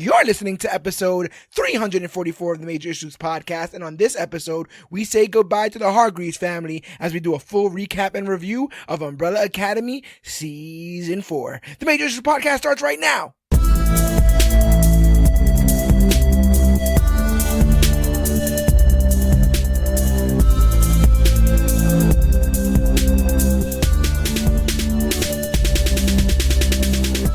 You're listening to episode 344 of the Major Issues Podcast, and on this episode, we say goodbye to the Hargreaves family as we do a full recap and review of Umbrella Academy Season 4. The Major Issues Podcast starts right now!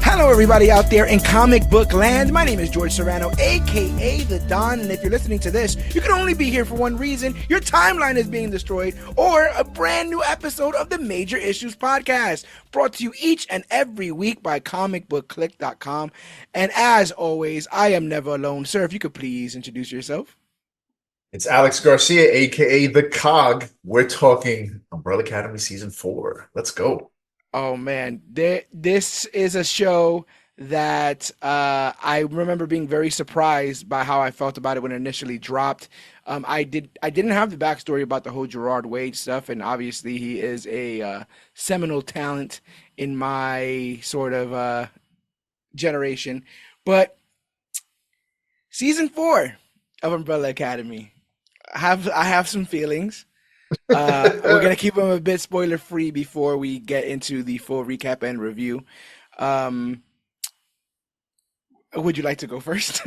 Hello everybody out there in comic book land. My name is George Serrano, aka The Don, and if you're listening to this, you can only be here for one reason. Your timeline is being destroyed, or a brand new episode of the Major Issues Podcast, brought to you each and every week by ComicBookClique.com. And as always, I am never alone. Sir, if you could please introduce yourself. It's Alex Garcia, aka The Cog. We're talking Umbrella Academy Season 4. Let's go. Oh man, this is a show that I remember being very surprised by how I felt about it when it initially dropped. I didn't have the backstory about the whole Gerard Way stuff, and obviously he is a seminal talent in my sort of generation. But season 4 of Umbrella Academy, I have some feelings. We're gonna keep them a bit spoiler free before we get into the full recap and review. Would you like to go first?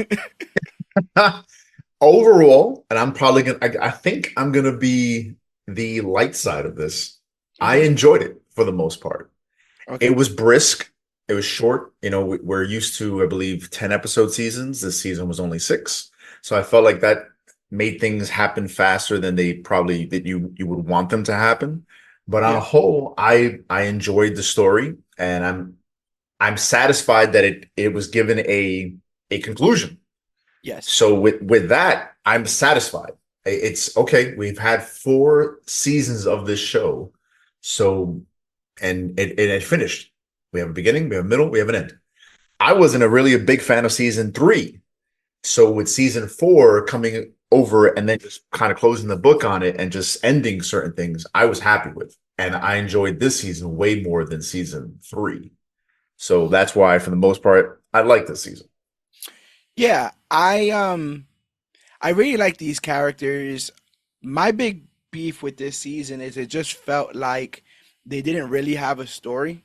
Overall, and I'm probably gonna, I think I'm gonna be the light side of this. I enjoyed it for the most part. Okay. It was brisk. It was short. You know, we're used to, I believe, 10 episode seasons. This season was only 6. So I felt like that made things happen faster than they probably that you would want them to happen. But on a whole, I enjoyed the story, and I'm satisfied that it was given a conclusion. Yes. So with that, I'm satisfied. It's okay. We've had 4 seasons of this show, so and it finished. We have a beginning, we have a middle, we have an end. I wasn't a big fan of season 3. So with season 4 coming over and then just kind of closing the book on it and just ending certain things, I was happy with. And I enjoyed this season way more than season 3. So that's why, for the most part, I like this season. Yeah, I really like these characters. My big beef with this season is it just felt like they didn't really have a story.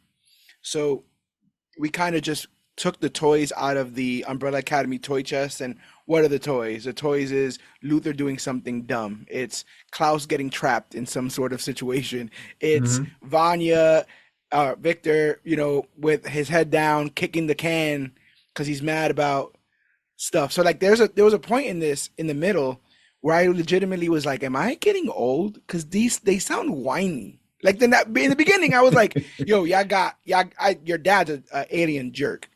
So we kind of just took the toys out of the Umbrella Academy toy chest. And what are the toys? The toys is Luther doing something dumb. It's Klaus getting trapped in some sort of situation. It's Vanya, Victor, with his head down, kicking the can because he's mad about stuff. So like there was a point in the middle where I legitimately was like, am I getting old? Because they sound whiny. Like in the beginning, I was like, yo, your dad's an alien jerk.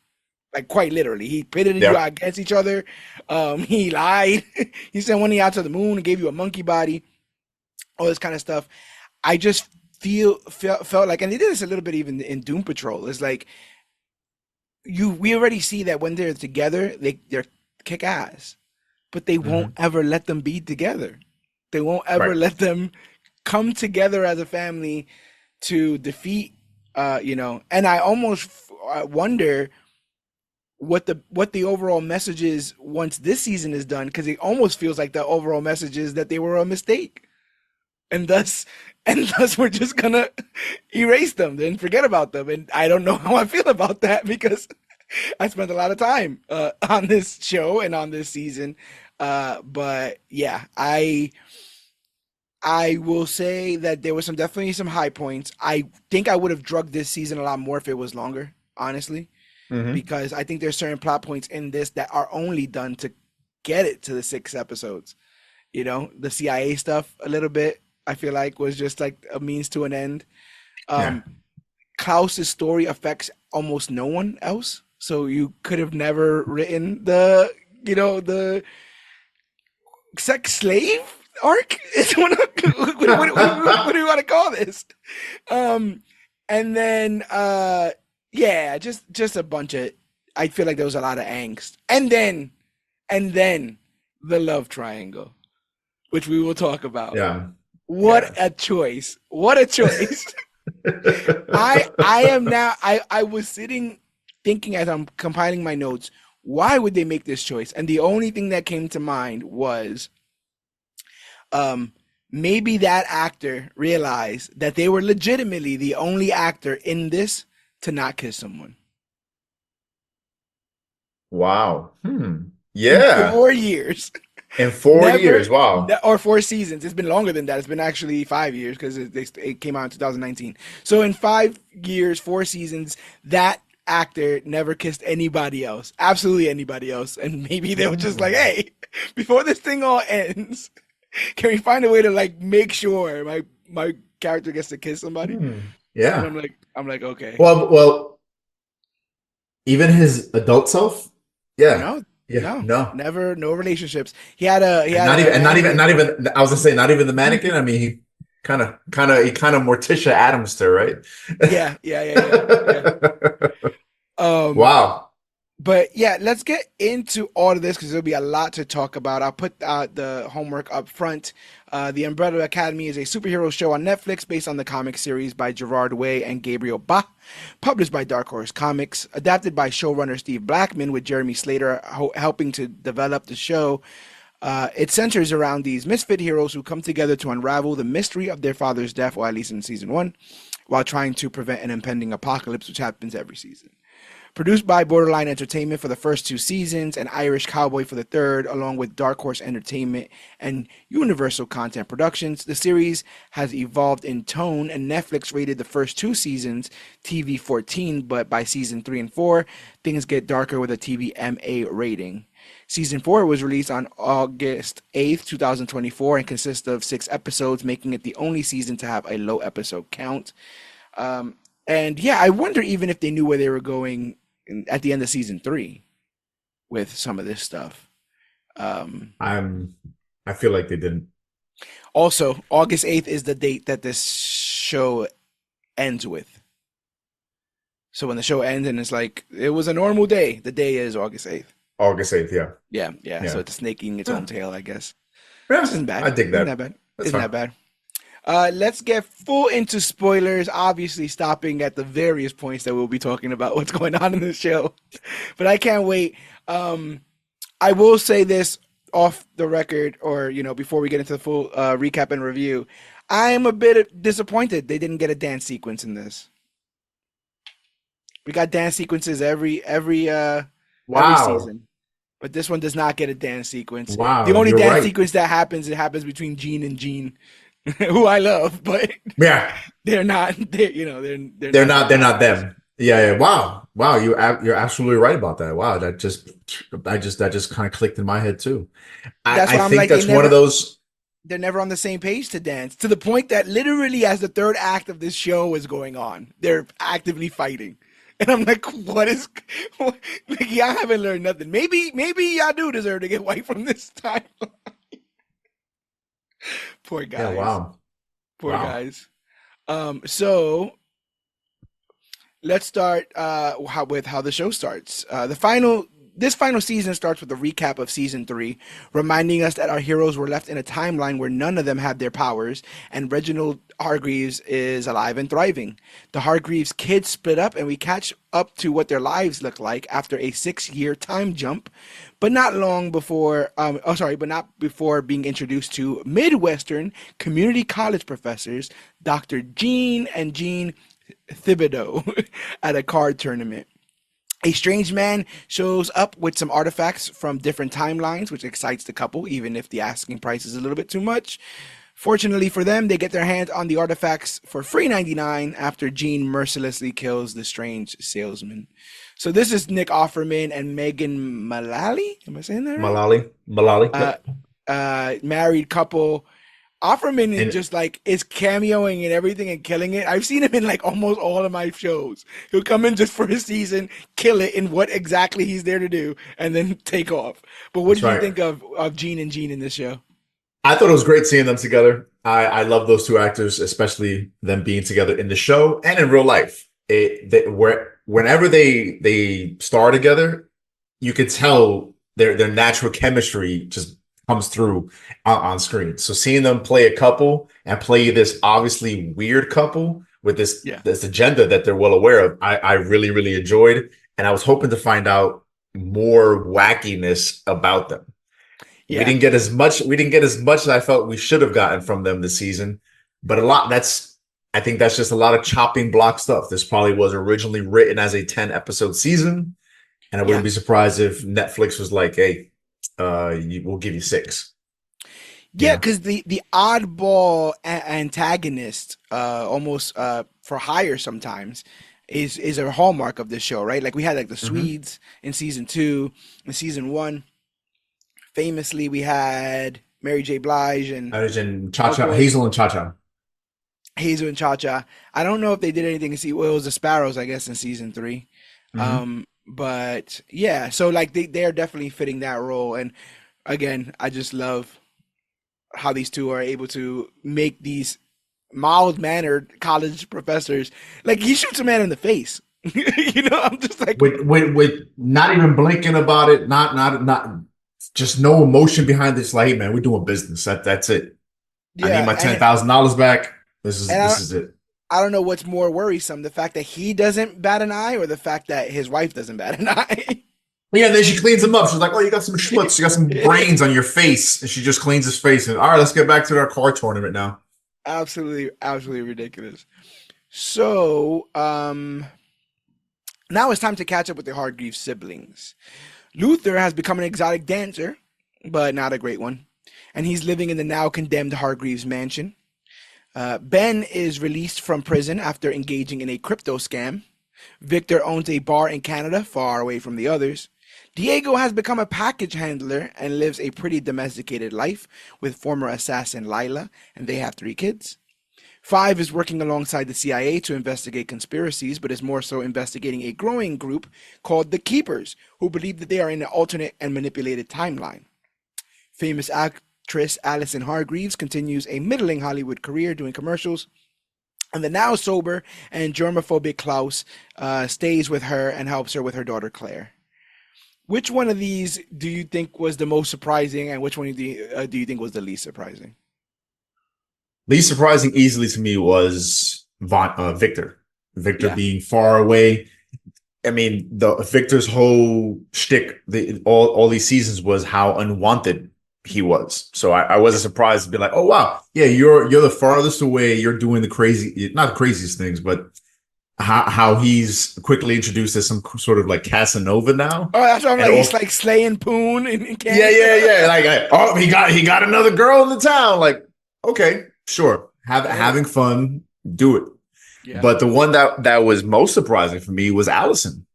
Like quite literally, he pitted you against each other. He lied. He sent one of you out to the moon and gave you a monkey body. All this kind of stuff. I just felt like, and they did this a little bit even in Doom Patrol. It's like we already see that when they're together, they're kick ass, but they won't ever let them be together. They won't ever let them come together as a family to defeat. And I almost wonder what the overall message is once this season is done, because it almost feels like the overall message is that they were a mistake, and thus we're just gonna erase them and forget about them. And I don't know how I feel about that, because I spent a lot of time on this show and on this season. But yeah, I will say that there was definitely some high points. I think I would have drugged this season a lot more if it was longer, honestly. Because I think there's certain plot points in this that are only done to get it to the 6 episodes. The CIA stuff a little bit, I feel like, was just like a means to an end. Klaus's story affects almost no one else. So you could have never written the sex slave arc? What do you want to call this? And then just a bunch of, I feel like there was a lot of angst. And then the love triangle, which we will talk about. Yeah. What a choice. What a choice. I was sitting thinking as I'm compiling my notes, why would they make this choice? And the only thing that came to mind was um, maybe that actor realized that they were legitimately the only actor in this to not kiss someone Wow. in Yeah. 4 years. In 4 years. Never, Wow. or 4 seasons. It's been longer than that. It's been actually 5 years because it came out in 2019. So in 5 years, 4 seasons, that actor never kissed anybody else, absolutely anybody else. And maybe they were just like, Hmm. hey, before this thing all ends, can we find a way to like make sure my character gets to kiss somebody? And Yeah. I'm like, okay. Well, even his adult self? Yeah. No, Yeah. no, No. never, no relationships. He And had a not mannequin. even, I was gonna say, not even the mannequin. I mean, he he kind of Morticia Adams to, right? Yeah, yeah, yeah, yeah, yeah. Um, Wow. But yeah, let's get into all of this because there'll be a lot to talk about. I'll put the homework up front. The Umbrella Academy is a superhero show on Netflix based on the comic series by Gerard Way and Gabriel Ba, published by Dark Horse Comics, adapted by showrunner Steve Blackman, with Jeremy Slater helping to develop the show. It centers around these misfit heroes who come together to unravel the mystery of their father's death, or at least in season one, while trying to prevent an impending apocalypse, which happens every season. Produced by Borderline Entertainment for the first 2 seasons and Irish Cowboy for the third, along with Dark Horse Entertainment and Universal Content Productions, the series has evolved in tone, and Netflix rated the first 2 seasons TV 14, but by season 3 and 4, things get darker with a TV MA rating. Season 4 was released on August 8th, 2024, and consists of 6 episodes, making it the only season to have a low episode count. Um, and yeah, I wonder even if they knew where they were going at the end of season 3 with some of this stuff. Um, I'm, I feel like they didn't. Also, August 8th is the date that this show ends with. So when the show ends and it's like, it was a normal day, the day is August 8th. August 8th. Yeah. Yeah, yeah. So Yeah. it's snaking its own Yeah. tail, I guess. Which Yeah. isn't bad. I dig Isn't that that. bad? That's Isn't fine. that bad? Let's get full into spoilers, obviously stopping at the various points that we'll be talking about what's going on in the show. But I can't wait. Um, I will say this off the record, or before we get into the full recap and review. I am a bit disappointed they didn't get a dance sequence in this. We got dance sequences every Wow. season, but this one does not get a dance sequence. The Wow. only You're dance right. sequence that happens, it happens between Gene and Gene, who I love, but Yeah. they're not. They're not the They're not characters. them. Yeah, yeah. Wow. Wow. You're absolutely right about that. Wow. That just kind of clicked in my head too. That's I why I'm think like that's one of those. they're never on the same page to dance, to the point that literally as the third act of this show is going on, they're actively fighting. And I'm like, like, y'all haven't learned nothing. Maybe y'all do deserve to get white from this time. Poor Yeah. guys. Wow. Poor Wow. guys. So let's start with how the show starts. This final season starts with a recap of season 3, reminding us that our heroes were left in a timeline where none of them had their powers, and Reginald Hargreaves is alive and thriving. The Hargreaves kids split up, and we catch up to what their lives look like after a 6-year time jump, but not long before. But not before being introduced to Midwestern community college professors, Dr. Jean and Jean Thibodeau, at a card tournament. A strange man shows up with some artifacts from different timelines, which excites the couple, even if the asking price is a little bit too much. Fortunately for them, they get their hands on the artifacts for free 99 after Gene mercilessly kills the strange salesman. So this is Nick Offerman and Megan Mullally. Am I saying that right? Malali. Uh, Yep. Married couple. Offerman is And just like is cameoing and everything and killing it. I've seen him in like almost all of my shows. He'll come in just for a season, kill it in what exactly he's there to do, and then take off. But what that's did you right. think of Gene and Gene in this show? I thought it was great seeing them together. I love those two actors, especially them being together in the show and in real life. Whenever they star together, you could tell their natural chemistry just comes through on screen. So seeing them play a couple and play this obviously weird couple with Yeah. this agenda that they're well aware of, I really enjoyed. And I was hoping to find out more wackiness about them. We Yeah, didn't get as much. We didn't get as much as I felt we should have gotten from them this season, but a lot. That's I think that's just a lot of chopping block stuff. This probably was originally written as a 10 episode season, and I wouldn't yeah. be surprised if Netflix was like, "Hey, we'll give you six." You Yeah, know. because the oddball antagonist, almost for hire sometimes, is a hallmark of this show, right? Like we had like the Mm-hmm. Swedes in season two, in season one. Famously, we had Mary J. Blige and And Cha oh Cha, boy, Hazel and Cha Cha. Hazel and Cha Cha. I don't know if they did anything in season. Well, it was the Sparrows, I guess, in season three. Mm-hmm. But yeah, so like they are definitely fitting that role. And again, I just love how these two are able to make these mild mannered college professors. Like he shoots a man in the face. I'm just like, With not even blinking about it, not just no emotion behind this. Like, hey man, we're doing business. That's it. I need yeah, my $10,000 back. and This is it. I don't know what's more worrisome, the fact that he doesn't bat an eye or the fact that his wife doesn't bat an eye. Yeah, and then she cleans him up. She's like, "Oh, you got some schmutz. You got some brains on your face." And she just cleans his face. And all right, let's get back to our car tournament now. Absolutely, absolutely ridiculous. So, now it's time to catch up with the Hargreaves siblings. Luther has become an exotic dancer, but not a great one, and he's living in the now condemned Hargreaves mansion. Ben is released from prison after engaging in a crypto scam. Victor owns a bar in Canada, far away from the others. Diego has become a package handler and lives a pretty domesticated life with former assassin Lila, and they have three kids. Five is working alongside the CIA to investigate conspiracies, but is more so investigating a growing group called the Keepers, who believe that they are in an alternate and manipulated timeline. Famous actress Alison Hargreaves continues a middling Hollywood career doing commercials, and the now sober and germophobic Klaus stays with her and helps her with her daughter Claire. Which one of these do you think was the most surprising, and which one do you think was the least surprising? Least surprising easily to me was Victor. Victor Yeah, being far away. I mean, the Victor's whole shtick, all these seasons was how unwanted he was. So I yeah, wasn't surprised to be like, oh wow, yeah, you're the farthest away. You're doing the crazy, not the craziest things, but how he's quickly introduced as some sort of like Casanova now, oh, that's why I'm and like, he's all like slaying Poon in yeah, Canada. yeah, yeah. Oh, he got another girl in the town. Like, okay, sure. Yeah, Having fun, do it. yeah, But the one that was most surprising for me was Allison.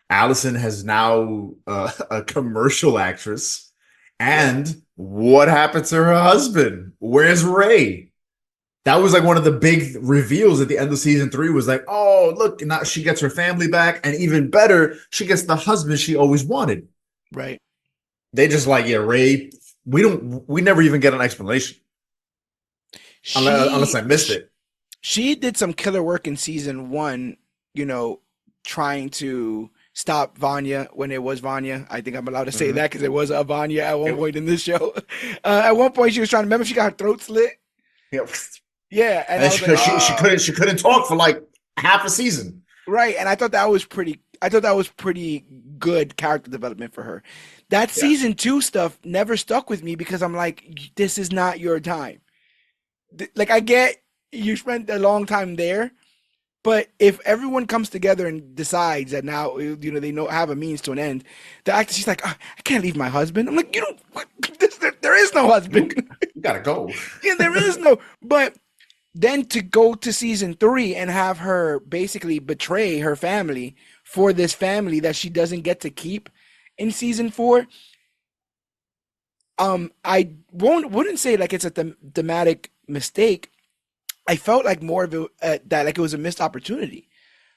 Allison has now a commercial actress. yeah. And what happened to her husband? Where's Ray? That was like one of the big reveals at the end of season three was like, oh, look, now she gets her family back. And even better, she gets the husband she always wanted. Right. They just like, yeah, Ray, we never even get an explanation unless She, I missed she it. she did some killer work in season one, you know, trying to stop Vanya when it was Vanya. I think I'm allowed to say Mm-hmm. that because it was a Vanya at one It, point in this show. At one point, she was trying to remember if she got her throat slit. yeah. Yeah, and I And was like, oh, she couldn't talk for like half a season. right. And I thought that was pretty. I thought that was pretty good character development for her. That Yeah. season two stuff never stuck with me because I'm like, this is not your time. Like I get you spent a long time there, but if everyone comes together and decides that now they know have a means to an end, the actor she's like, "Ah, I can't leave my husband." I'm like, you don't. There is no You, husband. you gotta go. Yeah, there is no. But then to go to season three and have her basically betray her family for this family that she doesn't get to keep in season four, I wouldn't say like it's a thematic mistake. I felt like more of it that like it was a missed opportunity,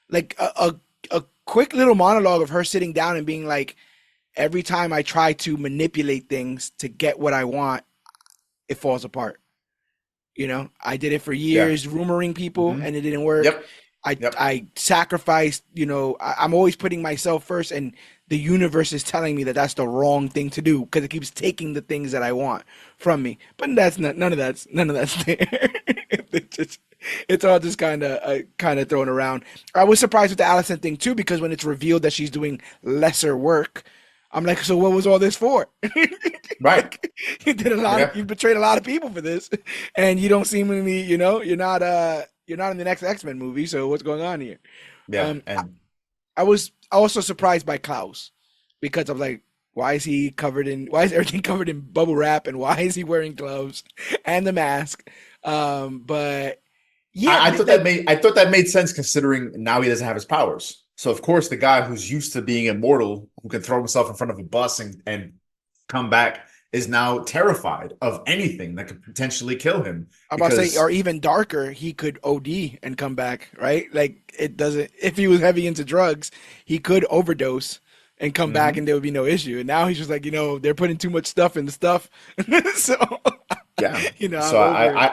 like a quick little monologue of her sitting down and being like, every time I try to manipulate things to get what I want, it falls apart. I did it for Yeah. years, rumoring people, Mm-hmm. and it didn't work. Yep. I Yep. I sacrificed. I'm always putting myself first, and the universe is telling me that that's the wrong thing to do because it keeps taking the things that I want from me. But that's not none of that's there. It's all just kind of thrown around. I was surprised with the Allison thing too because when it's revealed that she's doing lesser work, I'm like, so what was all this for? Right. Like, you did a lot of, Yeah. you betrayed a lot of people for this, and you don't seemingly, you're not in the next X-Men movie. So what's going on here? Yeah. Um, And I was also surprised by Klaus because I'm like, why is everything covered in bubble wrap, and why is he wearing gloves and the mask? But yeah, like, I thought that made sense considering now he doesn't have his powers. So of course the guy who's used to being immortal, who can throw himself in front of a bus and come back, is now terrified of anything that could potentially kill him I'm about to say, or because even darker, he could OD and come back, right? Like it doesn't. If he was heavy into drugs, he could overdose and come back, and Mhm. there would be no issue. And now he's just like, they're putting too much stuff in the stuff, so Yeah. I'm So over it.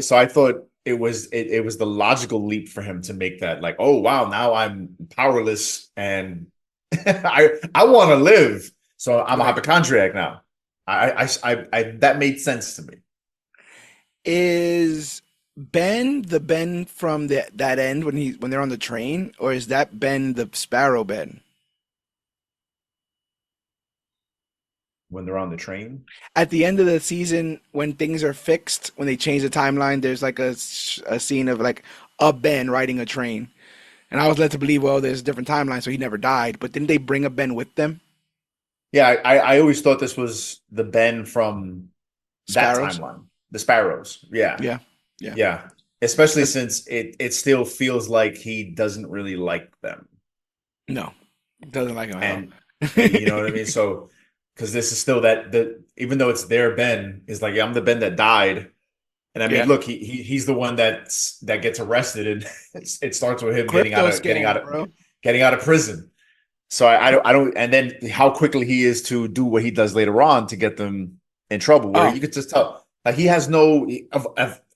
so I thought it was the logical leap for him to make that, like, oh wow, now I'm powerless and I want to live. So I'm a Right? hypochondriac now. That made sense to me. Is Ben the Ben from that end when they're on the train, or is that Ben the Sparrow Ben? When they're on the train. At the end of the season, when things are fixed, when they change the timeline, there's like a scene of like a Ben riding a train. And I was led to believe, well, there's a different timeline, so he never died. But didn't they bring a Ben with them? Yeah, I always thought this was the Ben from that Sparrows? timeline, the Sparrows. Yeah, Yeah, yeah. yeah. Especially But since it still feels like he doesn't really like them. no, doesn't like him at all. And you know what I mean? So because this is still the even though it's their Ben, is like, yeah, I'm the Ben that died. And I mean, Yeah. look, he's the one that gets arrested, and it starts with him Crypto scam, bro. getting out of prison. So I don't, and then how quickly he is to do what he does later on to get them in trouble, where Oh, you could just tell, like, he has no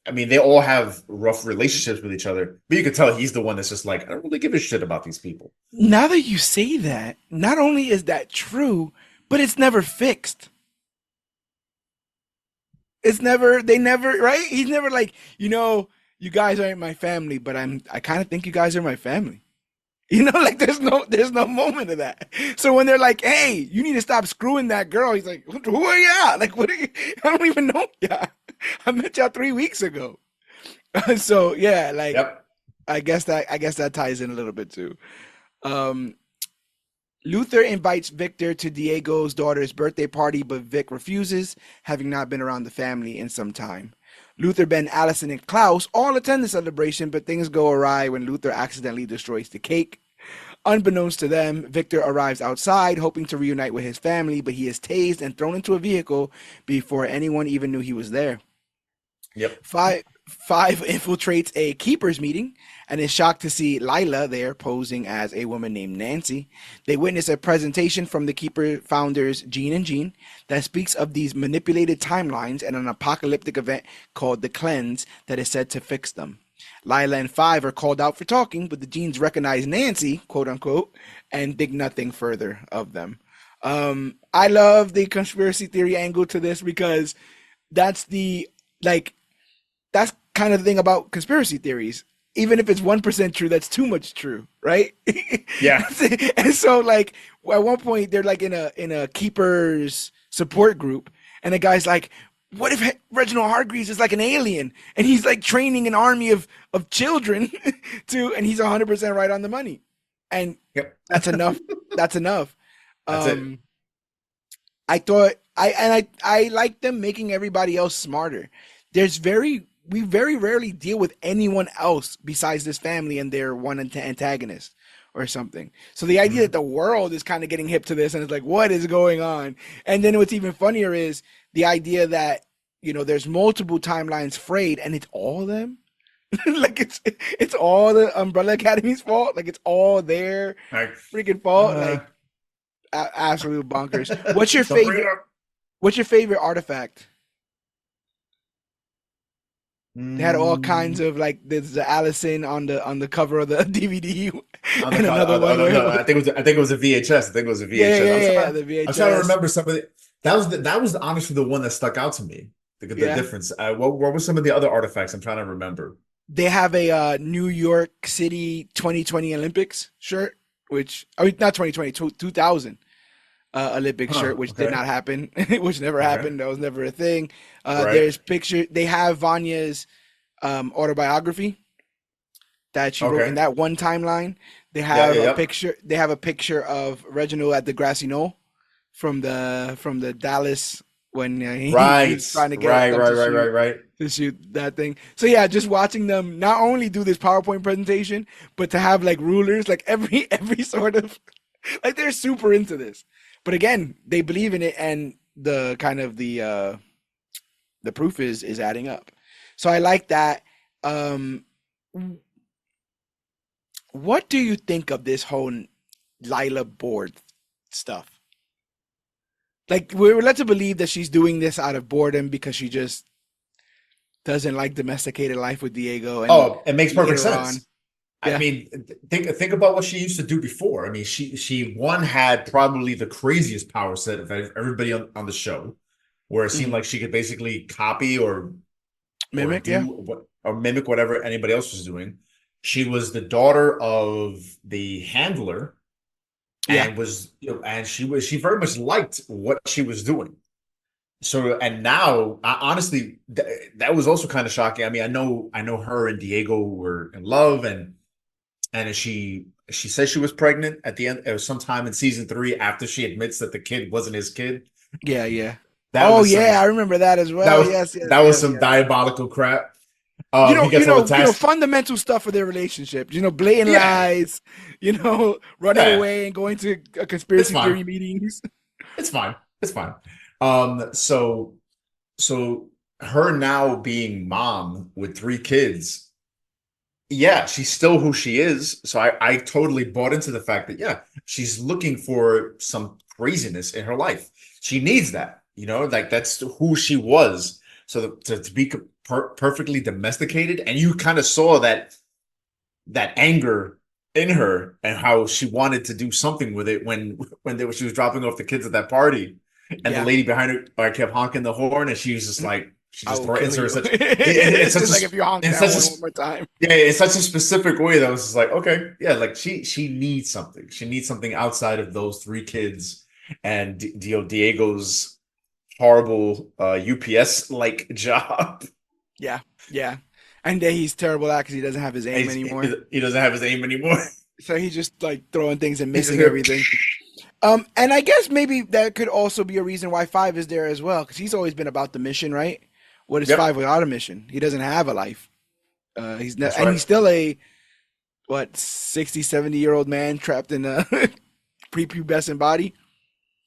I mean, they all have rough relationships with each other, but you could tell he's the one that's just like, I don't really give a shit about these people. now that you say that, not only is that true, but it's never fixed. It's never, they never, right? He's never like, you guys aren't my family, but I kind of think you guys are my family. Like there's no moment of that. So when they're like, "Hey, you need to stop screwing that girl," he's like, "Who are you? Like, what are you? I don't even know. Yeah, I met y'all 3 weeks ago." So yeah, like Yep. I guess that ties in a little bit too. Um, Luther invites Victor to Diego's daughter's birthday party, but Vic refuses, having not been around the family in some time. Luther, Ben, Allison, and Klaus all attend the celebration, but things go awry when Luther accidentally destroys the cake. Unbeknownst to them, Victor arrives outside, hoping to reunite with his family, but he is tased and thrown into a vehicle before anyone even knew he was there. Yep. Five infiltrates a keepers meeting and is shocked to see Lila there posing as a woman named Nancy. They witness a presentation from the keeper founders Gene and Jean that speaks of these manipulated timelines and an apocalyptic event called the Cleanse that is said to fix them. Lila and Five are called out for talking, but the Jeans recognize Nancy, quote unquote, and think nothing further of them. I love the conspiracy theory angle to this because that's the like that's kind of the thing about conspiracy theories. Even if it's 1% true, that's too much true, right? Yeah. And so, like, at one point, they're like in a keepers support group, and the guy's like, "What if Reginald Hargreaves is like an alien, and he's like training an army of children to, and he's 100% right on the money." And Yep. that's enough. That's enough. That's it. Um, I thought I like them making everybody else smarter. We very rarely deal with anyone else besides this family and their one antagonist or something. So the idea that Mhm. the world is kind of getting hip to this and it's like, what is going on? And then what's even funnier is the idea that there's multiple timelines frayed and it's all them. Like it's all the Umbrella Academy's fault. Like it's all their Like, freaking fault. uh, Like absolute bonkers. What's your don't bring it favorite? up. What's your favorite artifact? They had all kinds Mm, of like there's the Allison on the cover of the DVD on the and another one no, where no, I think it was a VHS. I think it was a VHS. the I was trying to VHS. remember some of the, that was honestly the one that stuck out to me. The Yeah. difference. What were some of the other artifacts? I'm trying to remember. They have a New York City 2020 Olympics shirt, which I mean not 2020, 2000. Olympic shirt, Huh. which did Okay. not happen, which never Okay. happened. That was never a thing. Right. There's picture. They have Vanya's autobiography that she wrote in Okay. that one timeline. They Yeah. Yeah. have a Yeah. picture. They have a picture of Reginald at the grassy knoll from the Dallas when he Right. was trying to get Right. them Right. Right. Right. Right. to shoot that thing. So yeah, just watching them not only do this PowerPoint presentation, but to have like rulers, like every sort of like they're super into this. But again, they believe in it, and the kind of the proof is adding up. So I like that. Um, what do you think of this whole Lila board stuff? Like we're led to believe that she's doing this out of boredom because she just doesn't like domesticated life with Diego, and Oh, it makes perfect later on, sense. I yeah, mean, think about what she used to do before. I mean, she one had probably the craziest power set of everybody on the show, where it seemed mhm. like she could basically copy or Mimic, do yeah, what or mimic whatever anybody else was doing. She was the daughter of the handler yeah, and and she very much liked what she was doing. So and now, honestly, that was also kind of shocking. I mean, I know her and Diego were in love, and she said she was pregnant at the end. It was sometime in season 3 after she admits that the kid wasn't his kid. yeah, yeah. That Oh was yeah, some I remember that as that well. was Yes, yes, that was yes, some yes. diabolical crap. He gets all the tasks. Fundamental stuff for their relationship. Blatant Yeah, lies. Running yeah, away and going to it's conspiracy fine. theory meetings. It's fine. It's fine. So her now being mom with 3 kids, yeah, she's still who she is. So I totally bought into the fact that yeah, she's looking for some craziness in her life. She needs that, like that's who she was. So to be perfectly domesticated, and you kind of saw that anger in her and how she wanted to do something with it when she was dropping off the kids at that party, and the Yeah, lady behind her kept honking the horn, and she was just like she I just will kill threatens her you. such it's It's such just like if you honk in that such horn a one more time. yeah, in such a specific way that was just like okay, yeah, like she needs something. She needs something outside of those 3 kids and Diego's horrible UPS like job. Yeah, yeah. And then he's terrible at because he doesn't have his aim He's, anymore. he doesn't have his aim anymore. So he's just like throwing things and He's just missing gonna everything. And I guess maybe that could also be a reason why Five is there as well, because he's always been about the mission, right? What is yep, Five without a mission? He doesn't have a life. He's not, that's and right. he's still a what 60, 70-year-old man trapped in a prepubescent body.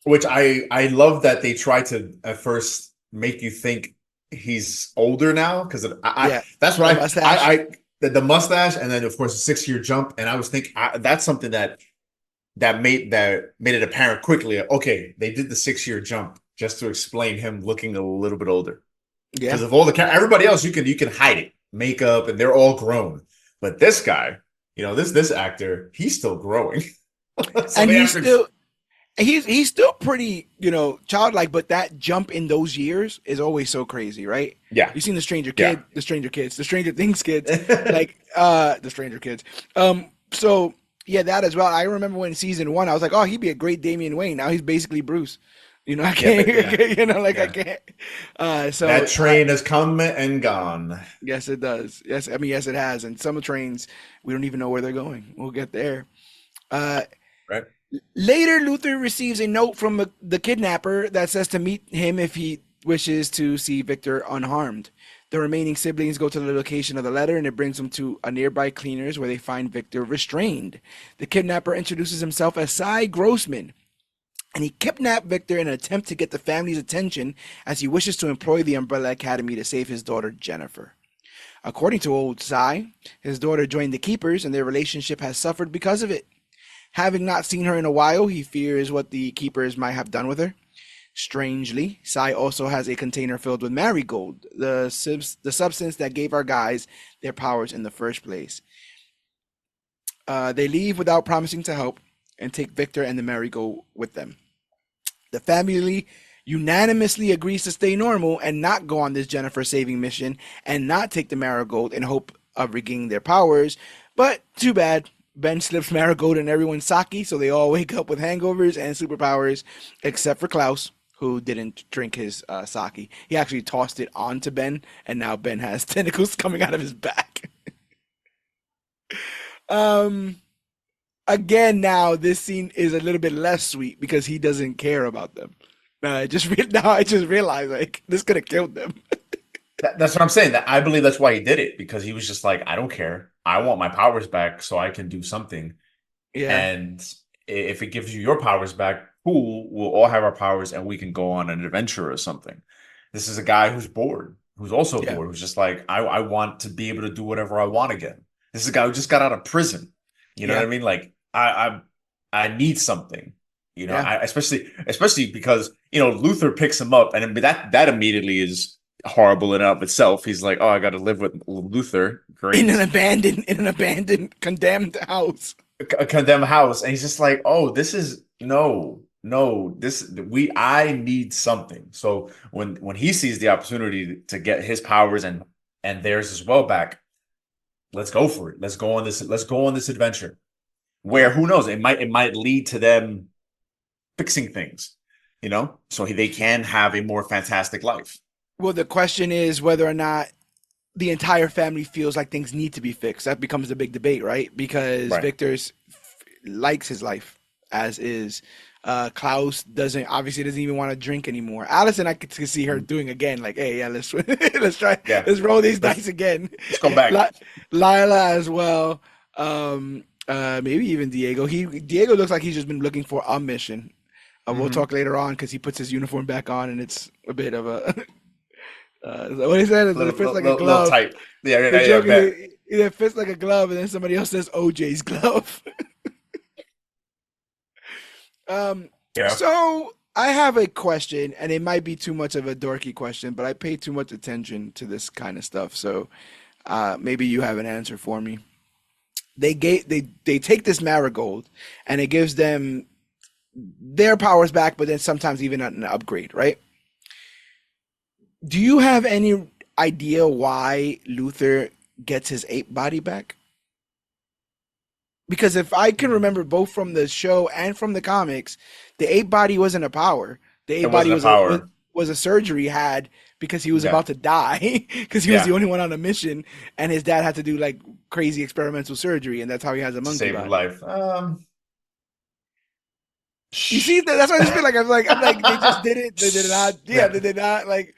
Which I love that they try to at first make you think he's older now because I Yeah, that's what the I mustache. the mustache and then of course the 6 year jump, and I was thinking that's something that made it apparent quickly. Okay, they did the 6 year jump just to explain him looking a little bit older Yeah, because of all the everybody else you can hide it makeup and they're all grown, but this guy, this actor, he's still growing. So and they have to he's still pretty, childlike, but that jump in those years is always so crazy, right? yeah, You've seen yeah. The Stranger Kids, the Stranger Things kids, like the Stranger Kids. So yeah, that as well. I remember when season one, I was like, oh, he'd be a great Damian Wayne. Now he's basically Bruce. I Yeah, can't, but yeah, I yeah. can't. That train has come and gone. Yes, it does. Yes, I mean, yes, it has. And some trains, we don't even know where they're going. We'll get there. Uh, Right? Later, Luther receives a note from the kidnapper that says to meet him if he wishes to see Victor unharmed. The remaining siblings go to the location of the letter, and it brings them to a nearby cleaners where they find Victor restrained. The kidnapper introduces himself as Cy Grossman, and he kidnapped Victor in an attempt to get the family's attention as he wishes to employ the Umbrella Academy to save his daughter Jennifer. According to old Cy, his daughter joined the Keepers, and their relationship has suffered because of it. Having not seen her in a while, he fears what the Keepers might have done with her. Strangely, Cy also has a container filled with marigold, the substance that gave our guys their powers in the first place. They leave without promising to help and take Victor and the marigold with them. The family unanimously agrees to stay normal and not go on this Jennifer saving mission and not take the marigold in hope of regaining their powers. But too bad, Ben slips Marigold in everyone's sake, so they all wake up with hangovers and superpowers, except for Klaus, who didn't drink his sake. He actually tossed it onto Ben, and now Ben has tentacles coming out of his back. Um, Again, now this scene is a little bit less sweet because he doesn't care about them. Now I just realized like this could have killed them. That's what I'm saying. That I believe that's why he did it, because he was just like, I don't care. I want my powers back so I can do something. Yeah, And if it gives you your powers back, cool. We'll all have our powers and we can go on an adventure or something. This is a guy who's bored, who's also yeah, bored, who's just like, I want to be able to do whatever I want again. This is a guy who just got out of prison. You know what yeah, I mean? Like I need something. You know, yeah. especially because Luther picks him up, and that immediately is horrible in and of itself. He's like, oh, I got to live with Luther. Great. In an abandoned, condemned house. A condemned house, and he's just like, oh, this is no, this I need something. So when he sees the opportunity to get his powers and theirs as well back, let's go for it. Let's go on this adventure. Where, Yeah. who knows, it might lead to them fixing things, so they can have a more fantastic life. Well, the question is whether or not the entire family feels like things need to be fixed. That becomes the big debate, right? Because Right. Victor's likes his life as is. Klaus doesn't even want to drink anymore. Allison, I could see her doing again, like, hey, yeah, let's Yeah. let's roll these Let's dice again. let's go back. Lila as well. Maybe even Diego. Diego looks like he's just been looking for a mission. We'll Hmm. talk later on because he puts his uniform back on, and it's a bit of a what he said is that it fits like a Little glove. tight. Yeah, The yeah, yeah. joke is Bet. it fits like a glove, and then somebody else says OJ's glove. Um, Yeah. so I have a question, and it might be too much of a dorky question, but I pay too much attention to this kind of stuff. So maybe you have an answer for me. They take this marigold, and it gives them their powers back, but then sometimes even an upgrade, right? Do you have any idea why Luther gets his ape body back? Because if I can remember both from the show and from the comics, the ape body wasn't a power. The It ape body wasn't a power. was a surgery he had because he was Yeah. about to die because he was the Yeah. only one on a mission, and his dad had to do like crazy experimental surgery, and that's how he has a To monkey save your body. life. You see, that's why I just feel like I'm like they just did it. They did not. Yeah, Yeah. they did not like.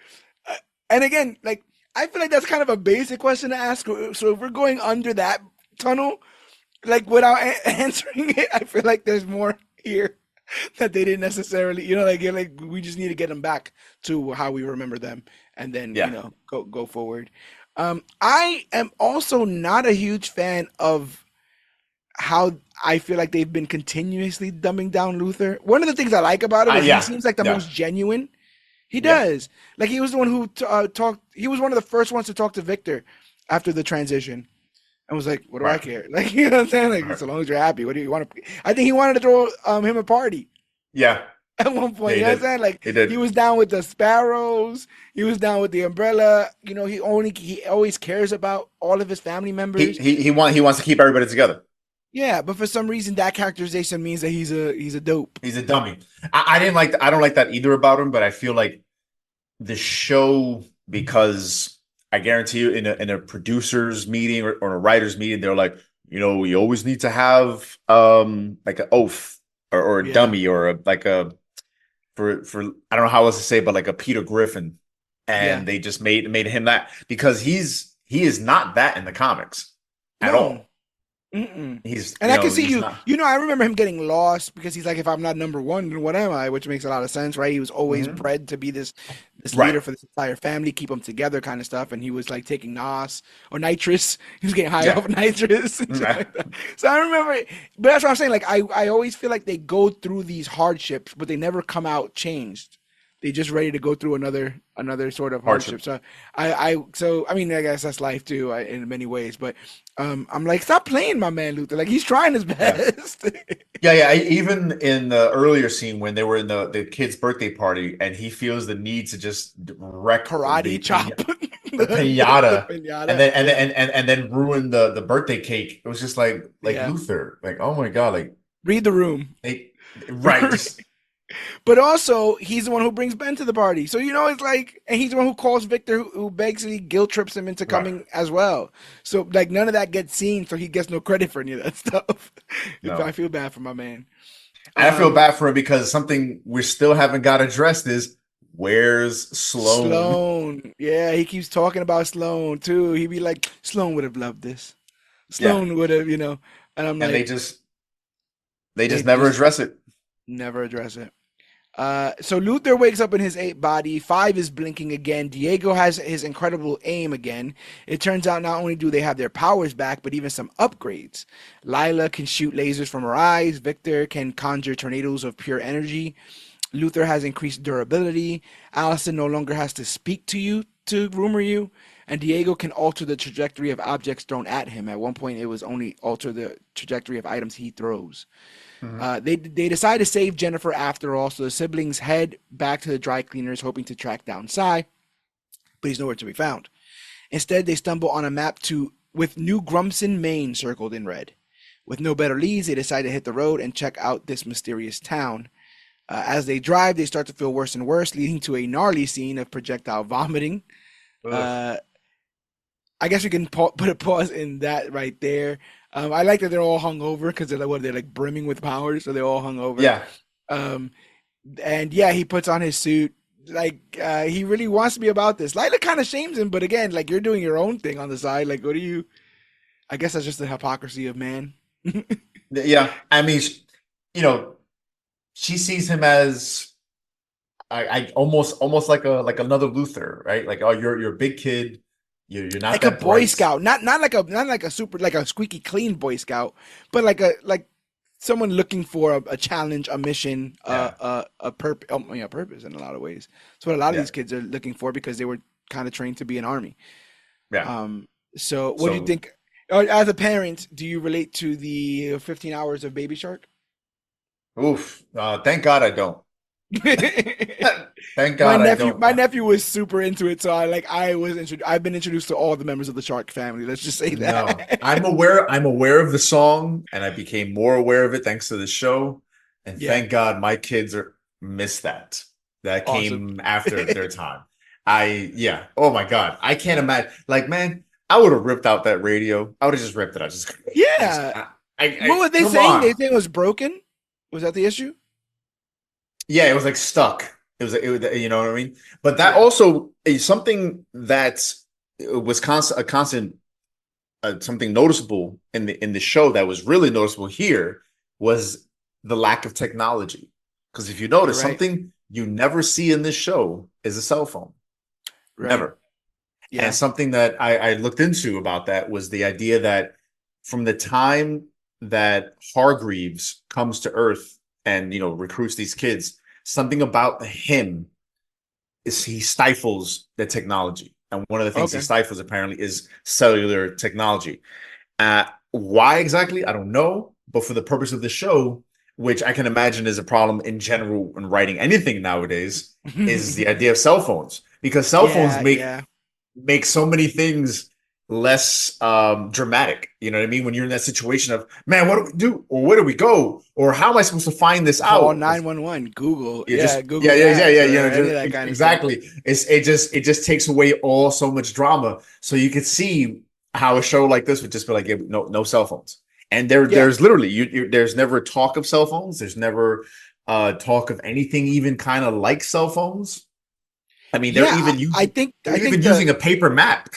Uh, and again, like I feel like that's kind of a basic question to ask. So if we're going under that tunnel, like without answering it, I feel like there's more here that they didn't necessarily. Like you're like we just need to get them back to how we remember them, and then Yeah. go forward. I am also not a huge fan of how I feel like they've been continuously dumbing down Luther. One of the things I like about him is he Yeah. seems like the Yeah. most genuine. He Yeah. does. Like he was the one who talked. He was one of the first ones to talk to Victor after the transition, and was like, "What do I Right. care?" Like you know what I'm saying? Like Right. so long as you're happy, what do you want to? I think he wanted to throw him a party Yeah. at one Yeah. point. He You know what I'm did. saying? Like He he did. was down with the sparrows. He was down with the umbrella. He always cares about all of his family He members. he he want he wants to keep everybody together. Yeah, but for some reason that characterization means that he's a dope. He's a dummy. I don't like that either about him, but I feel like the show, because I guarantee you in a producer's meeting or a writer's meeting, they're like, we always need to have like an oath or a Yeah. dummy or like a for I don't know how else to say, but like a Peter Griffin. Yeah. And they just made him that because he is not that in the comics at No. all. Mm-mm. He's And I can see he's you. not. I remember him getting lost because he's like, if I'm not number one, then what am I? Which makes a lot of sense, right? He was always Mhm. bred to be this Right. leader for this entire family, keep them together, kind of stuff. And he was like taking NOS or nitrous. He was getting high Yeah. off nitrous and shit Yeah. like that. So I remember, but that's what I'm saying. Like I always feel like they go through these hardships, but they never come out changed. They just ready to go through another sort of Hardship. hardship. So I mean I guess that's life too in many ways. But I'm like stop playing my man Luther. Like he's trying his Yeah. best. Yeah, yeah. Even in the earlier scene when they were in the kid's birthday party, and he feels the need to just wreck Karate chop. the The pinata, and pinata. then Yeah. and then ruin the birthday cake. It was just like Yeah. Luther. Like, oh my God, like Read the room. they right, just But also, he's the one who brings Ben to the party. So, it's like, and he's the one who calls Victor, who basically guilt trips him into right. coming as well. So, like, none of that gets seen, so he gets no credit for any of that stuff. I No. feel bad for my man. I feel Um, bad for him because something we still haven't got addressed is where's Sloane? Sloan. Yeah, he keeps talking about Sloan, too. He'd be like, Sloan would have loved this. Yeah. Sloan would have, and I'm And like, they they just never just address it. never address it. So Luther wakes up in his ape body. Five is blinking again. Diego has his incredible aim again. It turns out not only do they have their powers back, but even some upgrades. Lila can shoot lasers from her eyes. Victor can conjure tornadoes of pure energy. Luther has increased durability. Allison no longer has to speak to you to rumor you. And Diego can alter the trajectory of objects thrown at him. At one point, it was only alter the trajectory of items he throws. Mhm. They decide to save Jennifer after all, so the siblings head back to the dry cleaners, hoping to track down Cy, but he's nowhere to be found. Instead, they stumble on a map to with New Grumson, Maine, circled in red. With no better leads, they decide to hit the road and check out this mysterious town. As they drive, they start to feel worse and worse, leading to a gnarly scene of projectile vomiting. Ugh. Uh, I guess we can put a pause in that right there. I like that they're all hung over because they're like brimming with power, so they're all hung over. Yeah. Um, and yeah, he puts on his suit. Like he really wants to be about this. Lila kind of shames him, but again, like you're doing your own thing on the side. Like, what do you? I guess that's just the hypocrisy of man. Yeah. I mean, you know, she sees him as I almost like another Luther, right? Like, oh, you're a big kid, you're not Like a that Boy bright. Scout, not like a super like a squeaky clean Boy Scout, but like someone looking for a challenge, a mission, Yeah, a purpose. Purpose in a lot of ways. It's what a lot of yeah, these kids are looking for because they were kind of trained to be an army. yeah. Um, so what do you So, think? As a parent, do you relate to the 15 hours of Baby Shark? oof. Thank God I don't. Thank My God I nephew, don't. my nephew was super into it, so I've been introduced to all the members of the Shark family. Let's just say No, that. I'm aware of the song, and I became more aware of it thanks to the show. And Yeah, thank God my kids are missed that. That awesome. came after their time. Yeah. Oh my God, I can't imagine. Like, man, I would have ripped out that radio. I would have just ripped it. Yeah. What were they Come saying? They on. saying it was broken? Was that the issue? Yeah, it was like stuck. It was, you know what I mean? But that Yeah. also is something that was a constant something noticeable in the show that was really noticeable here was the lack of technology. Because if you notice, Right. something you never see in this show is a cell phone. Right. Never. And Yeah. something that I looked into about that was the idea that from the time that Hargreaves comes to Earth and recruits these kids, something about him is he stifles the technology. And one of the things he Okay. stifles apparently is cellular technology. Why exactly? I don't know. But for the purpose of the show, which I can imagine is a problem in general in writing anything nowadays, is the idea of cell phones. Because cell phones Yeah. Yeah. make so many things less dramatic. You know what I mean? When you're in that situation of, man, what do we do? Or where do we go? Or how am I supposed to find this Call out? 911. Google. You Yeah. just yeah Google yeah yeah Maps yeah or any of just that kind of stuff. exactly. It just takes away all so much drama. So you could see how a show like this would just be like, yeah, no cell phones. And Yeah. there's literally there's never talk of cell phones. There's never talk of anything even kind of like cell phones. I mean, Yeah. they're I even think the using a paper map.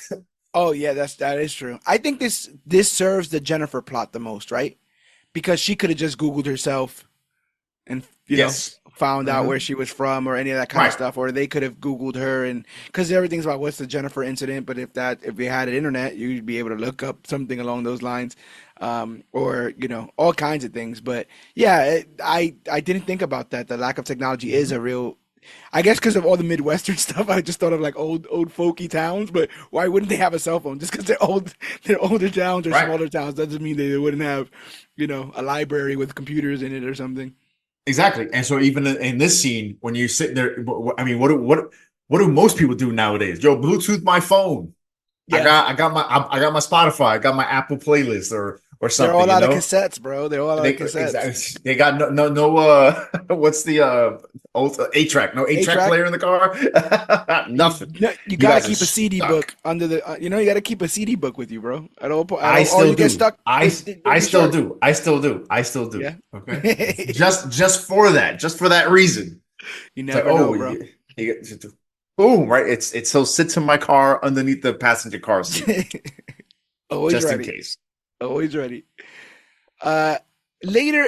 Oh yeah, that is true. I think this serves the Jennifer plot the most, right? Because she could have just Googled herself and Yes. found out Hmm. where she was from or any of that kind of Right. stuff, or they could have Googled her and because everything's about what's the Jennifer incident. But if you had an internet, you'd be able to look up something along those lines, or all kinds of things. But yeah, I didn't think about that. The lack of technology is Hmm. a real. I guess because of all the Midwestern stuff, I just thought of like old folky towns. But why wouldn't they have a cell phone? Just because they're older towns or Right. smaller towns doesn't mean they wouldn't have, a library with computers in it or something. Exactly. And so even in this scene, when you sit there, I mean, what do most people do nowadays? Yo, Bluetooth my phone. Yeah, I got my Spotify, I got my Apple playlist or they're something, all you out of know? cassettes, bro. They're all out They of cassettes. exactly they got no what's the old 8-track, no 8-track 8 track. player in the car? Nothing. You You gotta guys are keep a CD stuck. book under the. You gotta keep a CD book with you, bro. At all, at I all, or still you get do. stuck. Don't I be still sure. do. I still do. I still do. Yeah. Okay. Just for that reason. You It's like, never know, oh, bro. boom, right? It's so sits in my car underneath the passenger car seat, Always just in ready. case. Always ready. Uh, Later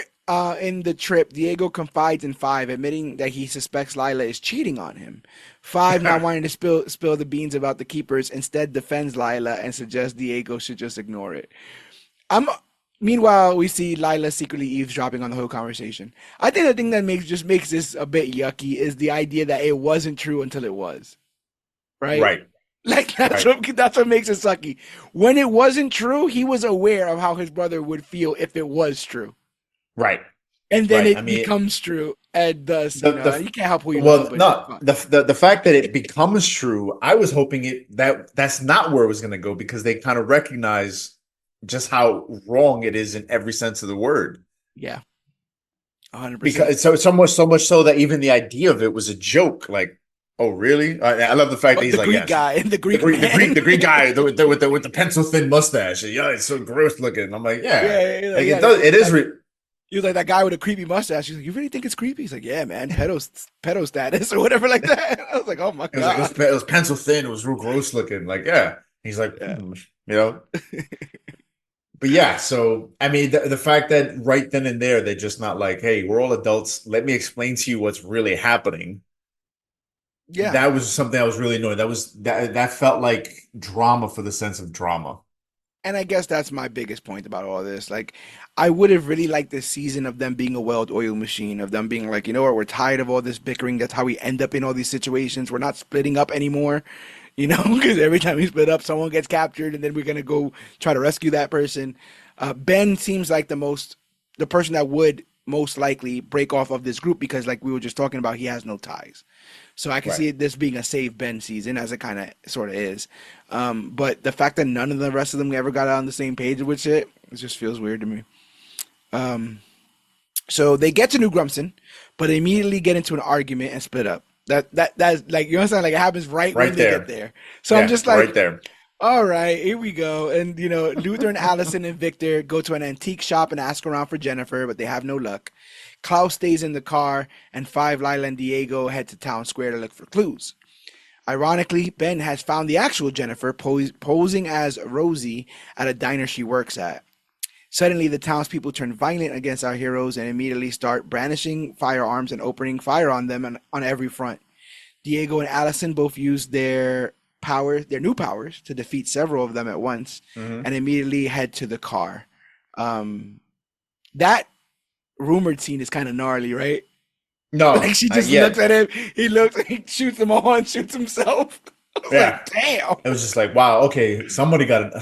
in the trip, Diego confides in Five, admitting that he suspects Lila is cheating on him. Five, not wanting to spill the beans about the keepers, instead defends Lila and suggests Diego should just ignore it. I'm. Meanwhile, we see Lila secretly eavesdropping on the whole conversation. I think the thing that makes this a bit yucky is the idea that it wasn't true until it was. Right? Right, Like right, that's what makes it sucky. When it wasn't true, he was aware of how his brother would feel if it was true, right, and then right. I it mean, becomes true, and thus the you can't help who you love, well, but no, fuck. the fact that it becomes true, I was hoping that's not where it was going to go because they kind of recognize just how wrong it is in every sense of the word. Yeah, 100%. Because so much so that even the idea of it was a joke. Like, oh, really? I love the fact that But he's the like, Greek yes, guy, the Greek man, The Greek guy with the pencil thin mustache. Yeah, it's so gross looking. I'm like, yeah, like yeah, it does. It is. he was like that guy with a creepy mustache. He's like, you really think it's creepy? He's like, yeah, man, pedo status or whatever like that. I was like, oh my It was like god. it was pencil thin. It was real gross looking. Like, yeah. He's like, Yeah. you know. But yeah, so I mean, the fact that right then and there they're just not like, hey, we're all adults. Let me explain to you what's really happening. Yeah. That was something I was really annoyed. That felt like drama for the sense of drama. And I guess that's my biggest point about all this. Like, I would have really liked this season of them being a well-oiled machine, of them being like, you know what, we're tired of all this bickering. That's how we end up in all these situations. We're not splitting up anymore, because every time we split up, someone gets captured, and then we're gonna go try to rescue that person. Ben seems like the person that would most likely break off of this group because, like we were just talking about, he has no ties. So I can Right. see this being a save Ben season, as it kind of sort of is. But the fact that none of the rest of them ever got on the same page with shit, it just feels weird to me. Um, so they get to New Grumson, but they immediately get into an argument and split up. That's like, you understand, like it happens right when Right they get there. there. So I'm Yeah, just right like, there. all right, here we go. And Luther and Allison and Victor go to an antique shop and ask around for Jennifer, but they have no luck. Klaus stays in the car, and Five, Lila, and Diego head to town square to look for clues. Ironically, Ben has found the actual Jennifer posing as Rosie at a diner she works at. Suddenly, the townspeople turn violent against our heroes and immediately start brandishing firearms and opening fire on them on every front. Diego and Allison both use their new powers, to defeat several of them at once, Hmm. and immediately head to the car. Um, that rumored scene is kind of gnarly, right? Like No, she just yeah, looks at him, he looks, he shoots him on, shoots himself. I was yeah. like, damn. It was just like, wow, okay, someone got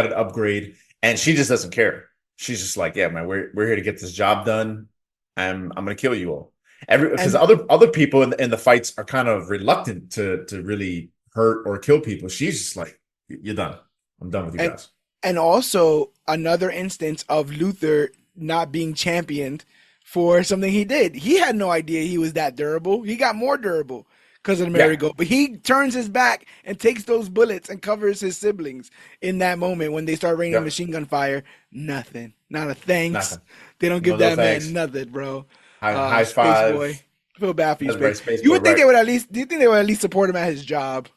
an upgrade, and she just doesn't care. She's just like, yeah, man, we're here to get this job done. I'm gonna kill you all. Because And other people in the fights are kind of reluctant to really hurt or kill people. She's just like, you're done. I'm done with you and guys. and also another instance of Luther not being championed for something he did. He had no idea he was that durable. He got more durable because of the Yeah, merry-go. But he turns his back and takes those bullets and covers his siblings in that moment when they start raining yeah, machine gun fire. Nothing. Not a thanks. nothing. They don't No, give no that man thanks. nothing, bro. High Space boy. five. I feel bad for you, That's Space. right, space You boy. would think Right. they would at least. Do you think they would at least support him at his job?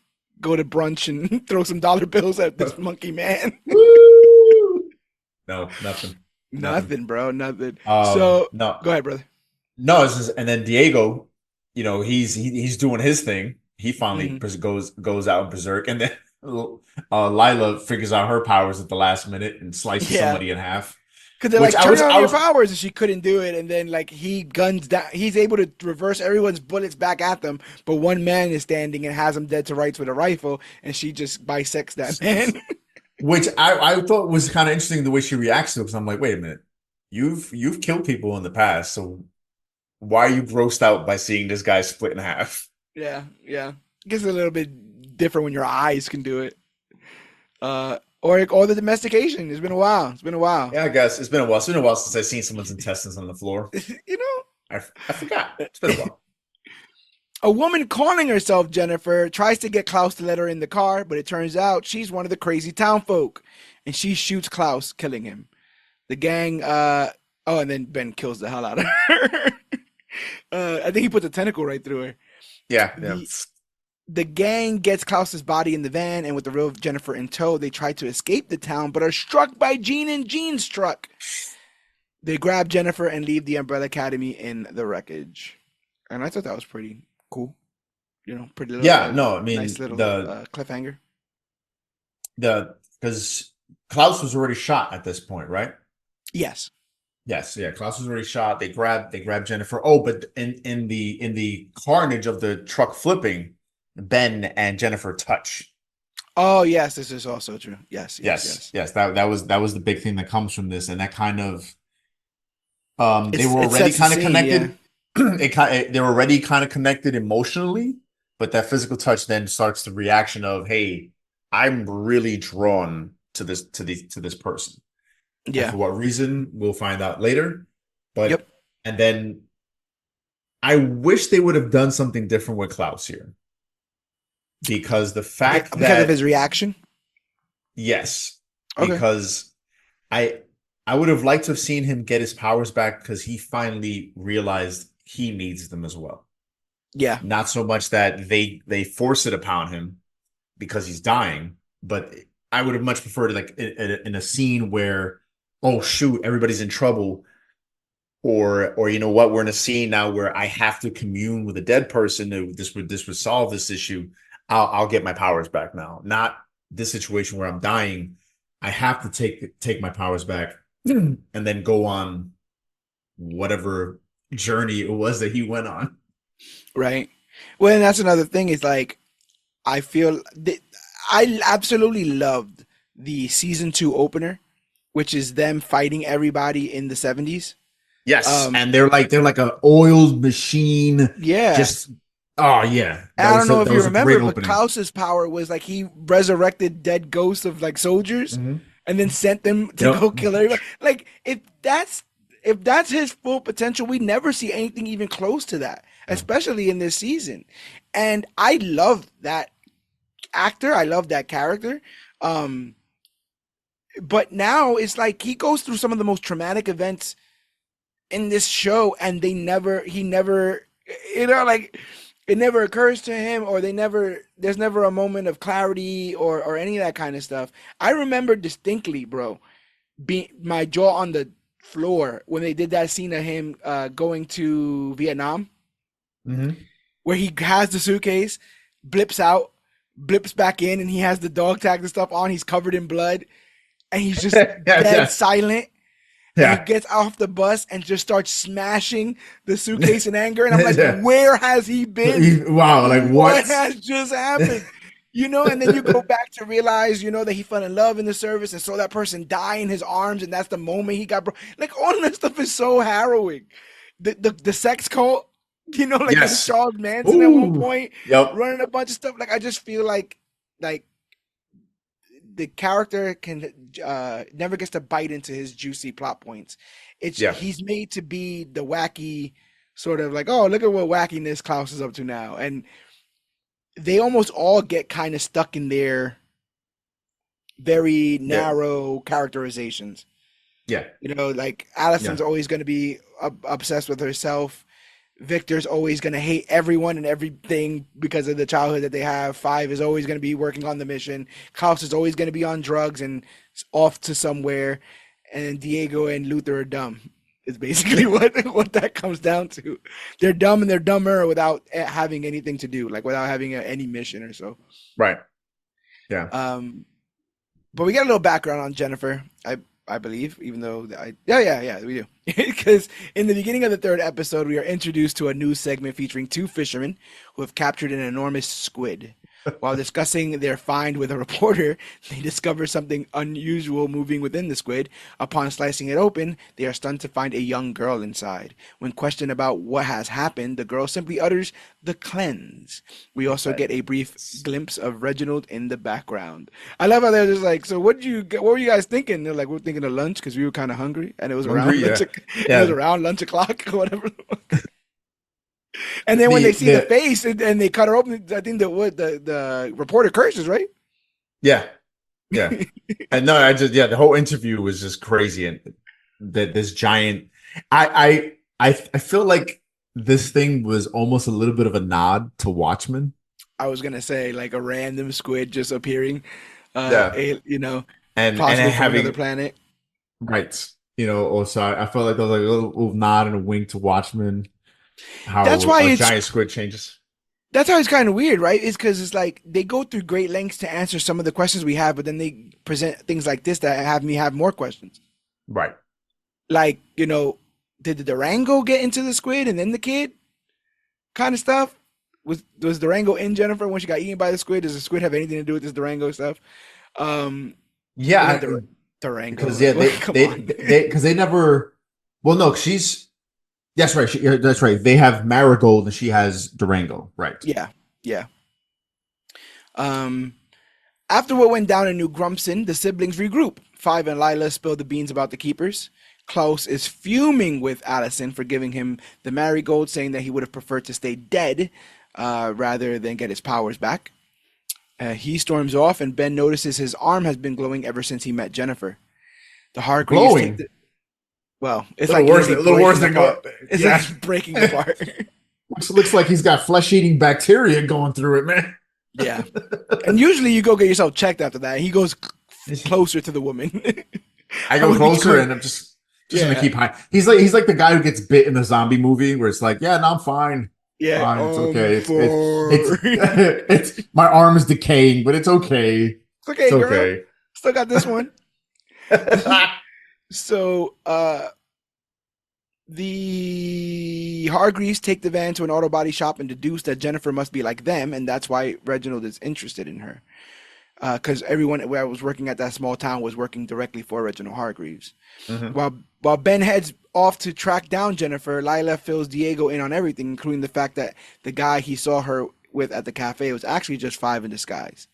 Go to brunch and throw some dollar bills at this monkey man. Woo! No, nothing, nothing. Nothing, bro. Nothing. So No, go ahead, brother. no. It's just, and then Diego, he's doing his thing. He finally Hmm. goes out in berserk, and then Lila figures out her powers at the last minute and slices Yeah. somebody in half. Because they're Which like, turn on I your was powers, and she couldn't do it. And then, like, he guns down. He's able to reverse everyone's bullets back at them. But one man is standing and has him dead to rights with a rifle, and she just bisects that man. which I thought was kind of interesting the way she reacts to it because I'm like, wait a minute, you've killed people in the past, so why are you grossed out by seeing this guy split in half? Yeah, yeah. gets a little bit different when your eyes can do it. Or the domestication. It's been a while. It's been a while. Yeah, I guess it's been a while. It's been a while since I've seen someone's intestines on the floor. You know, I forgot. It's been a while. a woman calling herself Jennifer tries to get Klaus to let her in the car, but it turns out she's one of the crazy town folk, and she shoots Klaus, killing him. The gang, oh, and then Ben kills the hell out of her. I think he puts a tentacle right through her. Yeah, yeah. The the gang gets Klaus's body in the van, and with the real Jennifer in tow, they try to escape the town, but are struck by Jean and Jean's truck. They grab Jennifer and leave the Umbrella Academy in the wreckage. And I thought that was pretty cool. Pretty little, Yeah, no, I nice mean little cliffhanger. the because Klaus was already shot at this point, right? Yes. Yes, yeah. Klaus was already shot. They grab Jennifer. Oh, but in the carnage of the truck flipping, Ben and Jennifer touch. Oh, yes, this is also true. Yes, yes, Yes, yes. yes. That was the big thing that comes from this, and that kind of they It's were it already sets the kind of scene, yeah. connected. They were already kind of connected emotionally, but that physical touch then starts the reaction of, hey, I'm really drawn to this person. And Yeah. for what reason, we'll find out later. But Yep. and then I wish they would have done something different with Klaus here. Because the fact Because of his that reaction. yes, Okay. because I I would have liked to have seen him get his powers back because he finally realized he needs them as well. Yeah. Not so much that they force it upon him because he's dying, but I would have much preferred like in a scene where, oh shoot, everybody's in trouble, or you know what, we're in a scene now where I have to commune with a dead person. This would solve this issue. I'll get my powers back now. Not this situation where I'm dying. I have to take my powers back and then go on whatever journey it was that he went on. Right. Well, and that's another thing is like I feel that I absolutely loved the season 2 opener, which is them fighting everybody in the 70s. Yes, Um, and they're like an oiled machine. yeah. Just oh yeah, And that I was don't know if that you was a great remember, but opening. Klaus's power was like he resurrected dead ghosts of like soldiers Mhm. and then sent them to Yep. go kill everybody. Like if that's his full potential, we never see anything even close to that, Yeah. especially in this season. And I love that actor. I love that character. Um, but now it's like he goes through some of the most traumatic events in this show, and he never, like it never occurs to him, or there's never a moment of clarity or any of that kind of stuff. I remember distinctly, bro, being my jaw on the floor when they did that scene of him going to Vietnam, Mhm. where he has the suitcase, blips out, blips back in, and he has the dog tag and stuff on. He's covered in blood, and he's just Yeah, dead yeah, silent. And he yeah. gets off the bus and just starts smashing the suitcase in anger. And I'm like, Yeah. where has he been? Wow, like What what? has just happened? And then you go back to realize, that he fell in love in the service and saw that person die in his arms, and that's the moment he got like all of that stuff is so harrowing. The sex cult, like it was Yes. Charles Manson at one Ooh. point Yep. running a bunch of stuff. Like I just feel like the character can never gets to bite into his juicy plot points. Yeah. He's made to be the wacky sort of like, oh, look at what wackiness Klaus is up to now, and they almost all get kind of stuck in their very Yeah. narrow characterizations. Yeah. Like Yeah. Allison's always going to be obsessed with herself. Victor's always going to hate everyone and everything because of the childhood that they have. Five is always going to be working on the mission. Klaus is always going to be on drugs and off to somewhere. And Diego and Luther are dumb. Is basically what that comes down to. They're dumb and they're dumber without having anything to do, like without having any mission or so. Right. Yeah. Um, but we got a little background on Jennifer, I believe, even though yeah, we do. Because in the beginning of the third episode, we are introduced to a new segment featuring two fishermen who have captured an enormous squid. While discussing their find with a reporter, they discover something unusual moving within the squid. Upon slicing it open, they are stunned to find a young girl inside. When questioned about what has happened, the girl simply utters the cleanse. We also get a brief glimpse of Reginald in the background. I love how they're just like, so what were you guys thinking? They're like, we're thinking of lunch because we were kind of hungry and it was Hungry, around yeah, and it was yeah. around lunch o'clock or whatever. And then when they see the The face and they cut her open, I think the reporter curses, right? yeah, yeah. And no, I just the whole interview was just crazy, and that this giant. I feel like this thing was almost a little bit of a nod to Watchmen. I was gonna say like a random squid just appearing, Yeah, and possibly from another having planet. right, also I felt like there was like a little nod and a wink to Watchmen, That's how why a it's giant squid changes. that's how it's kind of weird, right? It's because it's like they go through great lengths to answer some of the questions we have, but then they present things like this that have me have more questions. Right. Like, did the Durango get into the squid and then the kid kind of stuff? Was Durango in Jennifer when she got eaten by the squid? Does the squid have anything to do with this Durango stuff? Um, Yeah, not Durango. because Like, come on. they never. Well, no, she's that's right. That's right. They have Marigold and she has Durango. Right. Yeah, yeah. Um, After what went down in New Grumpson, the siblings regroup. Five and Lila spill the beans about the keepers. Klaus is fuming with Allison for giving him the marigold, saying that he would have preferred to stay dead rather than get his powers back. He storms off, and Ben notices his arm has been glowing ever since he met Jennifer. The Hargreaves take Glowing. the well, it's A little like worse. literally A little worse breaking than apart. It's yeah. like breaking apart. Which looks like he's got flesh-eating bacteria going through it, man. Yeah, and usually you go get yourself checked after that. He goes closer to the woman. I I go would be closer going. and I'm just gonna Yeah, keep high. He's like the guy who gets bit in the zombie movie where it's like, yeah, no, I'm fine. yeah. Fine, it's okay. It's For it's my arm is decaying, but it's okay. it's It's okay, girl. okay. Still got this one. So, the Hargreaves take the van to an auto body shop and deduce that Jennifer must be like them, and that's why Reginald is interested in her. Because everyone where I was working at that small town was working directly for Reginald Hargreaves. Mhm. While Ben heads off to track down Jennifer, Lila fills Diego in on everything, including the fact that the guy he saw her with at the cafe was actually just Five in disguise.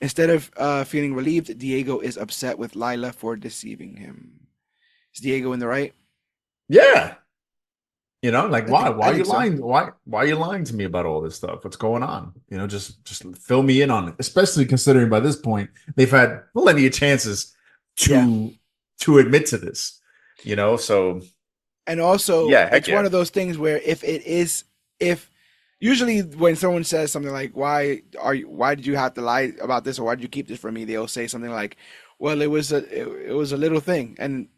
Instead of feeling relieved, Diego is upset with Lila for deceiving him. Is Diego in the right? Yeah. Like I why? think Why I are you think so. lying? Why are you lying to me about all this stuff? What's going on? Just fill me in on it. Especially considering by this point they've had plenty of chances Yeah. to admit to this. So And also, yeah, heck it's one yeah. of those things where if usually when someone says something like, why did you have to lie about this or why did you keep this from me? They'll say something like, well, it was a little thing. And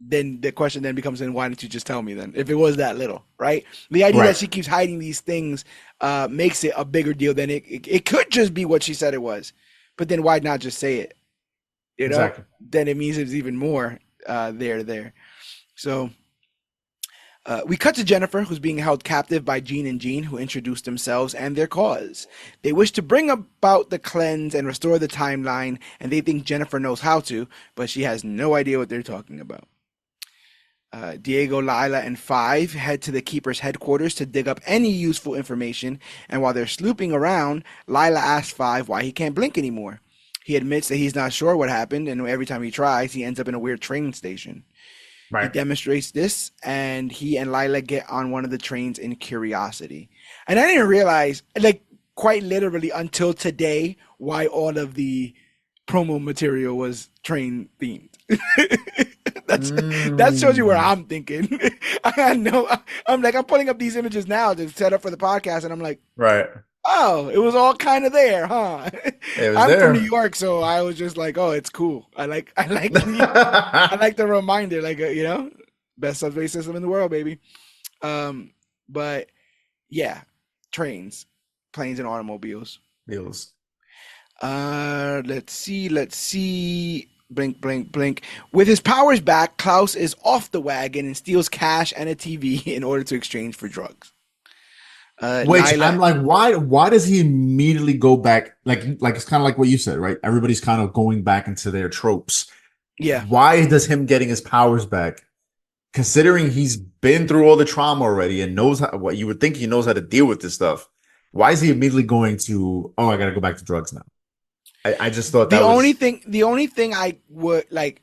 then the question then becomes, then why didn't you just tell me then if it was that little, right? The idea that Right. she keeps hiding these things makes it a bigger deal than it could just be what she said it was. But then why not just say it? You know, Exactly. then it means it's even more there. So we cut to Jennifer, who's being held captive by Jean and Jean, who introduce themselves and their cause. They wish to bring about the cleanse and restore the timeline, and they think Jennifer knows how to, but she has no idea what they're talking about. Diego, Lila, and Five head to the Keeper's headquarters to dig up any useful information, and while they're slooping around, Lila asks Five why he can't blink anymore. He admits that he's not sure what happened, and every time he tries, he ends up in a weird train station. He Right. demonstrates this, and he and Lila get on one of the trains in curiosity. And I didn't realize, like, quite literally until today, why all of the promo material was train themed. That's that shows you where Mm, I'm thinking. I know I'm like I'm putting up these images now to set up for the podcast, and I'm like, right. oh, it was all kind of there, huh? It was I'm from New there. York, so I was just like, oh, it's cool. I like the reminder, like best subway system in the world, baby. Um, but yeah, trains, planes, and automobiles. Feels. Let's see. Blink, blink, blink. With his powers back, Klaus is off the wagon and steals cash and a TV in order to exchange for drugs. Which Lila, I'm like, why does he immediately go back? Like it's kind of like what you said, right? Everybody's kind of going back into their tropes. yeah. Why does him getting his powers back, considering he's been through all the trauma already and knows what you would think he knows how to deal with this stuff? Why is he immediately going to, oh, I gotta go back to drugs now? I just thought that was The only thing I would like,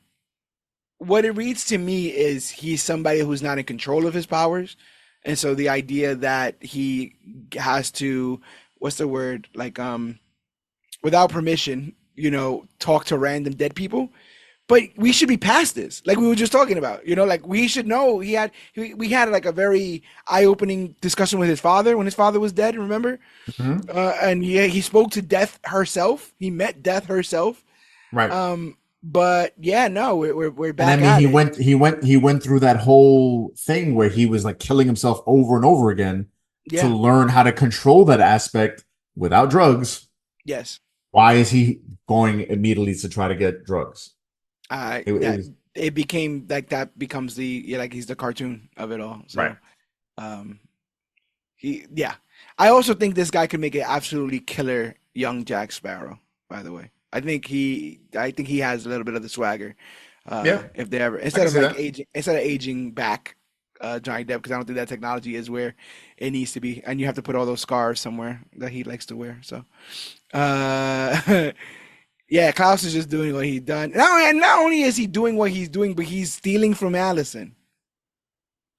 what it reads to me is he's somebody who's not in control of his powers, and so the idea that he has to, what's the word, like without permission, talk to random dead people. But we should be past this, like we were just talking about. Like we should know we had like a very eye-opening discussion with his father when his father was dead. Remember? Mhm. And he spoke to death herself. He met death herself. Right. But yeah, no, we're And I back mean, at it. he went through that whole thing where he was like killing himself over and over again to Yeah. learn how to control that aspect without drugs. Yes. Why is he going immediately to try to get drugs? It That was it became like that becomes the yeah, like he's the cartoon of it all. right. So um yeah. I also think this guy could make an absolutely killer young Jack Sparrow, by the way. I think he has a little bit of the swagger. Yeah, If they ever I can see instead of aging back Johnny Depp, because I don't think that technology is where it needs to be. And you have to put all those scars somewhere that he likes to wear. So yeah, Klaus is just doing what he's done. Not only is he doing what he's doing, but he's stealing from Allison,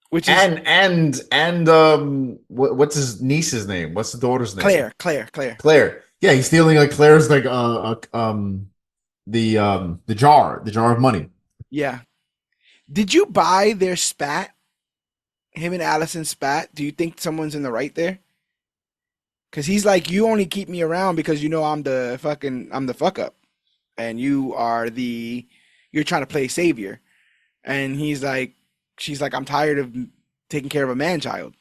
which is what's his niece's name? What's the daughter's name? Claire. Claire. Yeah, he's stealing like Claire's like the jar of money. Yeah. Did you buy their spat? Him and Allison spat? Do you think someone's in the right there? Because he's like, you only keep me around because you know I'm the fuck up, and you're trying to play savior. And she's like, I'm tired of taking care of a man child.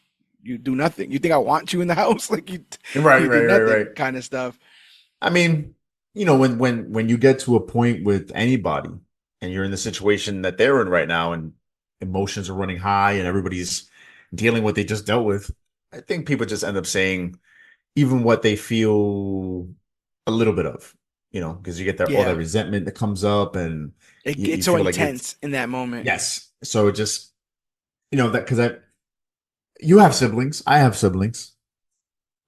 You do nothing. You think I want you in the house? Like Right, you do right, right, nothing right. kind of stuff. I mean, when you get to a point with anybody and you're in the situation that they're in right now and emotions are running high and everybody's dealing with what they just dealt with, I think people just end up saying even what they feel a little bit of, because you get all that Yeah, resentment that comes up and it you gets so feel like it's intense in that moment. yes. So it just, that because you have siblings, I have siblings.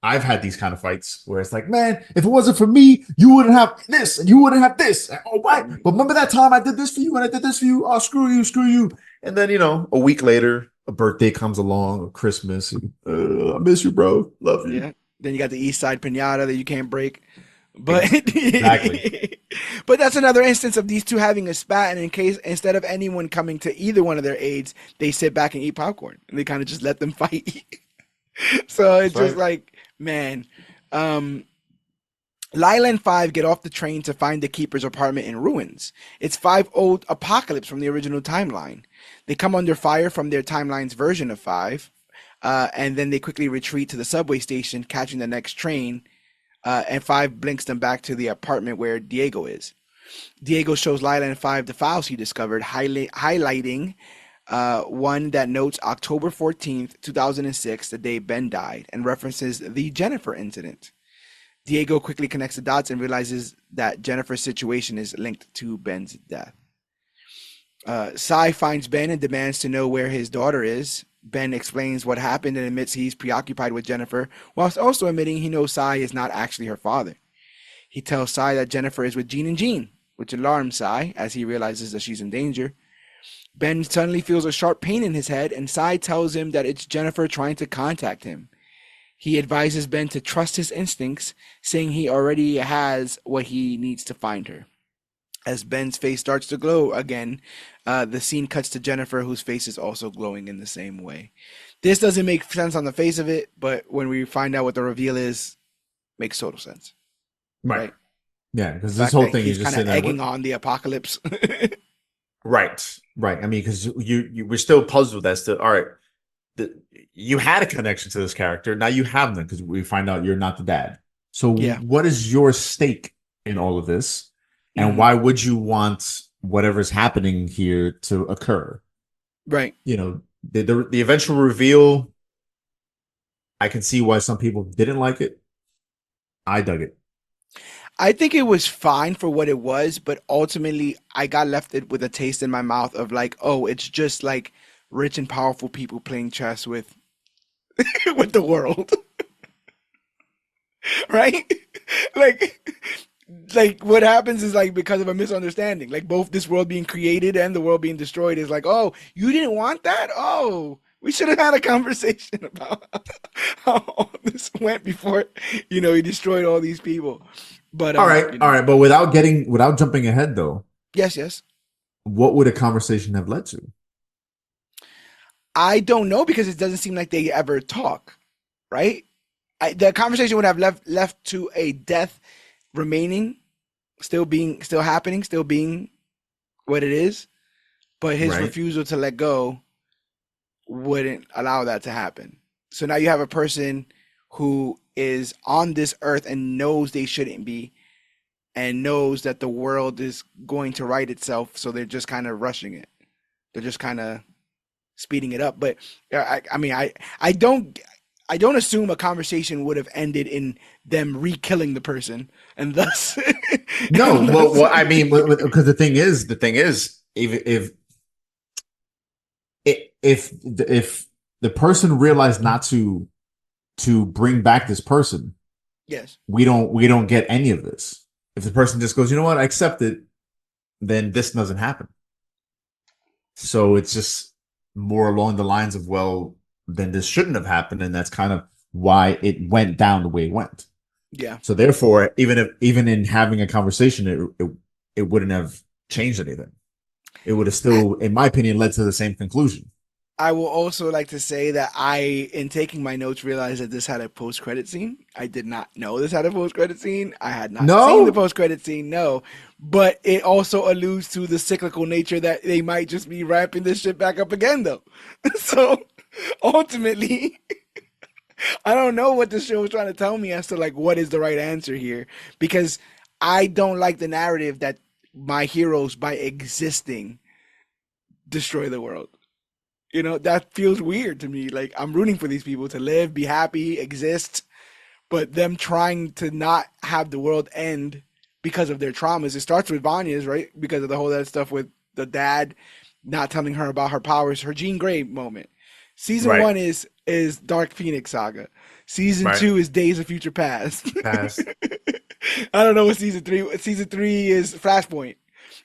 I've had these kind of fights where it's like, man, if it wasn't for me, you wouldn't have this and you wouldn't have this. Oh, what? But remember that time I did this for you and I did this for you? Oh, screw you, screw you. And then, a week later, a birthday comes along or Christmas. And, I miss you, bro. Love you. Yeah. Then you got the East Side Pinata that you can't break. But Exactly. but that's another instance of these two having a spat, and in case instead of anyone coming to either one of their aids, they sit back and eat popcorn and they kind of just let them fight. So That's it's just right. like, man, um, Lila and Five get off the train to find the Keeper's apartment in ruins. It's Five old Apocalypse from the original timeline. They come under fire from their timeline's version of Five, and then they quickly retreat to the subway station, catching the next train. And Five blinks them back to the apartment where Diego is. Diego shows Lila and Five the files he discovered, highlighting one that notes October 14th, 2006, the day Ben died, and references the Jennifer incident. Diego quickly connects the dots and realizes that Jennifer's situation is linked to Ben's death. Sai finds Ben and demands to know where his daughter is. Ben explains what happened and admits he's preoccupied with Jennifer, whilst also admitting he knows Sai is not actually her father. He tells Sai that Jennifer is with Jean and Jean, which alarms Sai as he realizes that she's in danger. Ben suddenly feels a sharp pain in his head, and Sai tells him that it's Jennifer trying to contact him. He advises Ben to trust his instincts, saying he already has what he needs to find her. As Ben's face starts to glow again, the scene cuts to Jennifer, whose face is also glowing in the same way. This doesn't make sense on the face of it, but when we find out what the reveal is, makes total sense, Right. right? Yeah, The because this fact whole that thing he's is just kind of sitting there. egging What? on the apocalypse. Right. Right. I mean, because we're still puzzled as to, all right, you had a connection to this character. Now you have them because we find out you're not the dad. So Yeah. what is your stake in all of this? And Hmm. why would you want whatever's happening here to occur? Right. The eventual reveal, I can see why some people didn't like it. I dug it. I think it was fine for what it was, but ultimately I got left it with a taste in my mouth of like, oh, it's just like rich and powerful people playing chess with with the world, right? Like like what happens is like because of a misunderstanding, like both this world being created and the world being destroyed is like, oh, you didn't want that? Oh, we should have had a conversation about how all this went before, he destroyed all these people. But All right. But without jumping ahead though, yes, yes. what would a conversation have led to? I don't know because it doesn't seem like they ever talk, right? The conversation would have left to a death remaining, still happening, still being what it is, but his Right. refusal to let go wouldn't allow that to happen. So now you have a person who is on this earth and knows they shouldn't be and knows that the world is going to right itself, so they're just kind of rushing it. They're just kind of speeding it up. But I mean, I don't I don't assume a conversation would have ended in them re-killing the person and thus No, and thus I mean, because the thing is, if the person realized not to bring back this person, yes. we don't get any of this. If the person just goes, you know what, I accept it, then this doesn't happen. So it's just more along the lines of, well, then this shouldn't have happened, and that's kind of why it went down the way it went. Yeah. So therefore, even in having a conversation, it wouldn't have changed anything. It would have I, still, in my opinion, led to the same conclusion. I will also like to say that I, in taking my notes, realized that this had a post-credit scene. I did not know this had a post-credit scene. I had not seen the No, post-credit scene, no. But it also alludes to the cyclical nature that they might just be ramping this shit back up again, though. So ultimately, I don't know what the show was trying to tell me as to like what is the right answer here, because I don't like the narrative that my heroes, by existing, destroy the world. That feels weird to me. Like I'm rooting for these people to live, be happy, exist, but them trying to not have the world end because of their traumas. It starts with Vanya's, right? Because of the whole that stuff with the dad not telling her about her powers, her Jean Grey moment. Season right, one is Dark Phoenix Saga. Season right, two is Days of Future Past. pass. I don't know what season three. Season three is Flashpoint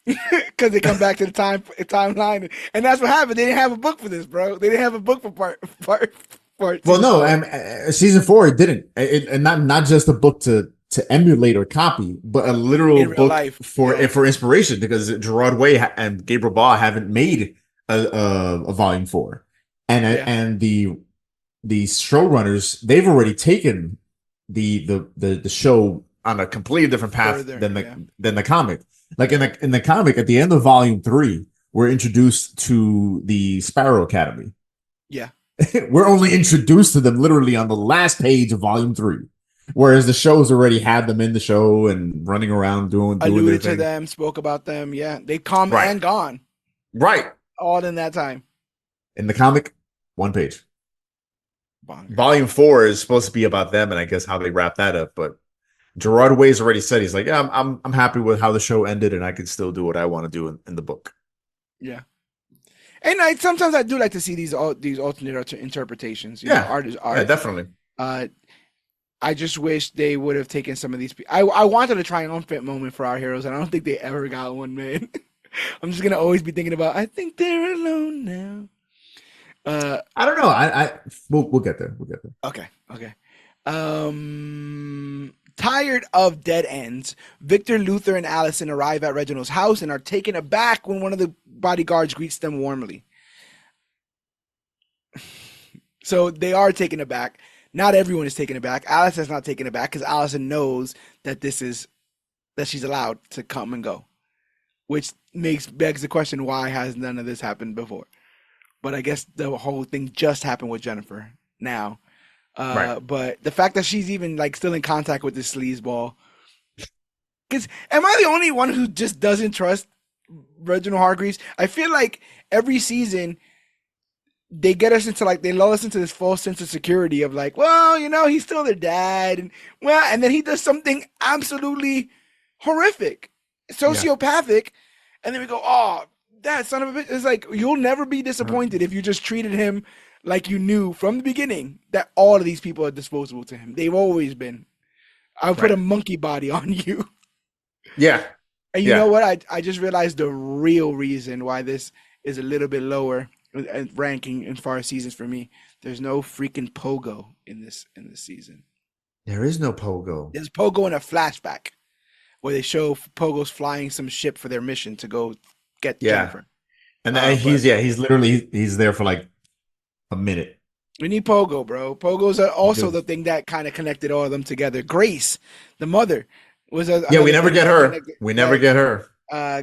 because they come back to the timeline, and that's what happened. They didn't have a book for this, bro. They didn't have a book for part Well, two. no, So season four it didn't, and not just a book to emulate or copy, but a literal in real book life, yeah, for inspiration because Gerard Way and Gabriel Ba haven't made a volume four, yeah, and the showrunners they've already taken the show on a completely different path further, than yeah, the comic. Like in the comic, at the end of volume three, we're introduced to the Sparrow Academy. yeah. We're only introduced to them literally on the last page of volume three. Whereas the shows already had them in the show and running around doing their Alluded to thing. them, spoke about them, yeah. They come Right. and gone Right. all in that time. In the comic, one page. Bonkers. Volume four is supposed to be about them, and I guess how they wrap that up. But Gerard Way's already said he's like, yeah, I'm happy with how the show ended, and I can still do what I want to do in the book. Yeah. And sometimes I do like to see these alternate interpretations. Yeah, Art is yeah, art. definitely. Uh, I just wish they would have taken some of these. I wanted a triumphant moment for our heroes, and I don't think they ever got one, man. I'm just gonna always be thinking about. I think they're alone now. I don't know. We'll get there. We'll get there. Okay, okay. Tired of dead ends, Victor, Luther, and Allison arrive at Reginald's house and are taken aback when one of the bodyguards greets them warmly. So they are taken aback. Not everyone is taken aback. Allison's not taken aback because Allison knows that that she's allowed to come and go, which begs the question: why has none of this happened before? But I guess the whole thing just happened with Jennifer now. Right. But the fact that she's even like still in contact with this sleazeball, because am I the only one who just doesn't trust Reginald Hargreaves? I feel like every season they get us into like they lull us into this false sense of security of like, well, he's still their dad, and then he does something absolutely horrific, Yeah. sociopathic, and then we go, oh, that son of a bitch. It's like you'll never be Uh, disappointed if you just treated him like you knew from the beginning that all of these people are disposable to him. They've always been. I'll put right. a monkey body on you. Yeah. And you know Yeah. what? I just realized the real reason why this is a little bit lower ranking as far as seasons for me. There's no freaking Pogo in this season. There is no Pogo. There's Pogo in a flashback where they show Pogo's flying some ship for their mission to go get Yeah. Jennifer. And But he's literally he's there for like a minute. we need Pogo, bro. Pogo's We also do. the thing that kind of connected all of them together. Grace, the mother, was Yeah, we another never thing get that her. connected We never that get her.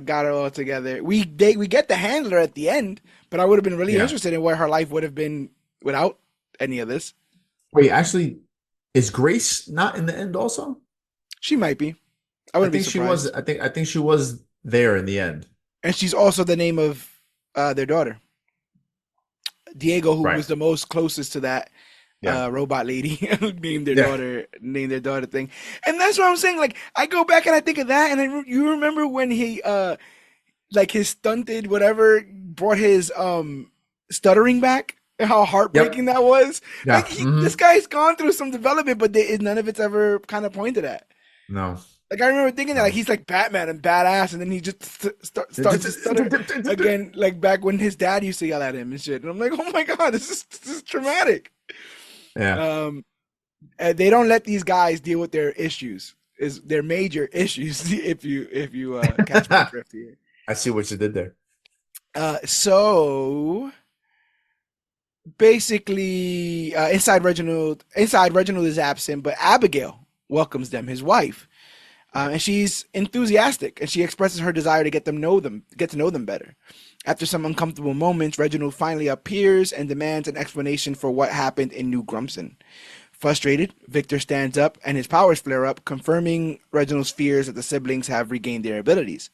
got it all together. We get the handler at the end, but I would have been really Yeah. interested in where her life would have been without any of this. Wait, actually, is Grace not in the end also? She might be. I I wouldn't be think she was. surprised. I think she was there in the end. And she's also the name of their daughter, Diego, who Right. was the most closest to that Yeah. robot lady Yeah. named their daughter thing. And that's what I'm saying. Like I go back and I think of that, and you remember when he like his stunted whatever brought his stuttering back, and how Yep. heartbreaking that was. Yeah. Like this guy's gone through some development, but none of it's ever kind of pointed at. No. Like I remember thinking that like No. he's like Batman and badass, and then he just starts to stutter again, like back when his dad used to yell at him and shit. And I'm like, oh my god, this is traumatic. Yeah. And they don't let these guys deal with their issues, is their major issues. If you catch my drift here. I see what you did there. So basically, inside Reginald is absent, but Abigail welcomes them, his wife. And she's enthusiastic, and she expresses her desire to get to know them better. After some uncomfortable moments, Reginald finally appears and demands an explanation for what happened in New Grumson. Frustrated, Victor stands up and his powers flare up, confirming Reginald's fears that the siblings have regained their abilities.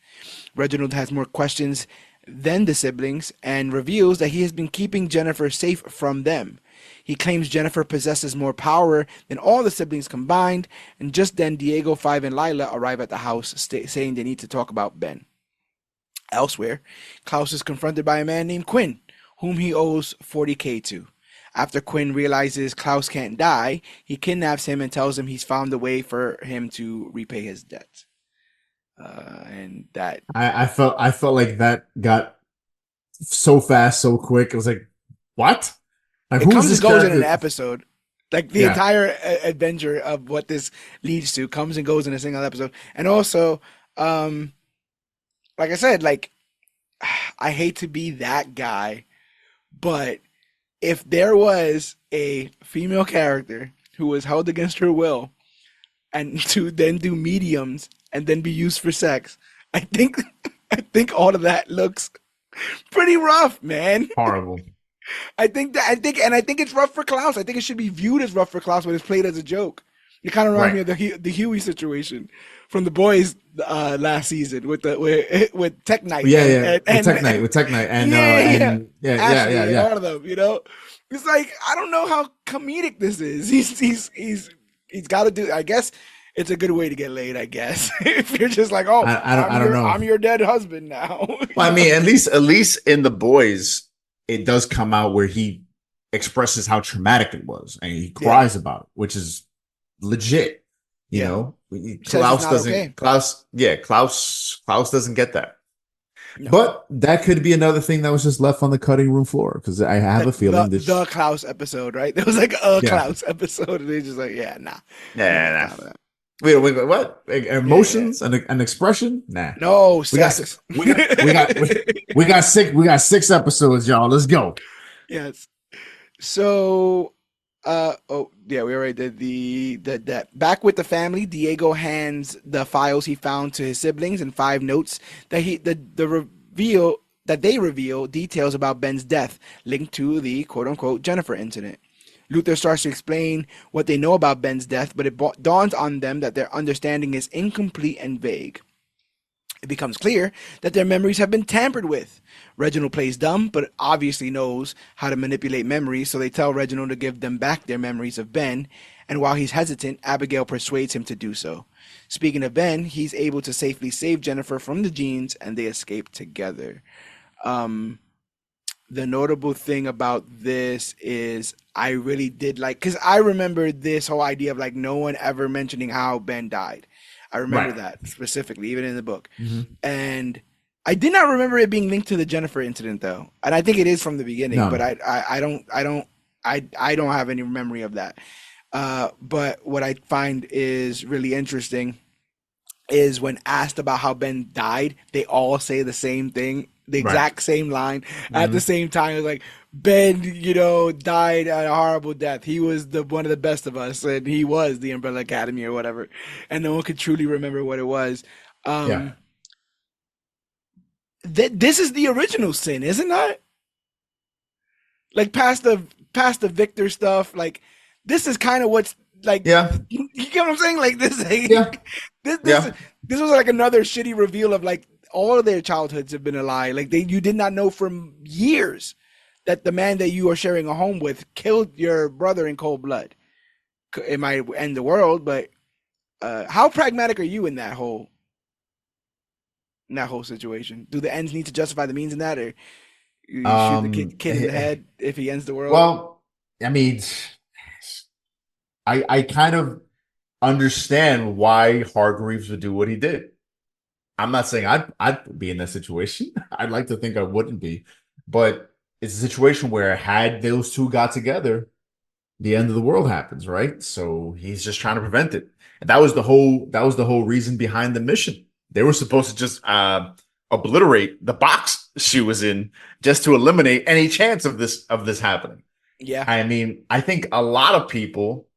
Reginald has more questions than the siblings and reveals that he has been keeping Jennifer safe from them. He claims Jennifer possesses more power than all the siblings combined, and just then Diego, Five, and Lila arrive at the house, saying they need to talk about Ben. Elsewhere, Klaus is confronted by a man named Quinn, whom he owes 40K to. After Quinn realizes Klaus can't die, he kidnaps him and tells him he's found a way for him to repay his debt. And that I felt like that got so fast, so quick. It was like, what? Like, it who is comes this and goes in an character? episode. Like the Yeah. entire adventure of what this leads to comes and goes in a single episode. And also, like I said, like I hate to be that guy, but if there was a female character who was held against her will and to then do mediums and then be used for sex, I think I think all of that looks pretty rough, man. Horrible. I think it's rough for Klaus. I think it should be viewed as rough for Klaus when it's played as a joke. It kind of reminds me of the Huey situation from The Boys last season with Tech Knight. Yeah, and with Tech Knight, and Ashley and yeah. all of them. It's like I don't know how comedic this is. He's got to do. I guess it's a good way to get laid. I guess if you're just like, oh, I don't know. I'm your dead husband now. Well, I mean, at least in The Boys, it does come out where he expresses how traumatic it was, and he cries about it, which is legit. You know, Klaus doesn't. Okay. Klaus doesn't get that. No. But that could be another thing that was just left on the cutting room floor, because I have a feeling the Klaus episode, right? There was like Klaus episode, and they just like, nah. Wait, what? Emotions and an expression? Nah. No, sex. We got 6 episodes, y'all. Let's go. Yes. So, we already did that. Back with the family, Diego hands the files he found to his siblings and 5 notes that they reveal details about Ben's death linked to the quote-unquote Jennifer incident. Luther starts to explain what they know about Ben's death, but it dawns on them that their understanding is incomplete and vague. It becomes clear that their memories have been tampered with. Reginald plays dumb, but obviously knows how to manipulate memories, so they tell Reginald to give them back their memories of Ben, and while he's hesitant, Abigail persuades him to do so. Speaking of Ben, he's able to safely save Jennifer from the genes, and they escape together. Um, the notable thing about this is I really did like, because I remember this whole idea of like no one ever mentioning how Ben died. I remember Right. that specifically, even in the book. Hmm. And I did not remember it being linked to the Jennifer incident though. And I think it is from the beginning, but No. I don't have any memory of that. But what I find is really interesting is when asked about how Ben died, they all say the same thing, the Right. exact same line at the Hmm. same time. It's like Ben, died a horrible death. He was the one of the best of us, and he was the Umbrella Academy or whatever. And no one could truly remember what it was. Yeah. Um, this is the original sin, isn't it? Like past the Victor stuff. Like this is kind of what's like. Yeah. You get what I'm saying? Like this, Yeah. this, this, Yeah. this was like another shitty reveal of like all of their childhoods have been a lie. Like you did not know for years that the man that you are sharing a home with killed your brother in cold blood. It might end the world, but how pragmatic are you in that whole situation? Do the ends need to justify the means in that, or you shoot the kid in the head if he ends the world? Well, I mean, I kind of understand why Hargreaves would do what he did. I'm not saying I'd be in that situation. I'd like to think I wouldn't be, but it's a situation where had those two got together, the end of the world happens, right? So he's just trying to prevent it. And that was the whole reason behind the mission. They were supposed to just obliterate the box she was in just to eliminate any chance of this happening. Yeah, I mean, I think a lot of people,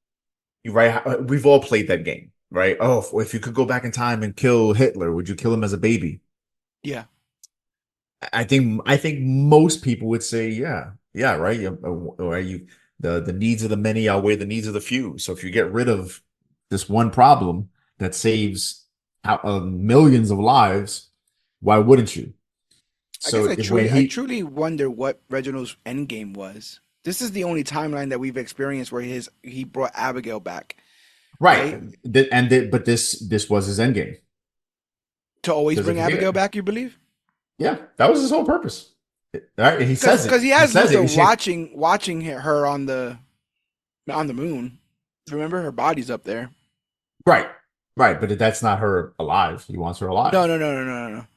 right? We've all played that game, right? Oh, if you could go back in time and kill Hitler, would you kill him as a baby? yeah. I think most people would say, yeah, yeah, right. Or the needs of the many outweigh the needs of the few. So if you get rid of this one problem that saves millions of lives, why wouldn't you? I guess So if when I he truly wonder what Reginald's end game was. This is the only timeline that we've experienced where he brought Abigail back, right, right? but this was his end game. To always Because bring if you Abigail get, back, you believe? yeah, that was his whole purpose. Right? He says Because it. he He has says Luther it. watching her on the moon. Remember, her body's up there. Right, right, but that's not her alive. He wants her No, alive. no, no, no, no, no.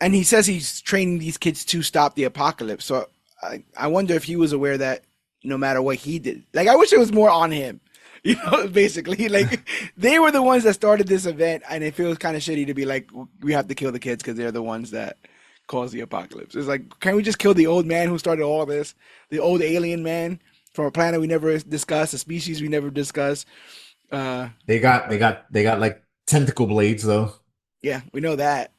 And he says he's training these kids to stop the apocalypse. So I wonder if he was aware that no matter what he did, like I wish it was more on him. Basically, like they were the ones that started this event, and it feels kind of shitty to be like, we have to kill the kids because they're the ones that caused the apocalypse. It's like, can we just kill the old man who started all this, the old alien man from a planet we never discussed, a species we never discussed? Uh, They got like tentacle blades though. yeah, we know that.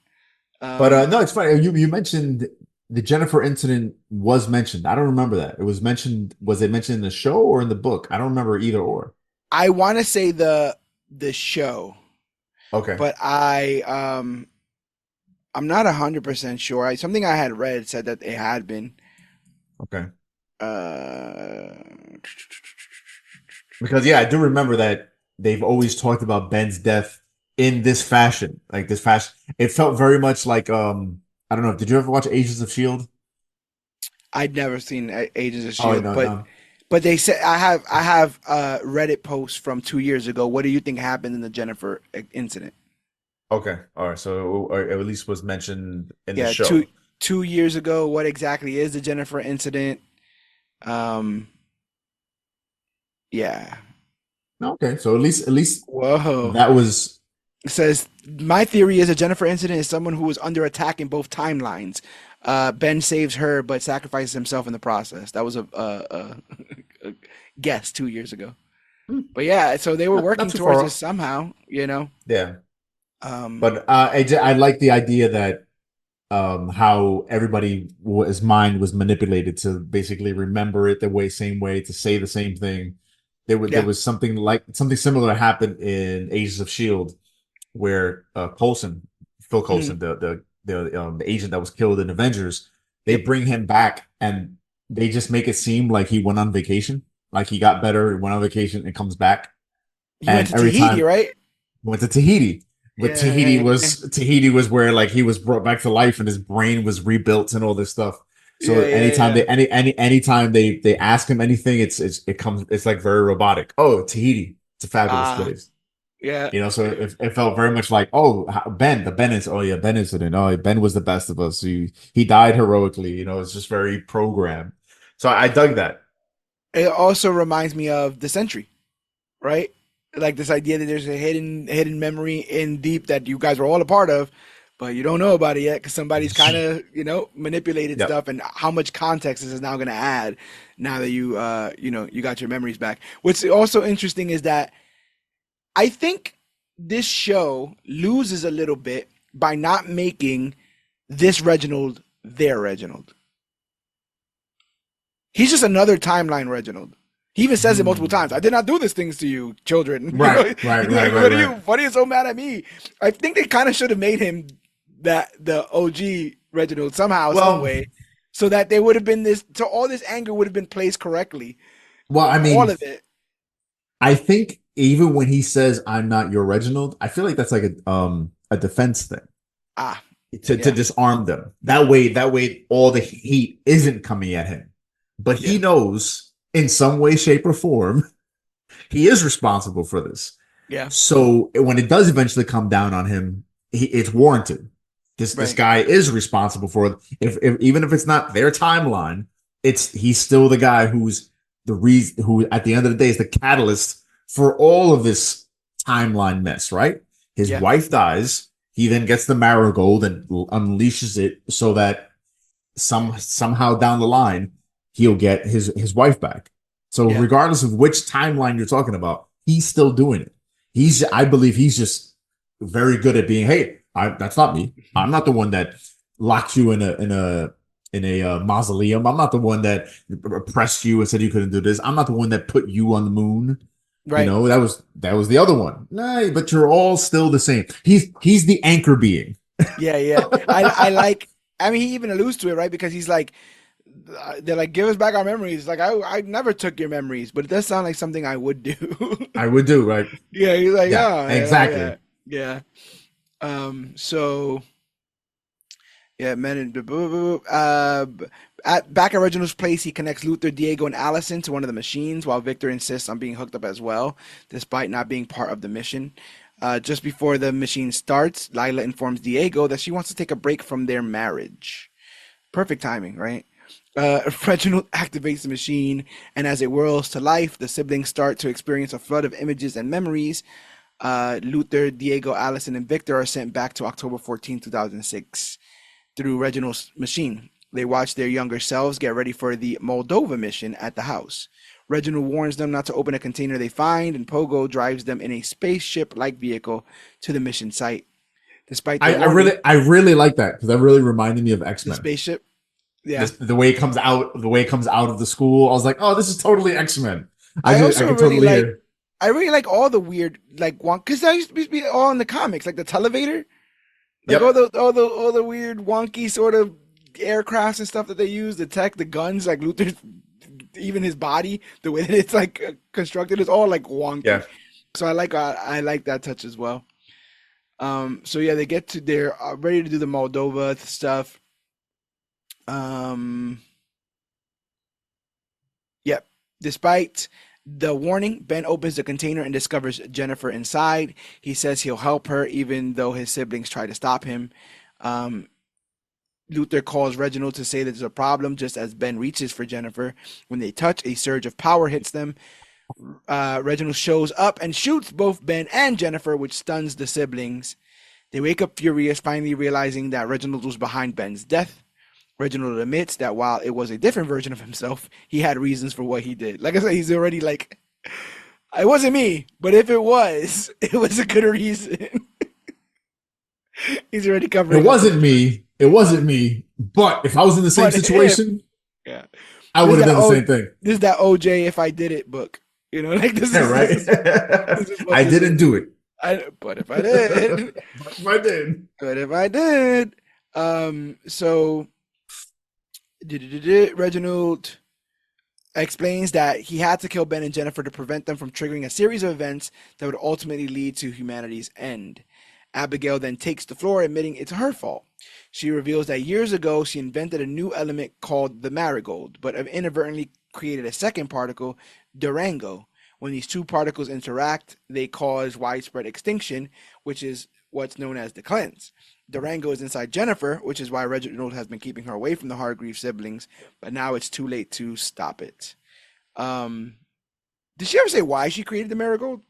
But Um, no, it's funny. You mentioned the Jennifer incident was mentioned. I don't remember that. It was mentioned. Was it mentioned in the show or in the book? I don't remember either or. I want to say the show, Okay. but I'm not 100% sure. Something I had read said that it had been. Okay. Uh, Because yeah, I do remember that they've always talked about Ben's death in this fashion, like this fashion. It felt very much like I don't know. Did you ever watch Agents of Shield? I'd never seen Agents of Oh Shield, no, but no. they said I have Reddit posts from 2 years ago. What do you think happened in the Jennifer incident? Okay. All right. So or at least was mentioned in the Yeah, two show. 2 years ago. What exactly is the Jennifer incident? Um, yeah. Okay. So at least Whoa. that was It says my theory is a Jennifer incident is someone who was under attack in both timelines. Ben saves her, but sacrifices himself in the process. That was a guess 2 years ago. But yeah, so they were not working too towards far this off. somehow. Yeah. Um, But I like the idea that how everybody his mind was manipulated to basically remember it the same way to say the same thing. There yeah, was something similar happened in Agents of Shield where Coulson Phil Mm, Coulson, the agent that was killed in Avengers. They yep. bring him back and they just make it seem like he went on vacation, like he got better, went on vacation, and comes back. He went And to every Tahiti, time right? went to Tahiti. But Yeah, Tahiti was where like he was brought back to life and his brain was rebuilt and all this stuff. So yeah, yeah, anytime yeah. anytime they ask him anything, it comes it's like very robotic. Oh, Tahiti, it's a fabulous Ah, place. yeah. So it felt very much like, oh, Ben, the Ben is, oh yeah, Ben incident. Oh, Ben was the best of us. He died heroically. It's just very programmed. So I dug that. It also reminds me of The Sentry, right? Like this idea that there's a hidden memory in deep that you guys were all a part of, but you don't know about it yet because somebody's kind of manipulated Yep. stuff, and how much context this is now going to add now that you got your memories back. What's also interesting is that I think this show loses a little bit by not making this Reginald their Reginald. He's just another timeline Reginald. He even says it multiple times. I Hmm. did not do these things to you, children. Right, right, He's right, like, right, right. what are you so mad at me? I think they kind of should have made him the OG Reginald somehow, some Well, way, so that they would have been this. So all this anger would have been placed correctly. I All mean, of it. I think even when he says I'm not your Reginald, I feel like that's like a defense thing Ah, to yeah, disarm them. That way all the heat isn't coming at him. But he yeah, knows in some way, shape, or form he is responsible for this. yeah. So when it does eventually come down on him, it's warranted. This Right. guy is responsible for it. If even if it's not their timeline, he's still the guy who's the reason who at the end of the day is the catalyst for all of this timeline mess, right? His Yeah, wife dies. He then gets the marigold and unleashes it so that somehow down the line he'll get his wife back. So yeah. regardless of which timeline you're talking about, he's still doing it. I believe he's just very good at being. Hey, that's not me. I'm not the one that locked you in a mausoleum. I'm not the one that oppressed you and said you couldn't do this. I'm not the one that put you on the moon. Right. That was the other one. Nah, but you're all still the same. He's the anchor being. Yeah, yeah. I like. I mean, he even alludes to it, right? Because he's like, they're like, give us back our memories. Like, I never took your memories, but it does sound like something I would do. I would do right. Yeah, he's like, Yeah, oh, yeah, yeah, exactly. yeah. So yeah, men in back at Reginald's place, he connects Luther, Diego, and Allison to one of the machines, while Victor insists on being hooked up as well, despite not being part of the mission. Just before the machine starts, Lila informs Diego that she wants to take a break from their marriage. Perfect timing, right? Reginald activates the machine, and as it whirls to life, the siblings start to experience a flood of images and memories. Luther, Diego, Allison, and Victor are sent back to October 14, 2006 through Reginald's machine. They watch their younger selves get ready for the Moldova mission at the house. Reginald warns them not to open a container they find, and Pogo drives them in a spaceship-like vehicle to the mission site. Despite the I warning, really like that because that really reminded me of X the Men. spaceship, yeah. This the way it comes out of the school. I was like, oh, this is totally X Men. I I also can really totally like, hear. I really like all the weird, like, one, because that used to be all in the comics, like the televator. Like Yep. all the weird wonky sort of aircrafts and stuff that they use, the tech, the guns, like Luther, even his body, the way that it's like constructed is all like wonky. Yeah. So I like that touch as well. So yeah, they're ready to do the Moldova stuff. Um, yep. Despite the warning, Ben opens the container and discovers Jennifer inside. He says he'll help her even though his siblings try to stop him. Um, Luther calls Reginald to say that there's a problem just as Ben reaches for Jennifer. When they touch, a surge of power hits them. Reginald shows up and shoots both Ben and Jennifer, which stuns the siblings. They wake up furious, finally realizing that Reginald was behind Ben's death. Reginald admits that while it was a different version of himself, he had reasons for what he did. Like I said, he's already like, it wasn't me, but if it was, it was a good reason. He's already It covering up his wasn't tracks. me. It wasn't me. But if I was in the same But if, situation, yeah, I this is would have that done the oh, same thing. this is that OJ if I did it book. Like this Yeah, is right. this is what I this didn't is. do it. But if I did, But if I did. but if I did, so Reginald explains that he had to kill Ben and Jennifer to prevent them from triggering a series of events that would ultimately lead to humanity's end. Abigail then takes the floor, admitting it's her fault. She reveals that years ago she invented a new element called the marigold, but inadvertently created a second particle, Durango. When these two particles interact, they cause widespread extinction, which is what's known as the cleanse. Durango is inside Jennifer, which is why Reginald has been keeping her away from the Hargreaves siblings, but now it's too late to stop it. Um, did she ever say why she created the marigold?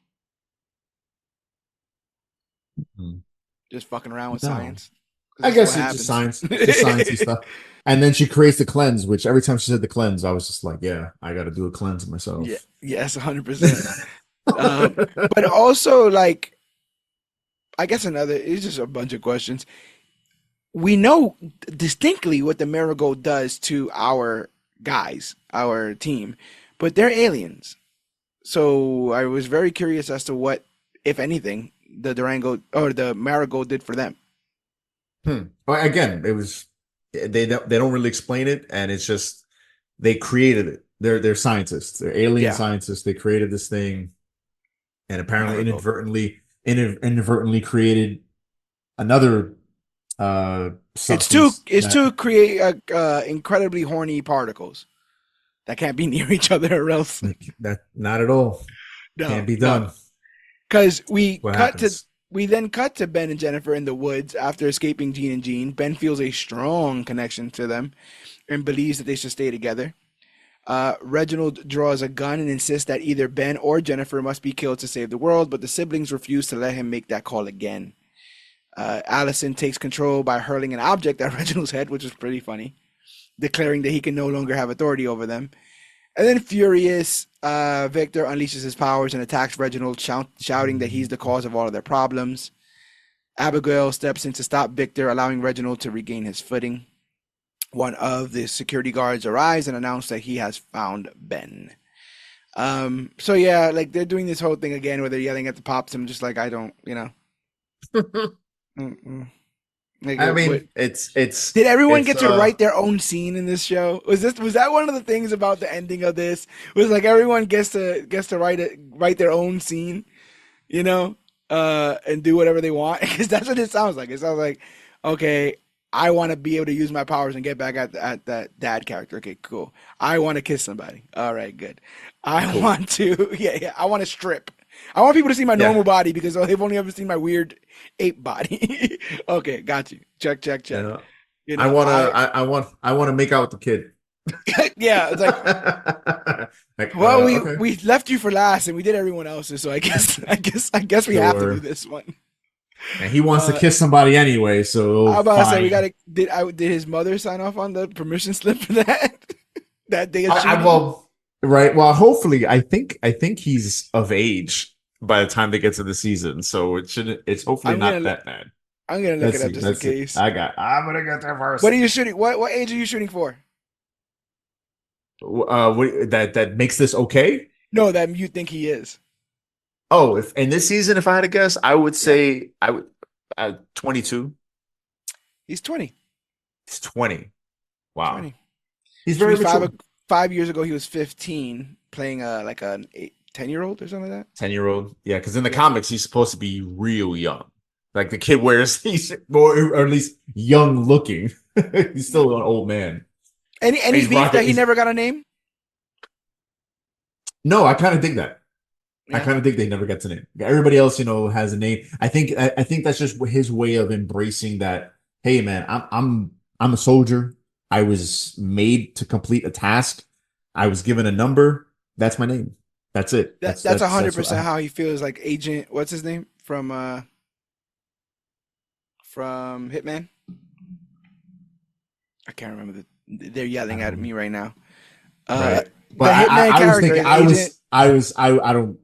Hmm. Just fucking around with No. science. Because I this is guess what it's just happens. science. It's just sciencey stuff. And then she creates the cleanse, which every time she said the cleanse, I was just like, yeah, I got to do a cleanse Yeah, myself. yes, 100%. Um, but also, like, I guess it's just a bunch of questions. We know distinctly what the marigold does to our guys, our team, but they're aliens. So I was very curious as to what, if anything, the Durango or the marigold did for them. Well, again, it was they don't really explain it, and it's just they created it. They're scientists. They're alien Yeah, scientists. They created this thing, and apparently marigold. inadvertently created another substance It's that to create incredibly horny particles that can't be near each other, or else that not at all can't no, be no. done. Because What happens? we then cut to Ben and Jennifer in the woods after escaping Gene and Jean. Ben feels a strong connection to them and believes that they should stay together. Reginald draws a gun and insists that either Ben or Jennifer must be killed to save the world, but the siblings refuse to let him make that call again. Allison takes control by hurling an object at Reginald's head, which is pretty funny, declaring that he can no longer have authority over them. And then furious, Victor unleashes his powers and attacks Reginald, shouting that he's the cause of all of their problems. Abigail steps in to stop Victor, allowing Reginald to regain his footing. One of the security guards arrives and announces that he has found Ben. So yeah, like they're doing this whole thing again where they're yelling at the pops. I'm just like, I don't, mm-mm. Like, I what? mean, Did everyone it's get to write their own scene in this show? Was that one of the things about the ending of this? Was like everyone gets to write their own scene, you know, and do whatever they want because that's what it sounds like. It sounds like, okay, I want to be able to use my powers and get back at that dad character. Okay, cool. I want to kiss somebody. All right, good. I cool. want to, yeah. I want to strip. I want people to see my Yeah. normal body because they've only ever seen my weird ape body. Okay, got you. Check, check, You check. know, I want to make out with the kid. Yeah, it's like, Like, well, we okay, we left you for last and we did everyone else's, so I guess we have to do sure. this one. And he wants to Uh, kiss somebody anyway, so I'm about to say we fine. gotta did his mother sign off on the permission slip for that that day of I shooting? well, right. Well, hopefully, I think he's of age by the time they get to the season, so it shouldn't. It's hopefully I'm not gonna that bad. I'm gonna look Let's it up see. just in Let's see. case. I'm gonna get there What first. are you shooting? What age are you shooting for? That makes this okay? No, that you think he is. Oh, if in this season, if I had to guess, I would Yeah, say I would 22. he's 20. He's 20. Wow. 20. He's Which very means mature. 5 years ago he was 15, playing like an 10 year old or something like that. 10-year-old. Yeah, because in the Yeah. comics, he's supposed to be real young. Like the kid wears he's more or at least young looking. He's Yeah. still an old man. Any He's beef rocking. that he never got a name? No, I kind of dig that. I Yeah. kind of think they never got to name. Everybody else, has a name. I think that's just his way of embracing that. Hey, man, I'm a soldier. I was made to complete a task. I was given a number. That's my name. That's it. That That's that's a that's hundred that's what percent I, how he feels like Agent. What's his name from Hitman? I can't remember they're I yelling at don't me right now. right. The But Hitman I was character thinking is Agent I don't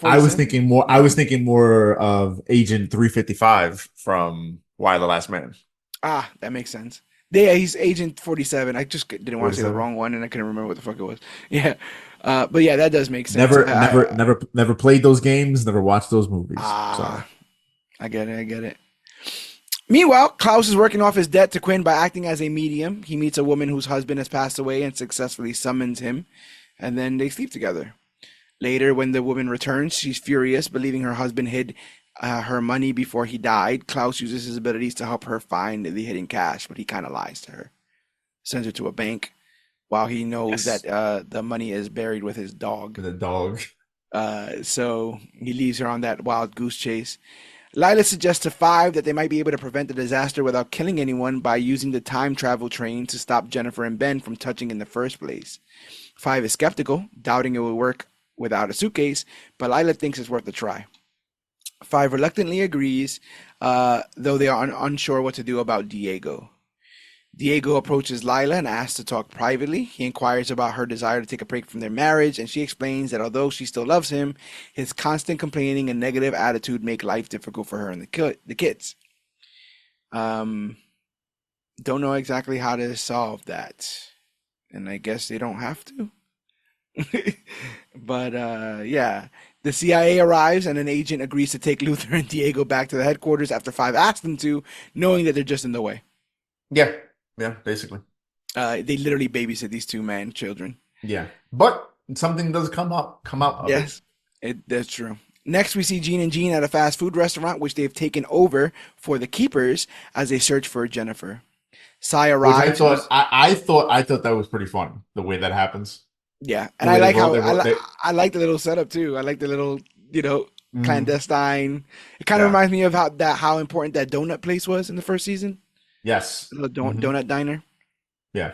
I was 47. thinking more I was thinking more of Agent 355 from Why the Last Man. Ah, that makes sense. Yeah, he's Agent 47. I just didn't want to say the 47. wrong one, and I couldn't remember what the fuck it was. Yeah. But yeah, that does make sense. Never played those games. Never watched those movies. Sorry. Ah, I get it. I get it. Meanwhile, Klaus is working off his debt to Quinn by acting as a medium. He meets a woman whose husband has passed away and successfully summons him, and then they sleep together. Later, when the woman returns, she's furious, believing her husband hid her money before he died. Klaus uses his abilities to help her find the hidden cash, but he kind of lies to her, sends her to a bank, while he knows that Yes. the money is buried with his dog. The dog. So he leaves her on that wild goose chase. Lila suggests to Five that they might be able to prevent the disaster without killing anyone by using the time travel train to stop Jennifer and Ben from touching in the first place. Five is skeptical, doubting it will work without a suitcase, but Lila thinks it's worth a try. Five reluctantly agrees, though they are unsure what to do about Diego. Diego approaches Lila and asks to talk privately. He inquires about her desire to take a break from their marriage, and she explains that although she still loves him, his constant complaining and negative attitude make life difficult for her and the kids. Um, don't know exactly how to solve that, and I guess they don't have to. But yeah, the CIA arrives, and an agent agrees to take Luther and Diego back to the headquarters after Five asks them to, knowing that they're just in the way. Yeah. Yeah. Basically. They literally babysit these two man children. Yeah. But something does come out of it. Yes, that's true. Next, we see Gene and Jean at a fast food restaurant, which they've taken over for the keepers as they search for Jennifer. Sai Which I arrives. thought I thought that was pretty fun the way that happens. Yeah, The and I way like how they I like the little setup too. I like the little, Mhm. clandestine. It kind of Yeah. reminds me of how important that donut place was in the first season. Yes. The little Hmm. donut diner. Yeah.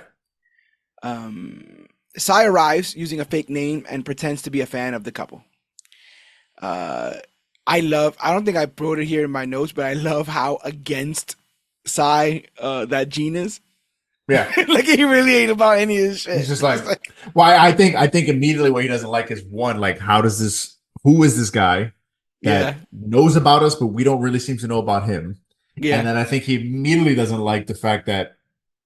Um, Sai arrives using a fake name and pretends to be a fan of the couple. Uh, I don't think I wrote it here in my notes, but I love how against Psy that Gene is. Yeah. Like he really ain't about any of his He's shit. just It's like, just like, well, I think immediately what he doesn't like is one, like, who is this guy yeah, that knows about us, but we don't really seem to know about him? And yeah. then I think he immediately doesn't like the fact that,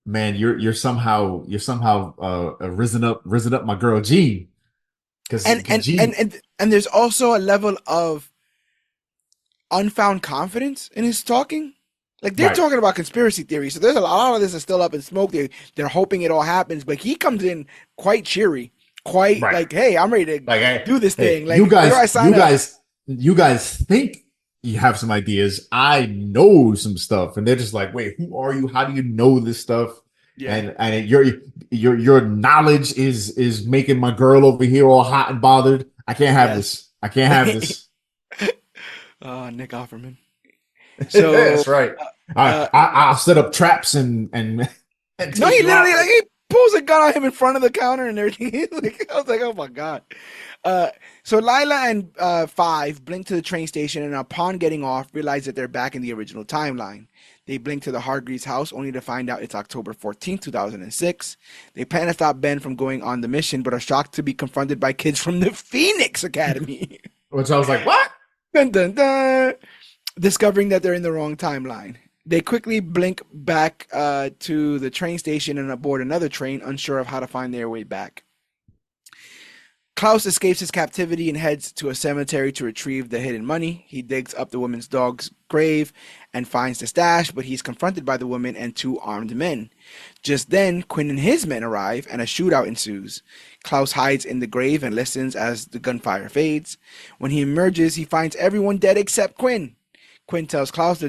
man, you're somehow risen up my girl Jean. Because And and and Jean, and and there's also a level of unfound confidence in his talking. Like they're right, talking about conspiracy theories, so there's a lot of this is still up in smoke. They're hoping it all happens, but he comes in quite cheery, quite right. like, "Hey, I'm ready to Like, hey, do this hey, thing. Like, where do I sign up?" you guys think you have some ideas. I know some stuff, and they're just like, wait, who are you? How do you know this stuff? Yeah. And your knowledge is making my girl over here all hot and bothered. I can't have Yes. this. I can't have this. Oh, Nick Offerman. So, That's right. uh, I, uh, I I'll set up traps and and no, take he you literally out. like he pulls a gun on him in front of the counter and everything. Like, I was like, oh my god. Uh, so Lila and Five blink to the train station, and upon getting off, realize that they're back in the original timeline. They blink to the Hargreaves house, only to find out it's October 14th, 2006. They plan to stop Ben from going on the mission, but are shocked to be confronted by kids from the Phoenix Academy. Which I was like, what? Dun, dun, dun. Discovering that they're in the wrong timeline. They quickly blink back to the train station and aboard another train, unsure of how to find their way back. Klaus escapes his captivity and heads to a cemetery to retrieve the hidden money. He digs up the woman's dog's grave and finds the stash, but he's confronted by the woman and two armed men. Just then, Quinn and his men arrive and a shootout ensues. Klaus hides in the grave and listens as the gunfire fades. When he emerges, he finds everyone dead except Quinn. Quinn tells Klaus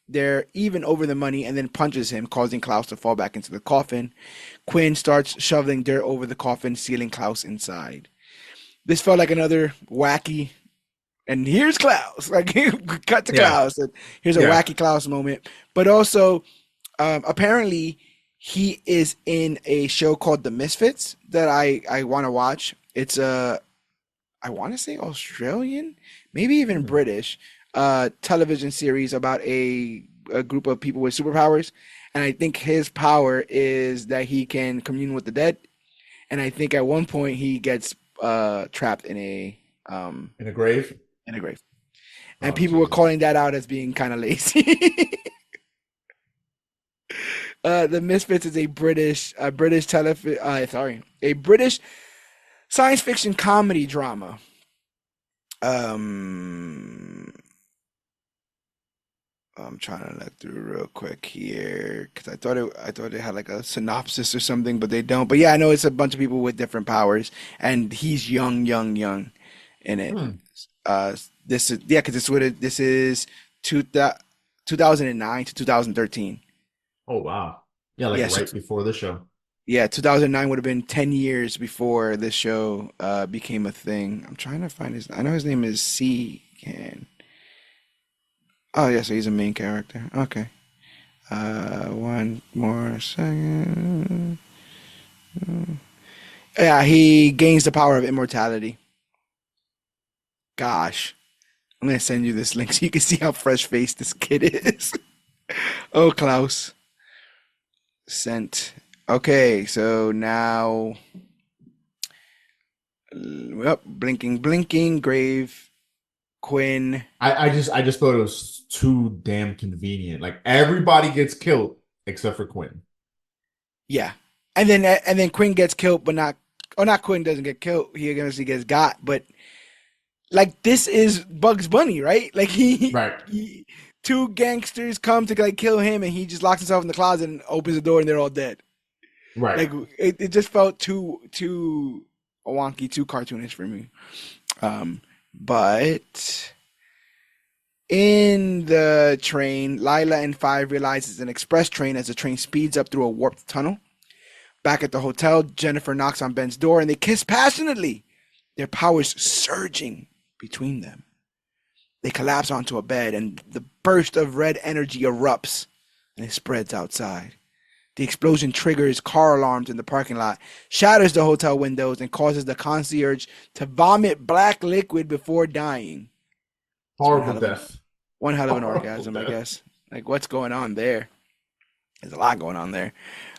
they're even over the money and then punches him, causing Klaus to fall back into the coffin. Quinn starts shoveling dirt over the coffin, sealing Klaus inside. This felt like another wacky, and here's Klaus. Like cut to Yeah, Klaus, and here's a yeah. wacky Klaus moment. But also, apparently, he is in a show called The Misfits that I want to watch. It's I want to say Australian, maybe even Hmm. British, television series about a group of people with superpowers. And I think his power is that he can commune with the dead. And I think at one point he gets trapped um In a grave. in a grave. And Oh, people were Jesus. calling that out as being kind of lazy. The Misfits is a British a British Science fiction comedy drama. Um, I'm trying to look through real quick here because I thought it had like a synopsis or something, but they don't. But yeah, I know it's a bunch of people with different powers, and he's young, young, young in it. Hmm. This is yeah, because this is two, 2009 to 2013. Oh wow. Yeah, like Yeah, so right before the show. yeah, 2009 would have been 10 years before this show became a thing. I'm trying to find his. I know his name is C. Can. Oh yeah, so he's a main character. Okay. One more second. Yeah, he gains the power of immortality. Gosh, I'm gonna send you this link so you can see how fresh faced this kid is. Oh, Klaus. Sent. Okay, so now, yep, blinking, blinking, grave, Quinn. I just thought it was too damn convenient. Like everybody gets killed except for Quinn. Yeah, and then Quinn gets killed, but not. Oh, not Quinn doesn't get killed. He eventually gets got, but like this is Bugs Bunny, right? Like Right. two gangsters come to like kill him, and he just locks himself in the closet and opens the door, and they're all dead. Right. Like it just felt too wonky, too cartoonish for me. But in the train, Lila and Five realize it's an express train as the train speeds up through a warped tunnel. Back at the hotel, Jennifer knocks on Ben's door and they kiss passionately, their powers surging between them. They collapse onto a bed and the burst of red energy erupts and it spreads outside. The explosion triggers car alarms in the parking lot, shatters the hotel windows, and causes the concierge to vomit black liquid before dying. It's Horrible death. one hell of an Horrible orgasm, I death. guess. Like what's going on there? There's a lot going on there.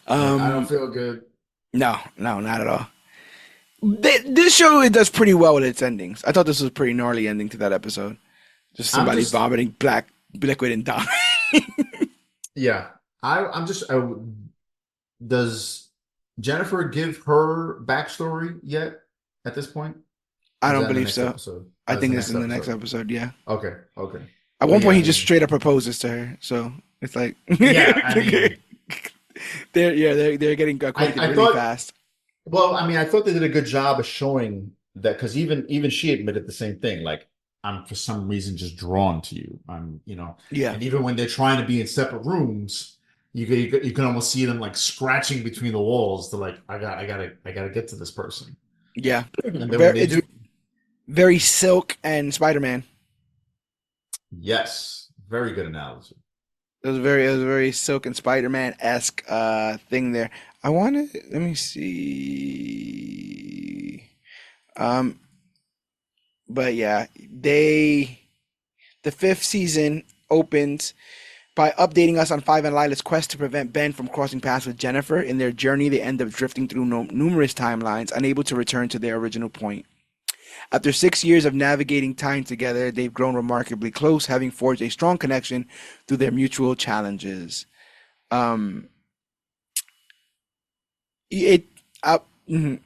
Like I don't Um, feel good. no, no, not at all. This show it does pretty well with its endings. I thought this was a pretty gnarly ending to that episode. Just I'm somebody just vomiting black liquid and dying. yeah. I'm just does Jennifer give her backstory yet at this point? I Or is don't that in the believe next so. episode? I That's the think this is next in the next episode. episode. Yeah. Okay, okay. At Well, one yeah, point, I he just mean, straight up proposes to her. So it's like yeah, I mean, they're getting acquainted I really thought, fast. well, I mean, I thought they did a good job of showing that because even she admitted the same thing. Like, I'm for some reason just drawn to you. Yeah, And even when they're trying to be in separate rooms, you can almost see them like scratching between the walls. To like, I gotta get to this person. yeah. And then when they It's do, very Silk and Spider Man. yes, very good analogy. It was a very Silk and Spider Man esque thing there. I wanted. Let me see. Um, but yeah, the fifth season opens by updating us on Five and Lila's quest to prevent Ben from crossing paths with Jennifer. In their journey, they end up drifting through numerous timelines, unable to return to their original point. After 6 years of navigating time together, they've grown remarkably close, having forged a strong connection through their mutual challenges. Um, it, uh, mhm.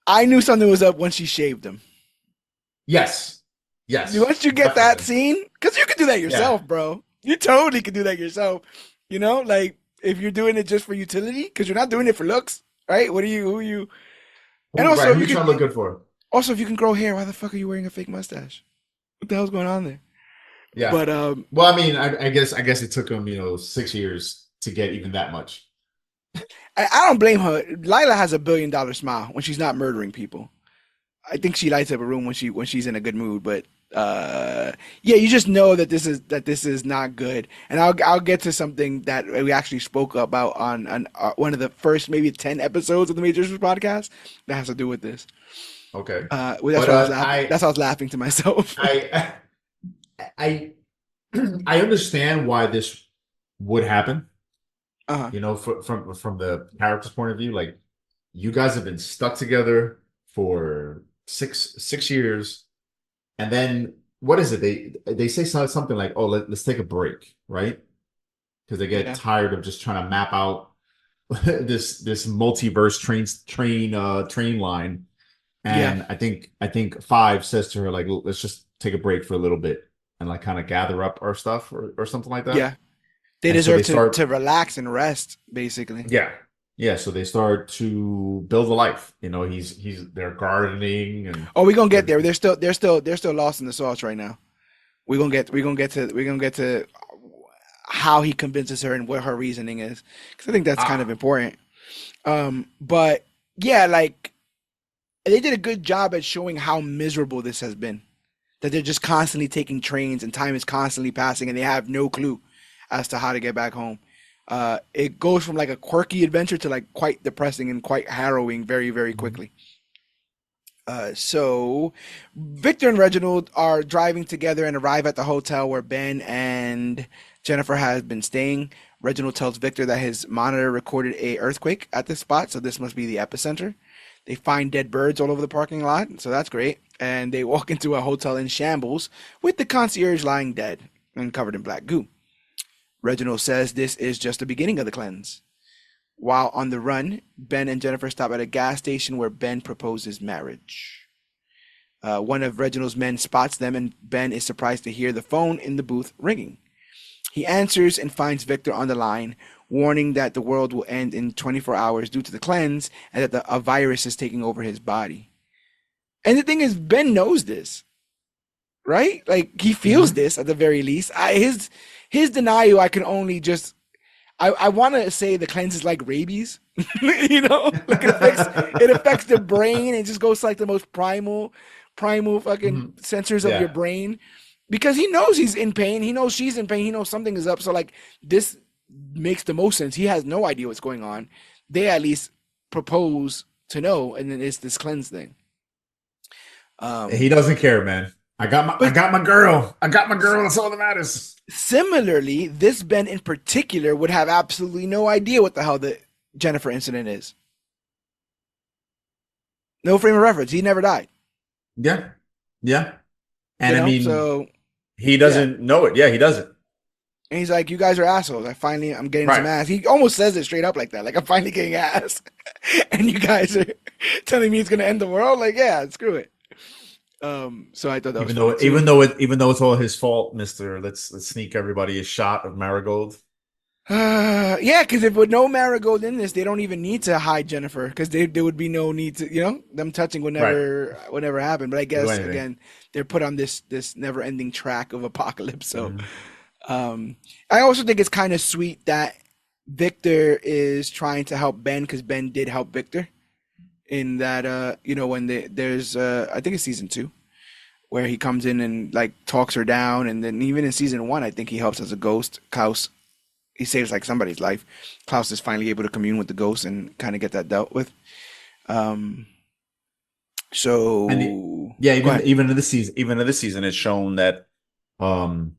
I knew something was up when she shaved him. Yes, yes, Once you get that definitely. scene, because you can do that Yeah. yourself, bro. You totally can do that yourself. You know, like if you're doing it just for utility, because you're not doing it for looks, right? What are you? Who are you? And also, Right, if who you you can, trying to look good for? also if you can grow hair, why the fuck are you wearing a fake mustache? What the hell's going on there? Yeah. But Well, I mean, I guess it took him, 6 years to get even that much. I don't blame her. Lila has $1 billion smile when she's not murdering people. I think she lights up a room when she's in a good mood. But yeah, you just know that this is not good. And I'll get to something that we actually spoke about on one of the first maybe 10 episodes of the Major Issues podcast that has to do with this. Okay. Well, that's But why I was laughing. That's why I was laughing to myself. I I I understand why this would happen, Uh-huh. from the character's point of view. Like, you guys have been stuck together for six years, and then what is it? They say something like, "Oh, let's take a break," right? because they get Yeah. tired of just trying to map out this multiverse train line. Yeah. And I think Five says to her like, let's just take a break for a little bit and like kind of gather up our stuff or something like that. Yeah. They And so they deserve to start, relax and rest, basically. yeah, yeah. So they start to build a life. They're gardening and Oh, we're gonna get they're there. They're still lost in the sauce right now. We're gonna get to how he convinces her and what her reasoning is. Because I think that's kind of ah. important. But yeah, like they did a good job at showing how miserable this has been. That they're just constantly taking trains and time is constantly passing and they have no clue as to how to get back home. It goes from like a quirky adventure to like quite depressing and quite harrowing very, very quickly. So Victor and Reginald are driving together and arrive at the hotel where Ben and Jennifer has been staying. Reginald tells Victor that his monitor recorded a earthquake at this spot, so this must be the epicenter. They find dead birds all over the parking lot, so that's great. And they walk into a hotel in shambles with the concierge lying dead and covered in black goo. Reginald says this is just the beginning of the cleanse. While on the run, Ben and Jennifer stop at a gas station where Ben proposes marriage. One of Reginald's men spots them, and Ben is surprised to hear the phone in the booth ringing. He answers and finds Victor on the line, warning that the world will end in 24 hours due to the cleanse and that a virus is taking over his body. And the thing is, Ben knows this, right? Like he feels Mhm. this at the very least. His denial, I can only just I want to say the cleanse is like rabies, like it affects the brain and just goes to like the most primal fucking Mhm. sensors of your Yeah. brain, because he knows he's in pain, he knows she's in pain, he knows something is up. So like this makes the most sense. He has no idea what's going on. They at least propose to know, and then it's this cleanse thing. He Um, doesn't care, man. I but got my girl. I got my girl. That's all that matters. similarly, this Ben in particular would have absolutely no idea what the hell the Jennifer incident is. No frame of reference. He never died. Yeah. Yeah. And I mean, So he yeah. doesn't know it. Yeah, he doesn't. And he's like, "You guys are assholes. I'm getting some Right. ass." He almost says it straight up like that. Like, I'm finally getting ass, and you guys are telling me it's gonna end the world. Like, yeah, screw it. So I thought that was Even funny though too. even though it's all his fault, Mister. Let's sneak everybody a shot of Marigold. Yeah, because if with no Marigold in this, they don't even need to hide Jennifer, because there would be no need to, them touching Right. would never happen. But I Do guess anything. again, they're put on this never ending track of apocalypse. So Mhm. Um, I also think it's kind of sweet that Victor is trying to help Ben, because Ben did help Victor in that when there's I think it's season 2 where he comes in and like talks her down, and then even in season 1 I think he helps as a ghost. Klaus, he saves like somebody's life. Klaus is finally able to commune with the ghost and kind of get that dealt with. Um, And so yeah, go ahead. even in this season, it's shown that um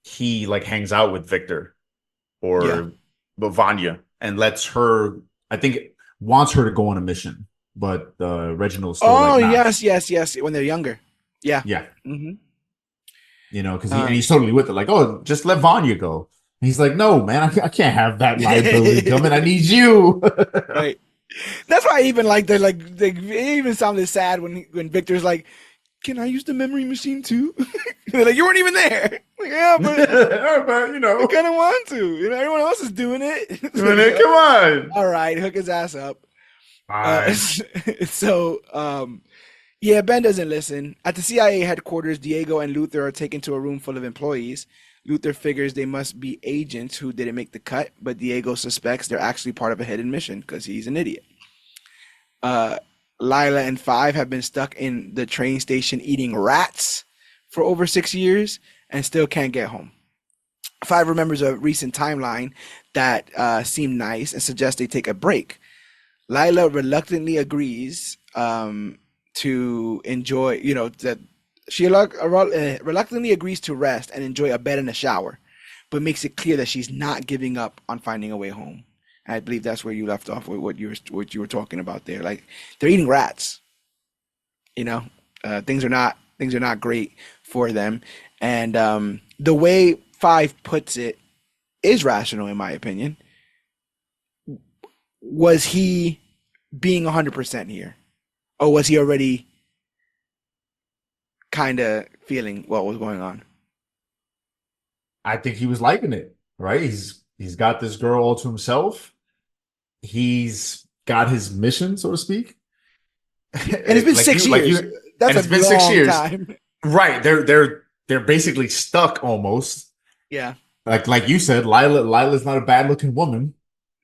he like hangs out with Victor Yeah. or Vanya and lets her. I think wants her to go on a mission, but Reginald's still Oh like, nah. yes, yes, yes. When they're younger. Yeah. Yeah, hmm because Um, he's totally with it. Like, oh, just let Vanya go. And he's like, no, man, I can't have that liability coming. I need you. right. That's why I even like it even sounded sad when Victor's like, "Can I use the memory machine too?" They're like, "You weren't even there." Like, yeah, but But I kind of want to. Everyone else is doing it. It's like, come on. all right, hook his ass up. Uh, Fine. so yeah, Ben doesn't listen. At the CIA headquarters, Diego and Luther are taken to a room full of employees. Luther figures they must be agents who didn't make the cut, but Diego suspects they're actually part of a hidden mission because he's an idiot. Uh, Lila and Five have been stuck in the train station eating rats for over 6 years and still can't get home. Five remembers a recent timeline that seemed nice and suggests they take a break. Lila reluctantly agrees to enjoy, that she reluctantly agrees to rest and enjoy a bed and a shower, but makes it clear that she's not giving up on finding a way home. I believe that's where you left off with what you were talking about there. Like they're eating rats, you know. Things are not great for them, and the way Five puts it, is rational in my opinion. Was he being 100% here? Or was he already kind of feeling what was going on? I think he was liking it, right? He's got this girl all to himself. He's got his mission, so to speak. And it's been like six you, like years. you, That's and a it's been six long years, time. right? They're basically stuck almost. Yeah, Like you said, Lila's not a bad looking woman.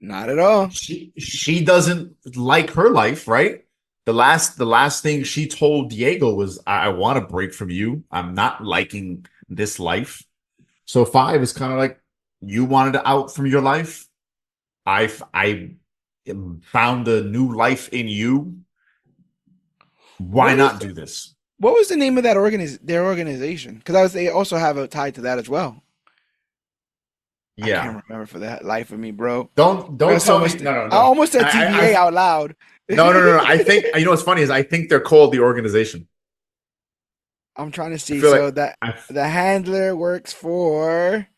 not at all. She doesn't like her life, right? The last thing she told Diego was, I want to break from you. I'm not liking this life. So five is kind of like, you wanted out from your life. I found a new life in you. Why What was not do this? what was the name of that their organization? Because they also have a tie to that as well. I Yeah. can't remember for that life of me, bro. I Don't got so tell much. me. No, no, I no. almost said TVA out loud. No, no, no, no. I think you know what's funny is I think they're called the organization. I'm trying to I see. feel like So that I the handler works for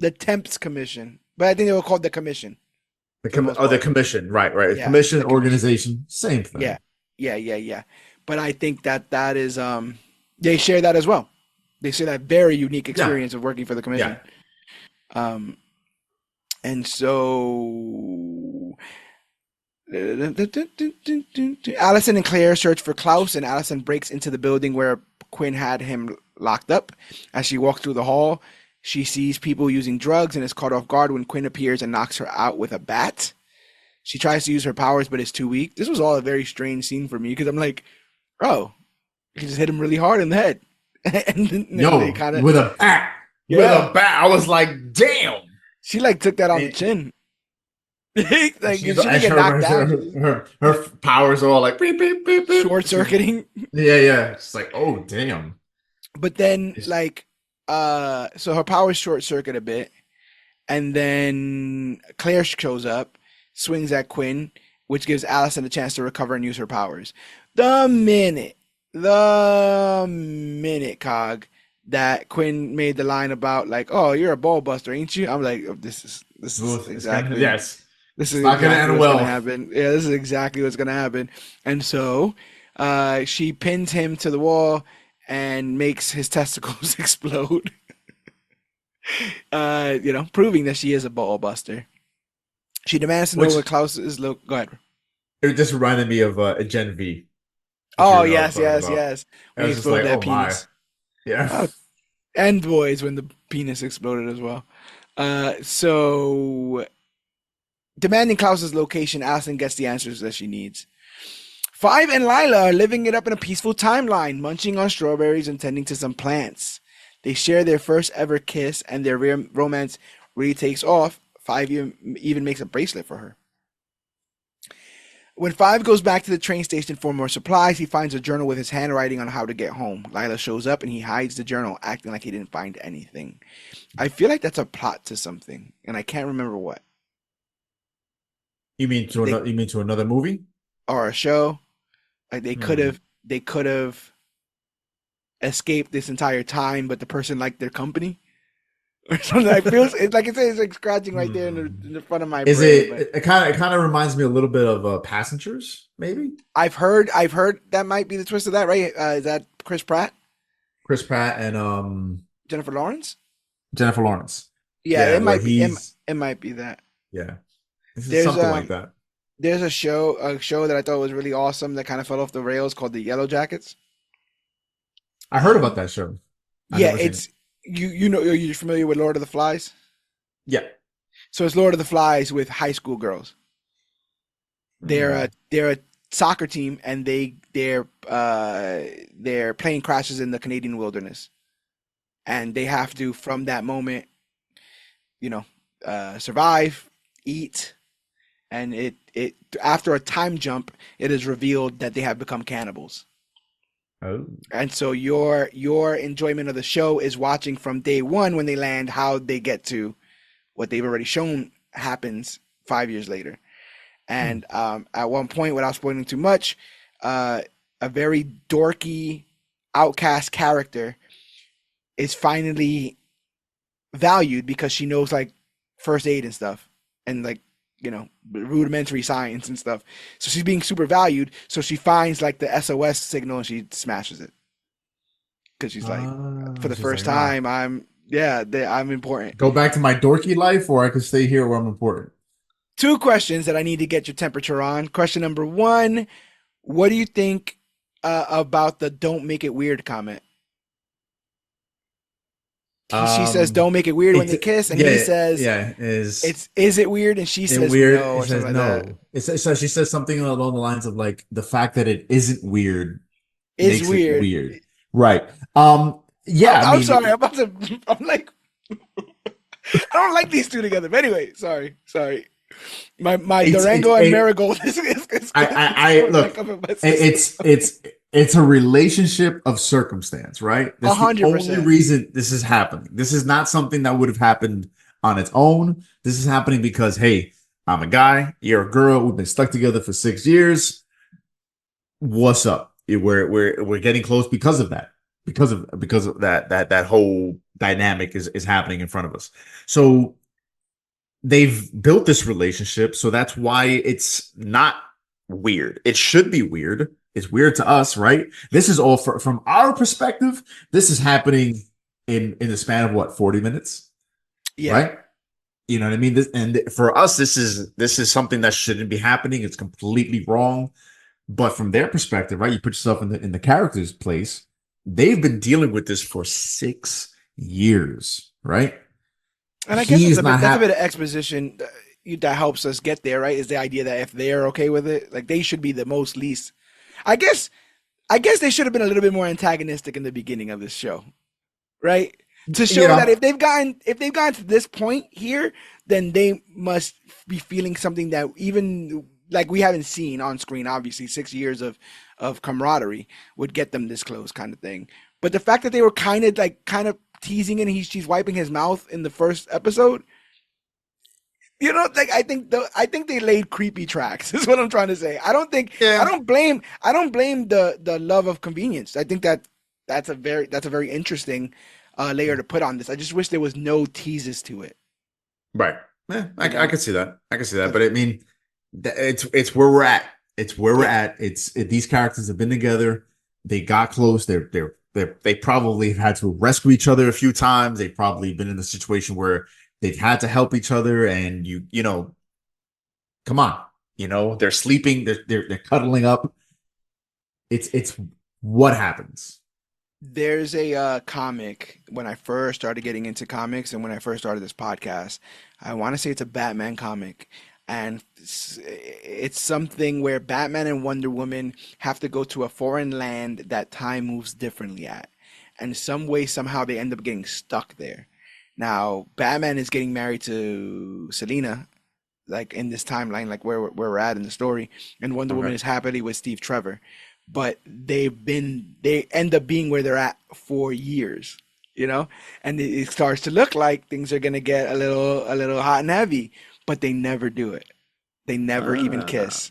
the Temps Commission, but I think they were called the Commission for the most the part. commission, right, right. Yeah, Commission, the Commission. organization, same Yeah, thing. yeah. But I think that is they share that as well. They share that very unique Yeah, experience of working for the yeah. Commission. Um, and so Allison and Claire search for Klaus, and Allison breaks into the building where Quinn had him locked up. As she walks through the hall, she sees people using drugs and is caught off guard when Quinn appears and knocks her out with a bat. She tries to use her powers, but is too weak. This was all a very strange scene for me because I'm like, oh, he just hit him really hard in the head. And then they Yo, kind of, with a bat, yeah, I was like, damn. she like took that on the And chin. Like, she she's didn't and get knocked down. She was her powers are all like beep beep beep beep. short circuiting. Yeah, yeah. It's like, oh damn. But then, It's- like, so her powers short circuit a bit, and then Claire shows up, swings at Quinn, which gives Allison a chance to recover and use her powers. The minute, Cog, that Quinn made the line about like, "Oh, you're a ball buster, ain't you?" I'm like, oh, it's gonna yes. this It's is not gonna exactly end what's gonna well. happen. Yeah, this is exactly what's gonna happen. And so, she pins him to the wall and makes his testicles explode. Proving that she is a ball buster. She demands to know Which where Klaus is. Go ahead. it just reminded me of a Gen V, if Oh you know what I'm yes, talking yes, about. yes. I When he was just like, exploded that oh my. penis. Yeah. Oh, and boys when the penis exploded as well. So demanding Klaus's location, Allison gets the answers that she needs. Five and Lila are living it up in a peaceful timeline, munching on strawberries and tending to some plants. They share their first ever kiss, and their romance really takes off. Five even makes a bracelet for her. When Five goes back to the train station for more supplies, he finds a journal with his handwriting on how to get home. Lila shows up and he hides the journal, acting like he didn't find anything. I feel like that's a plot to something, and I can't remember what. You mean to They another? You mean to another movie? or a show. Like Hmm. they could have escaped this entire time, but the person liked their company or something. I feel it's like it's like scratching right there Hmm. in the front of my Is brain. it? But It kind of reminds me a little bit of Passengers, maybe. I've heard that might be the twist of that, right? Is that Chris Pratt, Chris Pratt and Jennifer Lawrence? Jennifer Lawrence. Yeah, Yeah, it where might be. he's It might be that. yeah. This is There's something like that. there's a show that I thought was really awesome that kind of fell off the rails called The Yellow Jackets. I heard about Um, that show. I yeah, never seen it. it's you know you're familiar with Lord of the Flies. Yeah. So it's Lord of the Flies with high school girls. Hmm. They're a soccer team and their plane crashes in the Canadian wilderness, and they have to from that moment, you know, survive, eat, and it after a time jump, it is revealed that they have become cannibals. Oh. And so your enjoyment of the show is watching from day one when they land how they get to what they've already shown happens 5 years later. Hmm. And at one point, without spoiling too much, uh, a very dorky outcast character is finally valued because she knows like first aid and stuff, and like rudimentary science and stuff. So she's being super valued. So she finds like the SOS signal and she smashes it because she's like, for the She's first like, ah, time, I'm important. go back to my dorky life, or I could stay here where I'm important. Two questions that I need to get your temperature on. Question number one: what do you think about the "Don't make it weird" comment? She says, Um, "Don't make it weird" when it's they kiss, and he yeah, says, yeah. "It's is it weird?" And she It says, weird? "No," It or says something like that. no. So she says something along the lines of like the fact that it isn't weird Is makes it weird. weird, right? Yeah. I I'm sorry. mean, I'm about to. I'm like, I don't like these two together. But anyway, sorry. My it's Durango and a Marigold is I going back look. up in my system. It's a relationship of circumstance, right? A That's the hundred only percent. reason this is happening. This is not something that would have happened on its own. This is happening because, hey, I'm a guy, you're a girl, we've been stuck together for 6 years. What's up? We're getting close because of that. Because of that whole dynamic is happening in front of us. So they've built this relationship, so that's why it's not weird. It should be weird. It's weird to us, right? This is all from our perspective. This is happening in the span of what, 40 minutes, Yeah. right? You know what I mean? And for us, this is something that shouldn't be happening. It's completely wrong. But from their perspective, right? You put yourself in the character's place. They've been dealing with this for 6 years, right? And I guess He's not that's a bit happy. of exposition that helps us get there, right? Is the idea that if they're okay with it, like they should be the most least. I guess I guess they should have been a little bit more antagonistic in the beginning of this show, right? To You show that know, if they've gotten to this point here, then they must be feeling something that even like we haven't seen on screen. Obviously, 6 years of camaraderie would get them this close, kind of thing. But the fact that they were kind of teasing and she's wiping his mouth in the first episode, like I think they laid creepy tracks. Is what I'm trying to say. yeah, I don't blame the love of convenience. I think that's a very interesting layer to put on this. I just wish there was no teases to it. right. Yeah, You I know, could see that. I could see that. because But I mean, it's where we're at. It's where we're yeah, at. These characters have been together. They got close. They probably have had to rescue each other a few times. They've probably been in a situation where they've had to help each other. And come on, they're sleeping. They're cuddling up. It's what happens. there's a comic when I first started getting into comics and when I first started this podcast. I want to say it's a Batman comic, and it's something where Batman and Wonder Woman have to go to a foreign land that time moves differently at, and some way somehow they end up getting stuck there. Now, Batman is getting married to Selina, like in this timeline, like where we're at in the story, and Wonder Woman Okay. is happily with Steve Trevor, but they end up being where they're at for years, and it starts to look like things are gonna get a little hot and heavy, but they never do it. They never even Ah. kiss.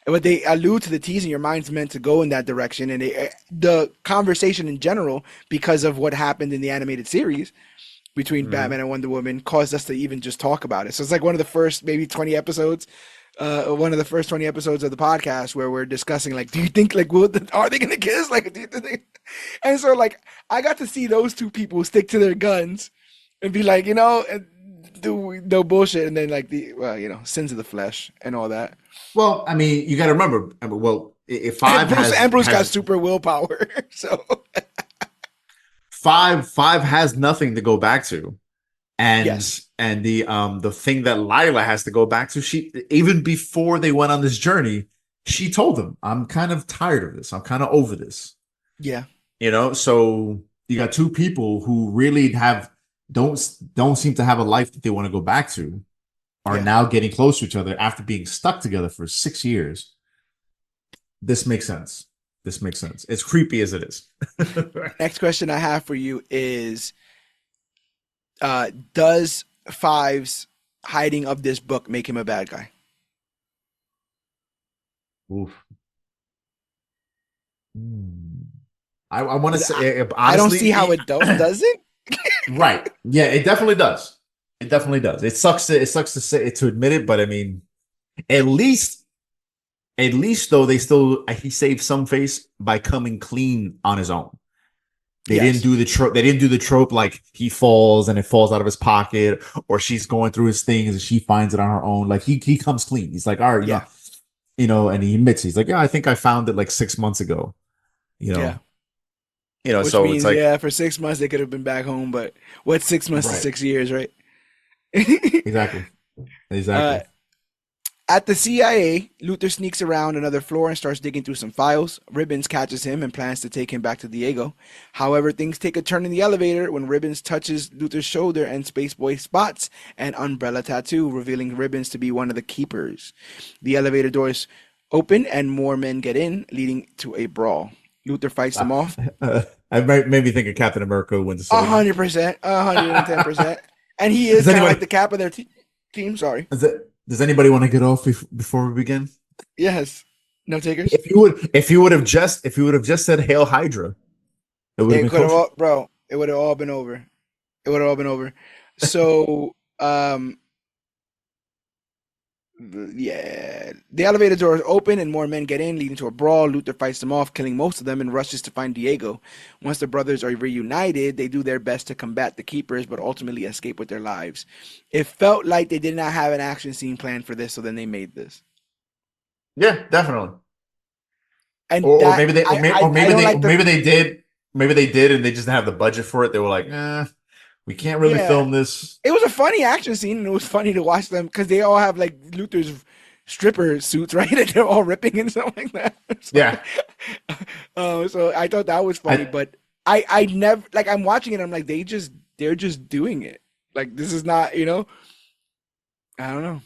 But they allude to the teasing. Your mind's meant to go in that direction, and the conversation in general, because of what happened in the animated series, between Mhm. Batman and Wonder Woman caused us to even just talk about it. So it's like one of the first maybe 20 episodes, one of the first 20 episodes of the podcast where we're discussing like, do you think like are they gonna kiss? Like, do you think and so like I got to see those two people stick to their guns and be like, do no bullshit, and then like the sins of the flesh and all that. Well, I mean, you got to remember. Well, if And five Bruce got has super willpower, so five has nothing to go back to, and yes, the thing that Lila has to go back to, she even before they went on this journey, she told him, "I'm kind of tired of this. I'm kind of over this." yeah, So you got two people who really don't seem to have a life that they want to go back to, are yeah. now getting close to each other after being stuck together for 6 years. This makes sense. This makes sense. As creepy as it is. The next question I have for you is does Five's hiding of this book make him a bad guy? Oof. Hmm. I want to Because say I don't see honestly, how it does it. right? Yeah, it definitely does. It definitely does. It sucks to say to admit it, but I mean, at least at least though they still he saved some face by coming clean on his own. They didn't Yes. do the trope. They didn't do the trope like he falls and it falls out of his pocket, or she's going through his things and she finds it on her own. Like he comes clean. He's like, all right, Yeah. and he admits he's like, yeah, I think I found it like 6 months ago. You Yeah. know, Which so it's means, like yeah, for 6 months they could have been back home, but what's 6 months to right, 6 years, right? exactly, uh, exactly. At the CIA, Luther sneaks around another floor and starts digging through some files. Ribbons catches him and plans to take him back to Diego. However, things take a turn in the elevator when Ribbons touches Luther's shoulder and Spaceboy spots an umbrella tattoo, revealing Ribbons to be one of the keepers. The elevator doors open and more men get in, leading to a brawl. Luther fights them off. I made me think of Captain America Winter A Soldier. 100%, 110%. And he is Does kind of like anybody the cap of their team. Sorry. does anybody want to get off before we begin? Yes. No takers? If you would have just said Hail Hydra, it would have It been could have kosher. all, bro. It would have all been over. It would have all been over. So, yeah, the elevator doors open and more men get in, leading to a brawl. Luther fights them off, killing most of them, and rushes to find Diego. Once the brothers are reunited, they do their best to combat the keepers, but ultimately escape with their lives. It felt like they did not have an action scene planned for this, so then they made this. Yeah, definitely. And Or that maybe they I don't like the maybe they did and they just didn't have the budget for it. They were like, we can't really yeah. film this. It was a funny action scene, and it was funny to watch them because they all have like Luther's stripper suits, right? And they're all ripping and stuff like that. So, Yeah. so I thought that was funny, I but I never like I'm watching it. I'm like they're just doing it. Like this is not I don't know.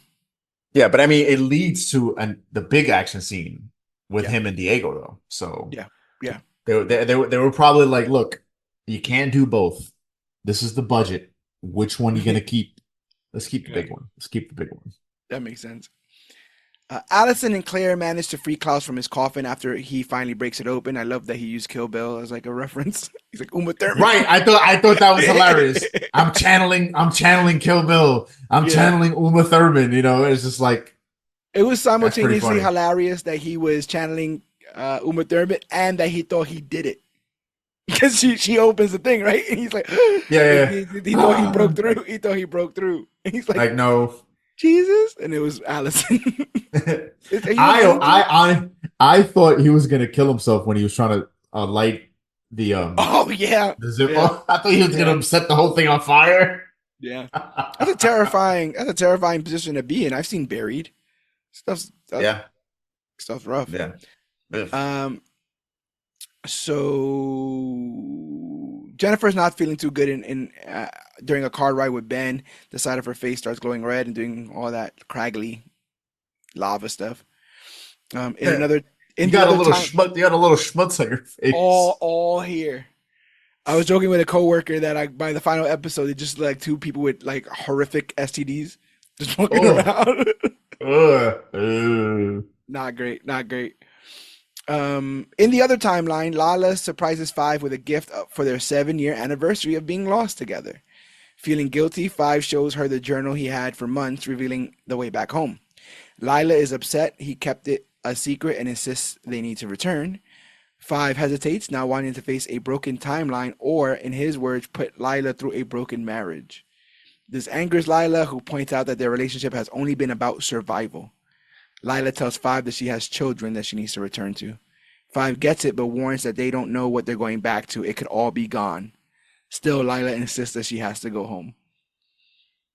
yeah, but I mean it leads to the big action scene with Yeah, him and Diego though. So yeah, yeah. they were probably like, look, you can't do both. This is the budget. Which one you gonna keep? Let's keep the Yeah, big one. Let's keep the big one. that makes sense. Allison and Claire manage to free Klaus from his coffin after he finally breaks it open. I love that he used Kill Bill as like a reference. He's like Uma Thurman. Right. I thought that was hilarious. I'm channeling Kill Bill. I'm Yeah. channeling Uma Thurman. It's just like It was that's pretty simultaneously funny. hilarious that he was channeling Uma Thurman and that he thought he did it. Because she opens the thing, right? And he's like, Yeah, he thought he yeah. broke through. He thought he broke through. And he's like, Like no. Jesus. And it was Allison. Are you an I angel? I thought he was gonna kill himself when he was trying to light Oh, yeah. the zip. Yeah. I thought he was Yeah. gonna set the whole thing on fire. Yeah. That's a terrifying position to be in. I've seen Buried. Stuff's, stuff, Yeah, stuff's rough. yeah. Ugh. Um, So Jennifer's not feeling too good in during a car ride with Ben. The side of her face starts glowing red and doing all that craggly lava stuff. In another in You the got a other little time, schmutz. You got a little schmutz on your face. all here. I was joking with a coworker that by the final episode, it just like two people with like horrific STDs just walking Oh, around. ugh. Not great, not great. In the other timeline, Lala surprises Five with a gift for their 7-year anniversary of being lost together. Feeling guilty, Five shows her the journal he had for months, revealing the way back home. Lila is upset he kept it a secret and insists they need to return. Five hesitates, now wanting to face a broken timeline or, in his words, put Lila through a broken marriage. This angers Lila, who points out that their relationship has only been about survival. Lila tells Five that she has children that she needs to return to. Five gets it, but warns that they don't know what they're going back to. It could all be gone. Still, Lila insists that she has to go home.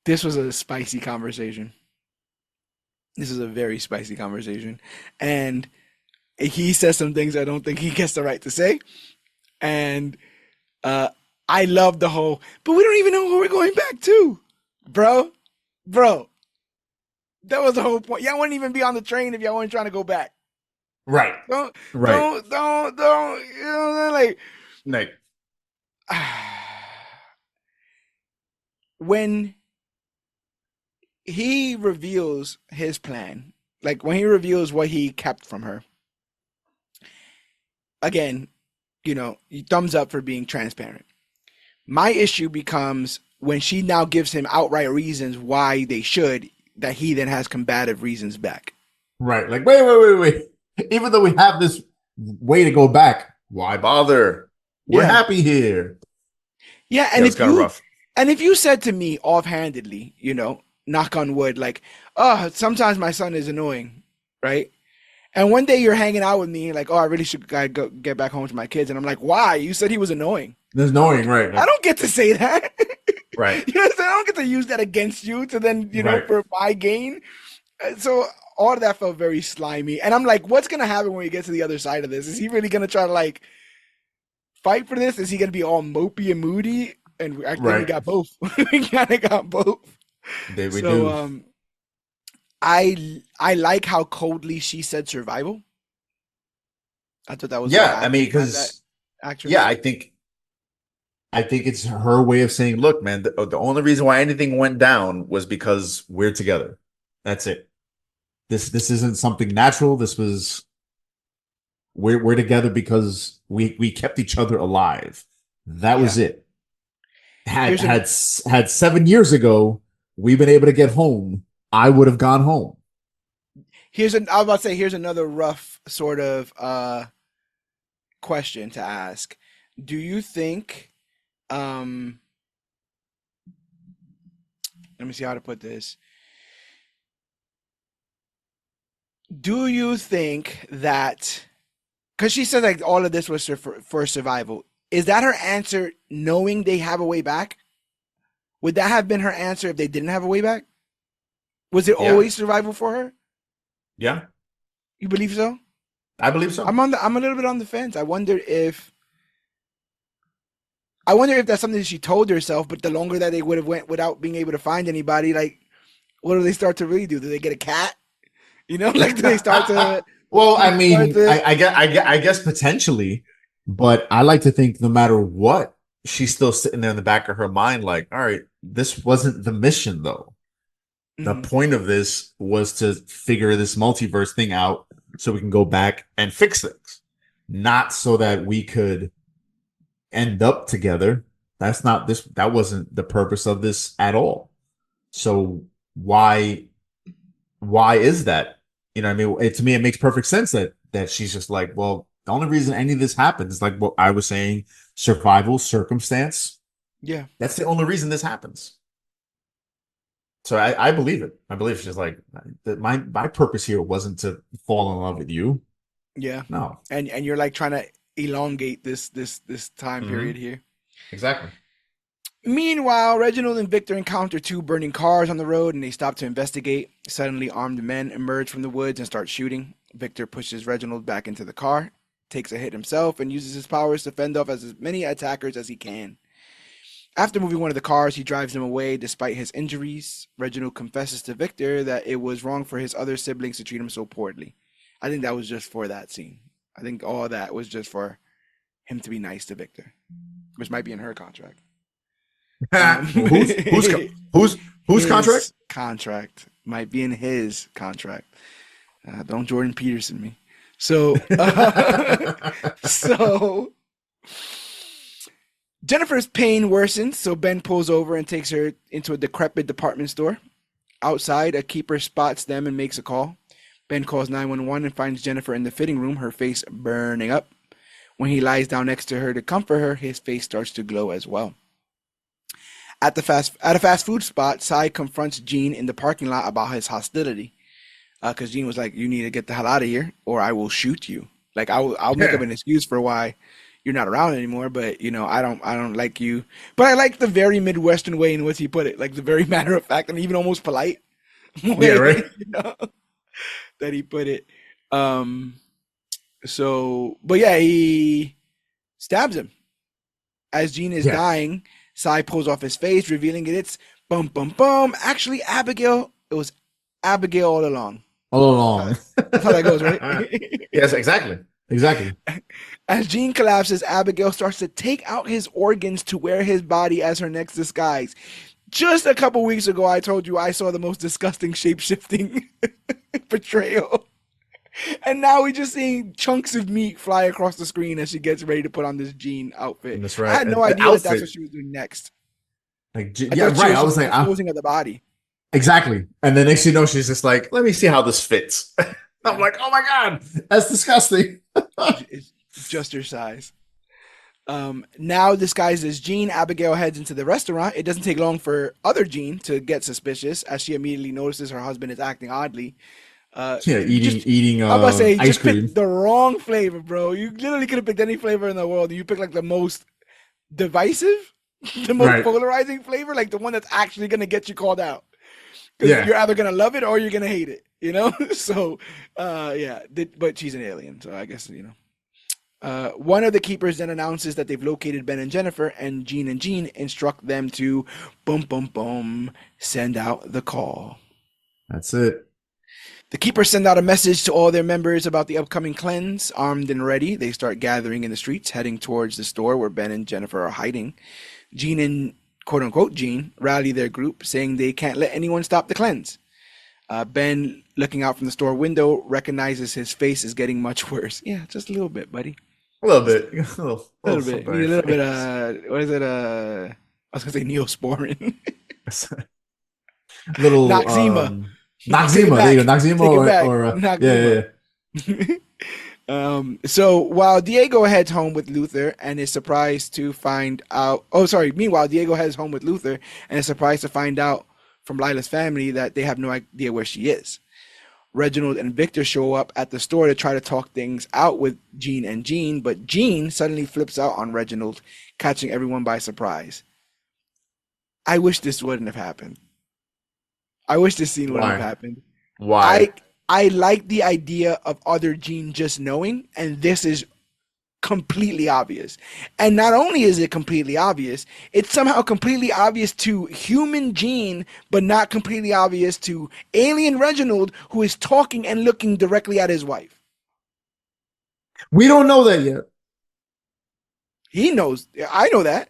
This was a spicy conversation. This is a very spicy conversation. And he says some things I don't think he gets the right to say. And uh, I love the whole, but we don't even know who we're going back to. Bro, bro, that was the whole point. Y'all wouldn't even be on the train if y'all weren't trying to go back. Right, Don't, right. you know, like, Like, when he reveals his plan, like when he reveals what he kept from her, again, thumbs up for being transparent. My issue becomes when she now gives him outright reasons why they should, that he then has combative reasons back. Right. Like, wait. Even though we have this way to go back, why bother? We're Yeah. happy here. Yeah, Yeah, it was kind of rough. and if you said to me offhandedly, knock on wood, like, oh, sometimes my son is annoying, right? And one day you're hanging out with me, like, oh, I really should go get back home to my kids, and I'm like, why? You said he was annoying. There's I don't, knowing, right? I Like, don't get to say that. right. You know what I'm saying? I don't get to use that against you to then, Right. for my gain. So all of that felt very slimy, and I'm like, what's gonna happen when we get to the other side of this? Is he really gonna try to like fight for this? Is he gonna be all mopey and moody? And I think we Right. got both. We kind of got both. We So do. I like how coldly she said survival. I thought that was very Yeah, I mean, admirable by that because yeah, actress. I think it's her way of saying, look, man, the only reason why anything went down was because we're together. That's it. This isn't something natural. This was we're together because we kept each other alive. That Yeah. was it. Had Here's an had had 7 years ago, we've been able to get home. I would have gone home. I was about to say here's another rough sort of question to ask. Do you think um let me see how to put this. Do you think that because she said like all of this was for survival, is that her answer knowing they have a way back? Would that have been her answer if they didn't have a way back? Was it Yeah, always survival for her? yeah, You believe so? I believe so. I'm a little bit on the fence. I wonder if that's something that she told herself, but the longer that they would have went without being able to find anybody, like what do they start to really do? Do they get a cat? Like do they start to Well, do I they start mean, to I guess potentially, but I like to think no matter what, she's still sitting there in the back of her mind, like, all right, this wasn't the mission though. The Mhm. point of this was to figure this multiverse thing out so we can go back and fix things, not so that we could end up together. That's not this. That wasn't the purpose of this at all. So why why is that? I mean, to me, it makes perfect sense that she's just like, well, the only reason any of this happens is like what I was saying, survival, circumstance. Yeah. That's the only reason this happens. So I believe it. I believe she's like that. My purpose here wasn't to fall in love with you. Yeah. No. And you're like trying to elongate this time period Hmm. here. Exactly. Meanwhile, Reginald and Victor encounter two burning cars on the road and they stop to investigate. Suddenly, armed men emerge from the woods and start shooting. Victor pushes Reginald back into the car, takes a hit himself, and uses his powers to fend off as many attackers as he can. After moving one of the cars, he drives them away despite his injuries. Reginald confesses to Victor that it was wrong for his other siblings to treat him so poorly. I think that was just for that scene. I think all that was just for him to be nice to Victor, which might be in her contract. Um, who's who's who's whose contract? his contract might be in his contract. Don't Jordan Peterson me. So, so Jennifer's pain worsens. So Ben pulls over and takes her into a decrepit department store. Outside, a keeper spots them and makes a call. Ben calls 911 and finds Jennifer in the fitting room, her face burning up. When he lies down next to her to comfort her, his face starts to glow as well. At a fast food spot, Cy confronts Gene in the parking lot about his hostility. Because Gene was like, "You need to get the hell out of here, or I will shoot you. Like I'll make up Yeah. an excuse for why you're not around anymore. But I don't like you. But I like the very Midwestern way in which he put it, like the very matter of fact and even almost polite Yeah, way right. that he put it. Um. So, but yeah, he stabs him as Gene is Yeah. dying. Cy pulls off his face, revealing it's bum bum bum. Actually, Abigail. It was Abigail all along. All along. That's how that goes, right? Yes, exactly. Exactly. As Gene collapses, Abigail starts to take out his organs to wear his body as her next disguise. Just a couple weeks ago, I told you I saw the most disgusting shape-shifting portrayal. And now we're just seeing chunks of meat fly across the screen as she gets ready to put on this Gene outfit. That's I right. had no An idea that that's outfit. what she was doing next. I Yeah, thought she right. was I just was like, disposing of the body. exactly. And then next you know, she's just like, let me see how this fits. I'm Yeah, like, oh my God, that's disgusting. it's just her size. Now disguised as Jean, Abigail heads into the restaurant. It doesn't take long for other Jean to get suspicious as she immediately notices her husband is acting oddly. Yeah, You just, eating I'm about to say, you ice just cream. picked the wrong flavor, bro. You literally could have picked any flavor in the world. You picked like the most divisive, the most Right. polarizing flavor, like the one that's actually gonna get you called out. Because Yeah. you're either gonna love it or you're gonna hate it, you know. So, yeah. But she's an alien, so I guess you know. One of the keepers then announces that they've located Ben and Jennifer, and Jean instruct them to boom, boom, boom, send out the call. That's it. The keepers send out a message to all their members about the upcoming cleanse. Armed and ready, they start gathering in the streets, heading towards the store where Ben and Jennifer are hiding. Jean and quote unquote Jean rally their group, saying they can't let anyone stop the cleanse. Ben, looking out from the store window, recognizes his face is getting much worse. Yeah, just a little bit, buddy. A little Just bit. A a little little bit. something on Need your a little bit. face. What is it? I was gonna say Neosporin. Little Noxzema. Take it Noxzema. There you back. go. Noxzema Take it back. or yeah, yeah, Noxzema. yeah. So while Diego heads home with Luther and is surprised to find out, oh, sorry. Meanwhile, Diego heads home with Luther and is surprised to find out from Lila's family that they have no idea where she is. Reginald and Victor show up at the store to try to talk things out with Jean, but Jean suddenly flips out on Reginald, catching everyone by surprise. I wish this wouldn't have happened. I wish this scene wouldn't have Why? happened. Why? I I like the idea of other Jean just knowing, and this is completely obvious. And not only is it completely obvious, it's somehow completely obvious to human Jean, but not completely obvious to alien Reginald, who is talking and looking directly at his wife. We don't know that yet. He knows. I know that.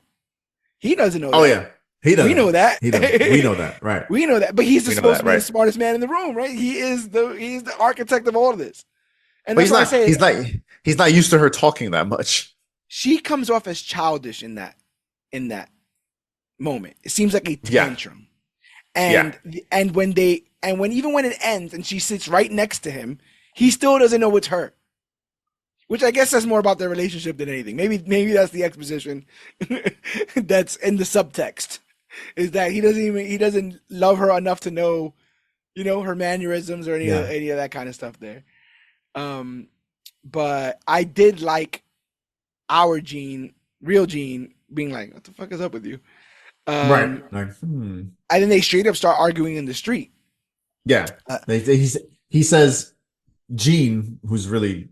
He doesn't know Oh that. yeah, he We doesn't. know that. He doesn't. We know that, right? We know that. But he's We know supposed that, to be the right? smartest man in the room, right? He's the architect of all of this. And But that's why I say He's not used to her talking that much. she comes off as childish in that moment. It seems like a Yeah, tantrum. yeah. And when even when it ends and she sits right next to him, he still doesn't know it's her. Which I guess says more about their relationship than anything. Maybe that's the exposition that's in the subtext. Is that he doesn't love her enough to know, her mannerisms or Yeah. any of that kind of stuff there. Um but I did like our Gene, real Gene, being like, "What the fuck is up with you?" Right. Um, Like, and then they straight up start arguing in the street. yeah. Uh, He says Jean, who's really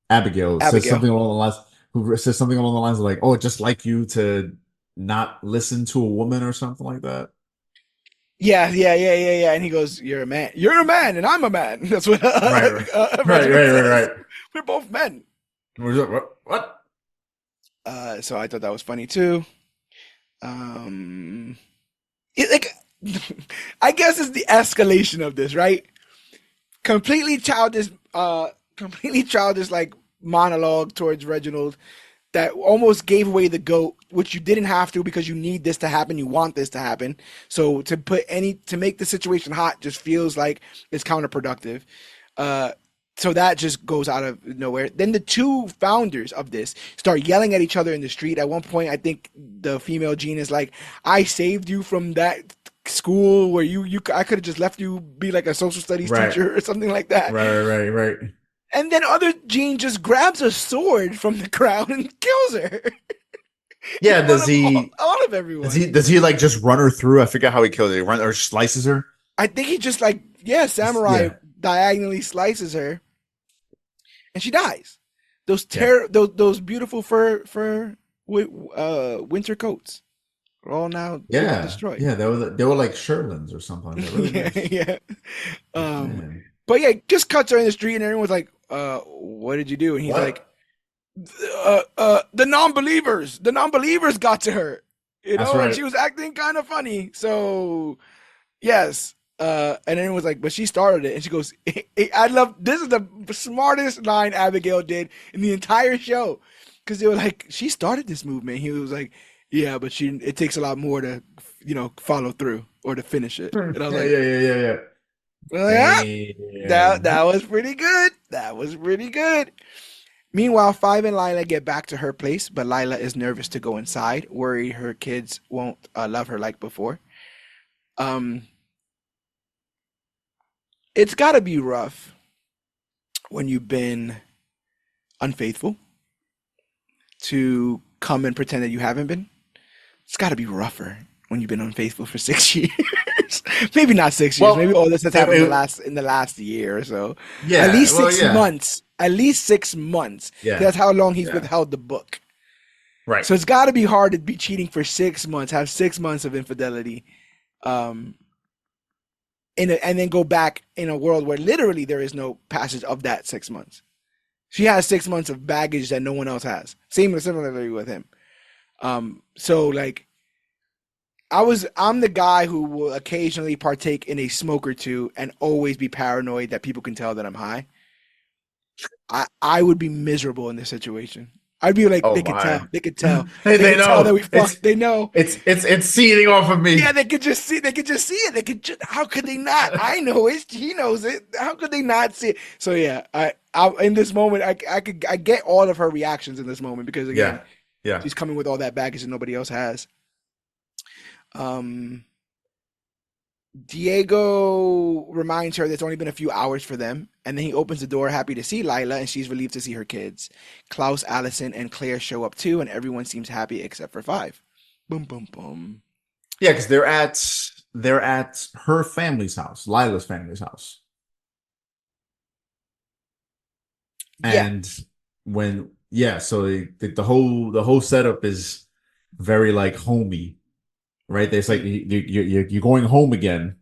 Abigail, says Abigail. something along the lines who says something along the lines of like, "Oh, just like you to not listen to a woman or something like that." Yeah. And he goes, "You're a man. You're a man, and I'm a man." That's what Right, right, Reginald right. says. We're both men. What? So I thought that was funny too. Um, like, I guess it's the escalation of this, right? Completely childish, like monologue towards Reginald that almost gave away the goat, which you didn't have to because you need this to happen. You want this to happen. So to make the situation hot just feels like it's counterproductive. So that just goes out of nowhere. Then the two founders of this start yelling at each other in the street. At one point, I think the female Gene is like, "I saved you from that school where I could have just left you be like a social studies Right, teacher or something like that." right. And then other Gene just grabs a sword from the crowd and kills her in Yeah, front of all of everyone. does he like just run her through? I forget how he kills her. He run or slices her. I think he just like, yeah, samurai Yeah, diagonally slices her and she dies. yeah, Those beautiful winter coats are all now destroyed. yeah. They were like Sherlins or something like that. Really Yeah, nice. yeah. Um, Man, but yeah, just cuts her in the street and everyone's like, what did you do? And he's like, what? the non-believers got to her, That's and right. she was acting kind of funny. So yes. And then it was like, but she started it, and she goes, "I love this is the smartest line Abigail did in the entire show," because they were like, "She started this movement." He was like, Yeah, but it takes a lot more to, follow through or to finish it. Yeah, And I was yeah, like, yeah, yeah, yeah. well, yeah, that Damn. was pretty good. That was pretty good. Meanwhile, Five and Lila get back to her place, but Lila is nervous to go inside, worried her kids won't love her like before. Um, it's got to be rough when you've been unfaithful to come and pretend that you haven't been. It's got to be rougher when you've been unfaithful for 6 years. Maybe not 6 years. Maybe Well, all this has it, happened it- in the last year or so. At yeah, least well, six yeah, months. At least 6 months. 'Cause yeah, that's how long he's yeah. withheld the book. Right. So it's got to be hard to be cheating for 6 months, have 6 months of infidelity, um, and then go back in a world where literally there is no passage of that 6 months. She has 6 months of baggage that no one else has. Similarly with him. So like I'm the guy who will occasionally partake in a smoke or two and always be paranoid that people can tell that I'm high. I would be miserable in this situation. I'd be like, Oh they could tell, my. they could tell, Hey, they they could tell that know. we fucked. They know. It's seeding off of Yeah, me. they could just see. They could just see it. How could they not? I know it. He knows it. How could they not see it? So yeah, I in this moment, I get all of her reactions in this moment because again, Yeah, yeah, she's coming with all that baggage that nobody else has. Um, Diego reminds her that it's only been a few hours for them, and then he opens the door, happy to see Lila, and she's relieved to see her kids. Klaus, Allison, and Claire show up too, and everyone seems happy except for Five. Boom, boom, boom. yeah. Because they're at her family's house, Lila's family's house, Yeah, and when yeah, so the whole setup is very like homey, right? There's like you're going home again,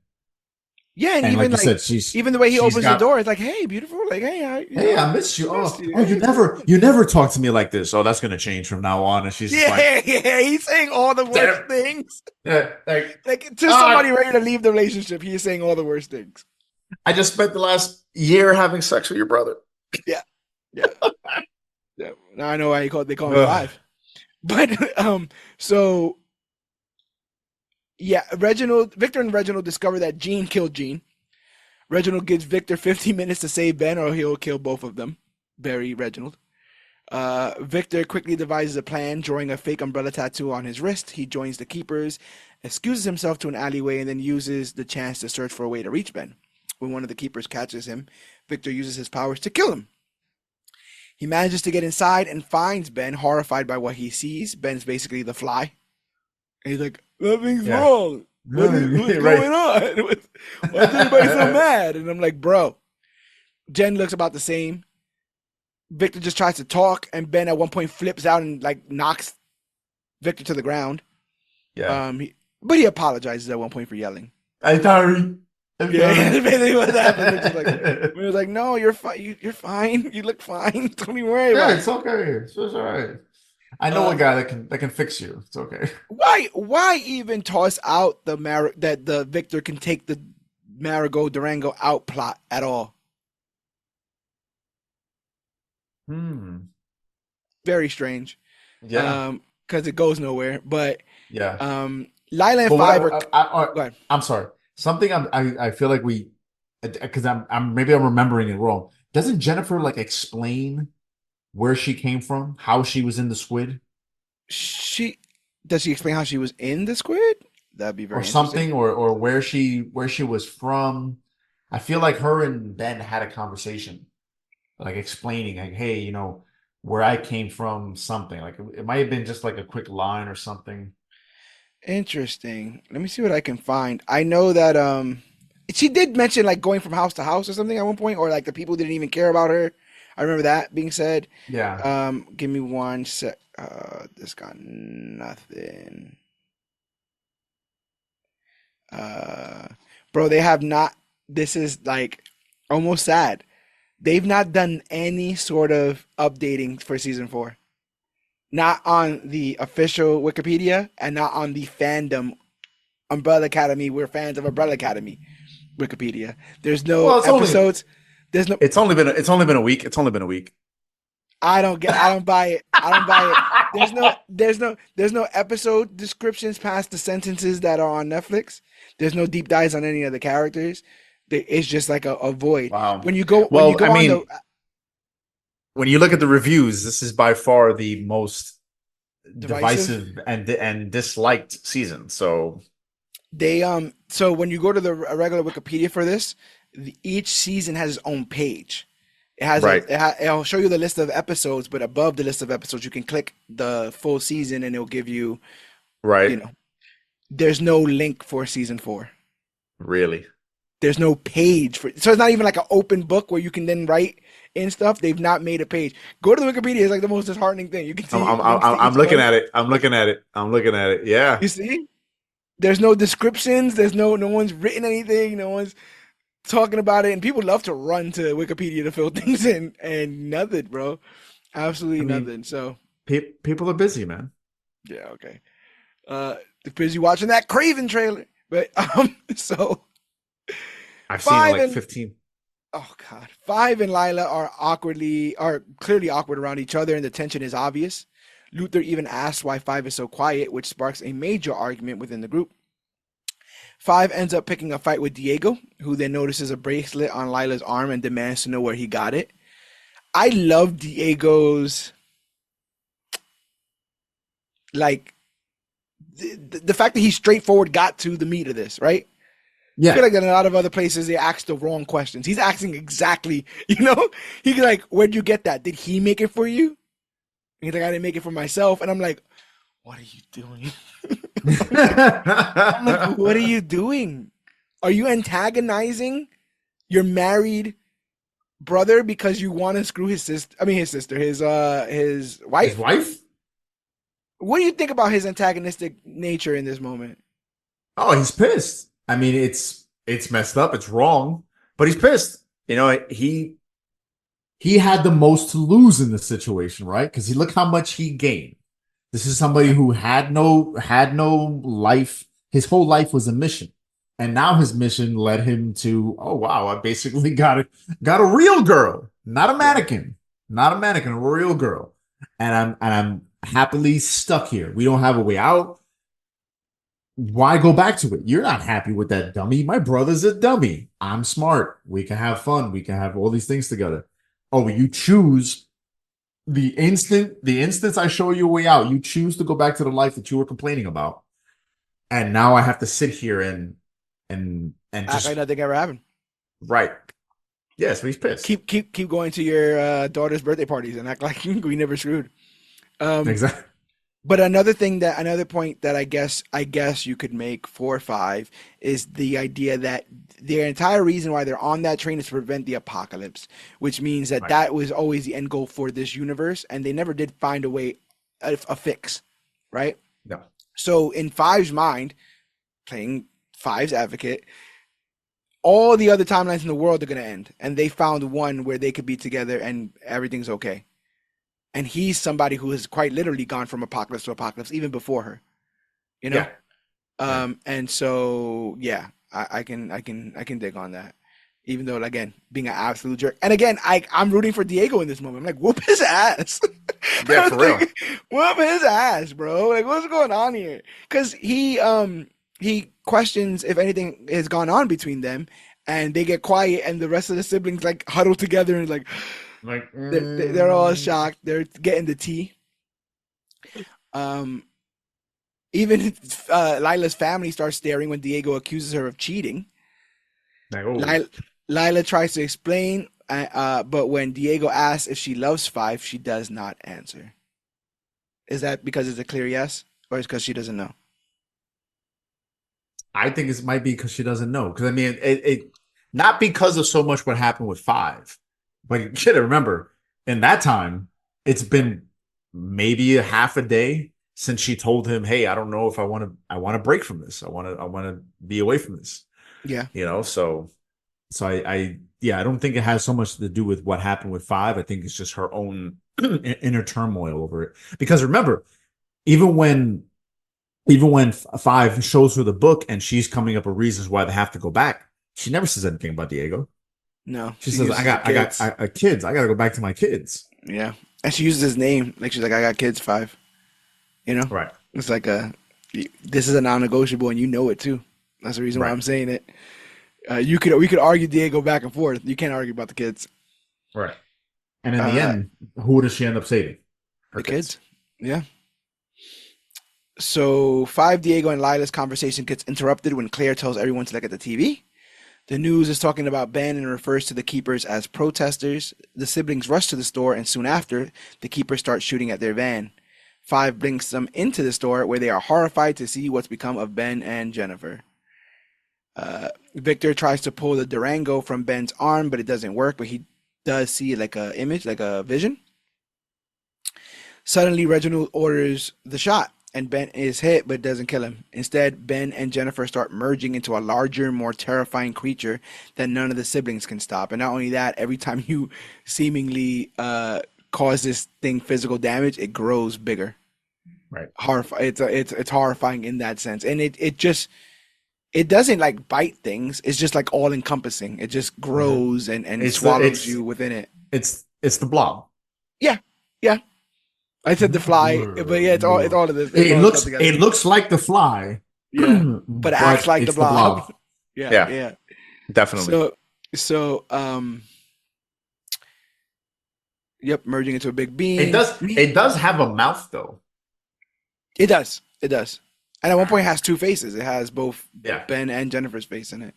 yeah, and and like even you like said, she's even the way he she's opens the got. door, it's like, hey, beautiful, like, hey, Hey, I miss you. missed Oh, you. oh, you Hey, what's never, going on? you never talk to me like this. Oh, that's gonna change from now on. And she's just like, Yeah, yeah, he's saying all the worst damn, things. yeah, like, Like to somebody ah, ready to leave the relationship, he's saying all the worst things. I just spent the last year having sex with your brother. Yeah, yeah, yeah. Now I know why they call him Ugh. Five. But so yeah, Victor and Reginald discover that Jean killed Jean. Reginald gives Victor 15 minutes to save Ben, or he'll kill both of them. Bury Reginald. Victor quickly devises a plan, drawing a fake umbrella tattoo on his wrist. He joins the keepers, excuses himself to an alleyway, and then uses the chance to search for a way to reach Ben. When one of the keepers catches him, Victor uses his powers to kill him. He manages to get inside and finds Ben, horrified by what he sees. Ben's basically the Fly. And he's like, nothing's Yeah, wrong. What's right. going on? Why is everybody so mad? And I'm like, bro. Jen looks about the same. Victor just tries to talk, and Ben at one point flips out and like knocks Victor to the ground. Yeah, But he apologizes at one point for yelling. I'm sorry. I'm Yeah, sorry. that's basically what happened. He was like, "No, you're fine. You're fine. You look fine. Don't even worry Yeah, about it's it." okay. It's all right. I know a Um, guy that can fix you. It's okay. why even toss out that the Victor can take the Marigold Durango out plot at all? Hmm. Very strange. Yeah, Because it goes nowhere. But yeah. Lila and But what Five are. I Go ahead. I'm sorry. Something I feel like we because I'm remembering it wrong. Doesn't Jennifer like explain where she came from, how she was in the squid She does she explain how she was in the squid? That'd be or very interesting. something, or where she was from? I feel like her and Ben had a conversation, like explaining like, hey, where I came from, something like it might have been just like a quick line or something. Interesting. Let me see what I can find. I know that she did mention like going from house to house or something at one point, or like the people didn't even care about her. I remember that being said. Yeah. Give me one sec. This got nothing. Uh, bro, they have not. This is like almost sad. They've not done any sort of updating for season four. Not on the official Wikipedia and not on the fandom Umbrella Academy. We're fans of Umbrella Academy Wikipedia. There's no Well, episodes. There's no. it's only been a week. It's only been a week. I don't buy it. I don't buy it. There's no episode descriptions past the sentences that are on Netflix. There's no deep dives on any of the characters. It's just like a void. Wow. When you Well, I go on the mean, when you look at the reviews, this is by far the most divisive, divisive and disliked season. So they so when you go to the regular Wikipedia for this, each season has its own page. right, It'll show you the list of episodes, but above the list of episodes, you can click the full season and it'll give you, you right, know, there's no link for season 4. really. There's no page for, so it's not even like an open book where you can then write in stuff. They've not made a page. Go to the Wikipedia. It's like the most disheartening thing. You can see links to I'm each looking one. at it. I'm looking at it. I'm looking at it. Yeah. You see? There's no descriptions. There's no one's written anything. No one's talking about it. And people love to run to Wikipedia to fill things in and nothing, bro. I Absolutely mean, nothing. So people are busy, man. yeah, okay. They're busy watching that Craven trailer. But so I've seen it five like and 15. oh god, Five and Lila are clearly awkward around each other, and the tension is obvious. Luther even asks why Five is so quiet, which sparks a major argument within the group. Five ends up picking a fight with Diego, who then notices a bracelet on Lila's arm and demands to know where he got it. I love Diego's like the fact that he straightforward got to the meat of this, right? I feel Yeah. like that in a lot of other places they ask the wrong questions. He's asking exactly, he's like, "Where'd you get that? Did he make it for you?" And he's like, "I didn't make it for myself." And I'm like, "What are you doing?" I'm like, "What are you doing? Are you antagonizing your married brother because you want to screw his sister? I mean, his sister, his His wife." wife? What do you think about his antagonistic nature in this moment? Oh, he's pissed. I mean, it's messed up. It's wrong, but he's pissed. You know, he had the most to lose in the situation, right? Because he look how much he gained. This is somebody Yeah. who had no life. His whole life was a mission. And now his mission led him to, oh wow, I basically got a real girl, not a Yeah. mannequin. Not a mannequin, a real girl. And I'm happily stuck here. We don't have a way out. Why go back to it? You're not happy with that dummy. My brother's a dummy. I'm smart. We can have fun. We can have all these things together. Oh, you choose the instance I show you a way out, you choose to go back to the life that you were complaining about. And now I have to sit here and Act like just nothing ever happened. right. Yes, but he's pissed. Keep going to your daughter's birthday parties and act like we never screwed. Um, Exactly. but another point that I guess you could make for Five is the idea that their entire reason why they're on that train is to prevent the apocalypse, which means that Right. that was always the end goal for this universe, and they never did find a way a fix, right? No. So in Five's mind, playing Five's advocate, all the other timelines in the world are going to end, and they found one where they could be together and everything's okay. And he's somebody who has quite literally gone from apocalypse to apocalypse even before her, you know. Yeah. Yeah. And so yeah, I can dig on that. Even though again, being an absolute jerk, and again, I'm rooting for Diego in this moment. I'm like, whoop his ass. Yeah, I'm for real. like, whoop his ass, bro. Like, what's going on here? Because he questions if anything has gone on between them, and they get quiet, and the rest of the siblings like huddle together and like Like, they're all shocked. They're getting the tea. Um, Even Lila's family starts staring when Diego accuses her of cheating. oh, Lila, Lila tries to explain, but when Diego asks if she loves Five, she does not answer. Is that because it's a clear yes, or is it because she doesn't know? I think it might be because she doesn't know. Because I mean, it not because of so much what happened with Five, but you gotta remember, in that time, it's been maybe a half a day since she told him, "Hey, I don't know if I want to break from this. I want to be away from this." Yeah, You know, so yeah, I don't think it has so much to do with what happened with Five. I think it's just her own inner turmoil over it. Because remember, even when Five shows her the book and she's coming up with reasons why they have to go back, she never says anything about Diego. no, She she says, uses "I the got kids. kids. I got to go back to my kids." Yeah, And she uses his name. Like she's like, I got kids, five. You know? Right. It's like this is a non-negotiable and you know it too. That's the reason why Right. I'm saying it. We could argue Diego back and forth. You can't argue about the kids. Right. And in the Uh, end, who does she end up saving? Her the kids. kids. Yeah. So, 5 Diego and Lila's conversation gets interrupted when Claire tells everyone to look at the TV. The news is talking about Ben and refers to the keepers as protesters. The siblings rush to the store, and soon after, the keepers start shooting at their van. 5 brings them into the store where they are horrified to see what's become of Ben and Jennifer. Victor tries to pull the Durango from Ben's arm, but it doesn't work. But he does see like a image, like a vision. Suddenly, Reginald orders the shot, and Ben is hit but doesn't kill him. Instead, Ben and Jennifer start merging into a larger, more terrifying creature that none of the siblings can stop. And not only that, every time you seemingly cause this thing physical damage, it grows bigger. Right. It's horrifying in that sense, and it doesn't like bite things. It's just like all encompassing. It just Mm-hmm. grows and It's the swallows you within it. it's the blob. Yeah, yeah. I said the fly, but yeah, it's all of this. It's It all stuff looks together. it looks like the fly, Yeah, but it acts but like the it's the blob. blob. Yeah, Yeah, yeah. definitely. So, yep, merging into a big It being. does have a mouth though. It does. And at one point, it has two faces. It has both Yeah. Ben and Jennifer's face in it.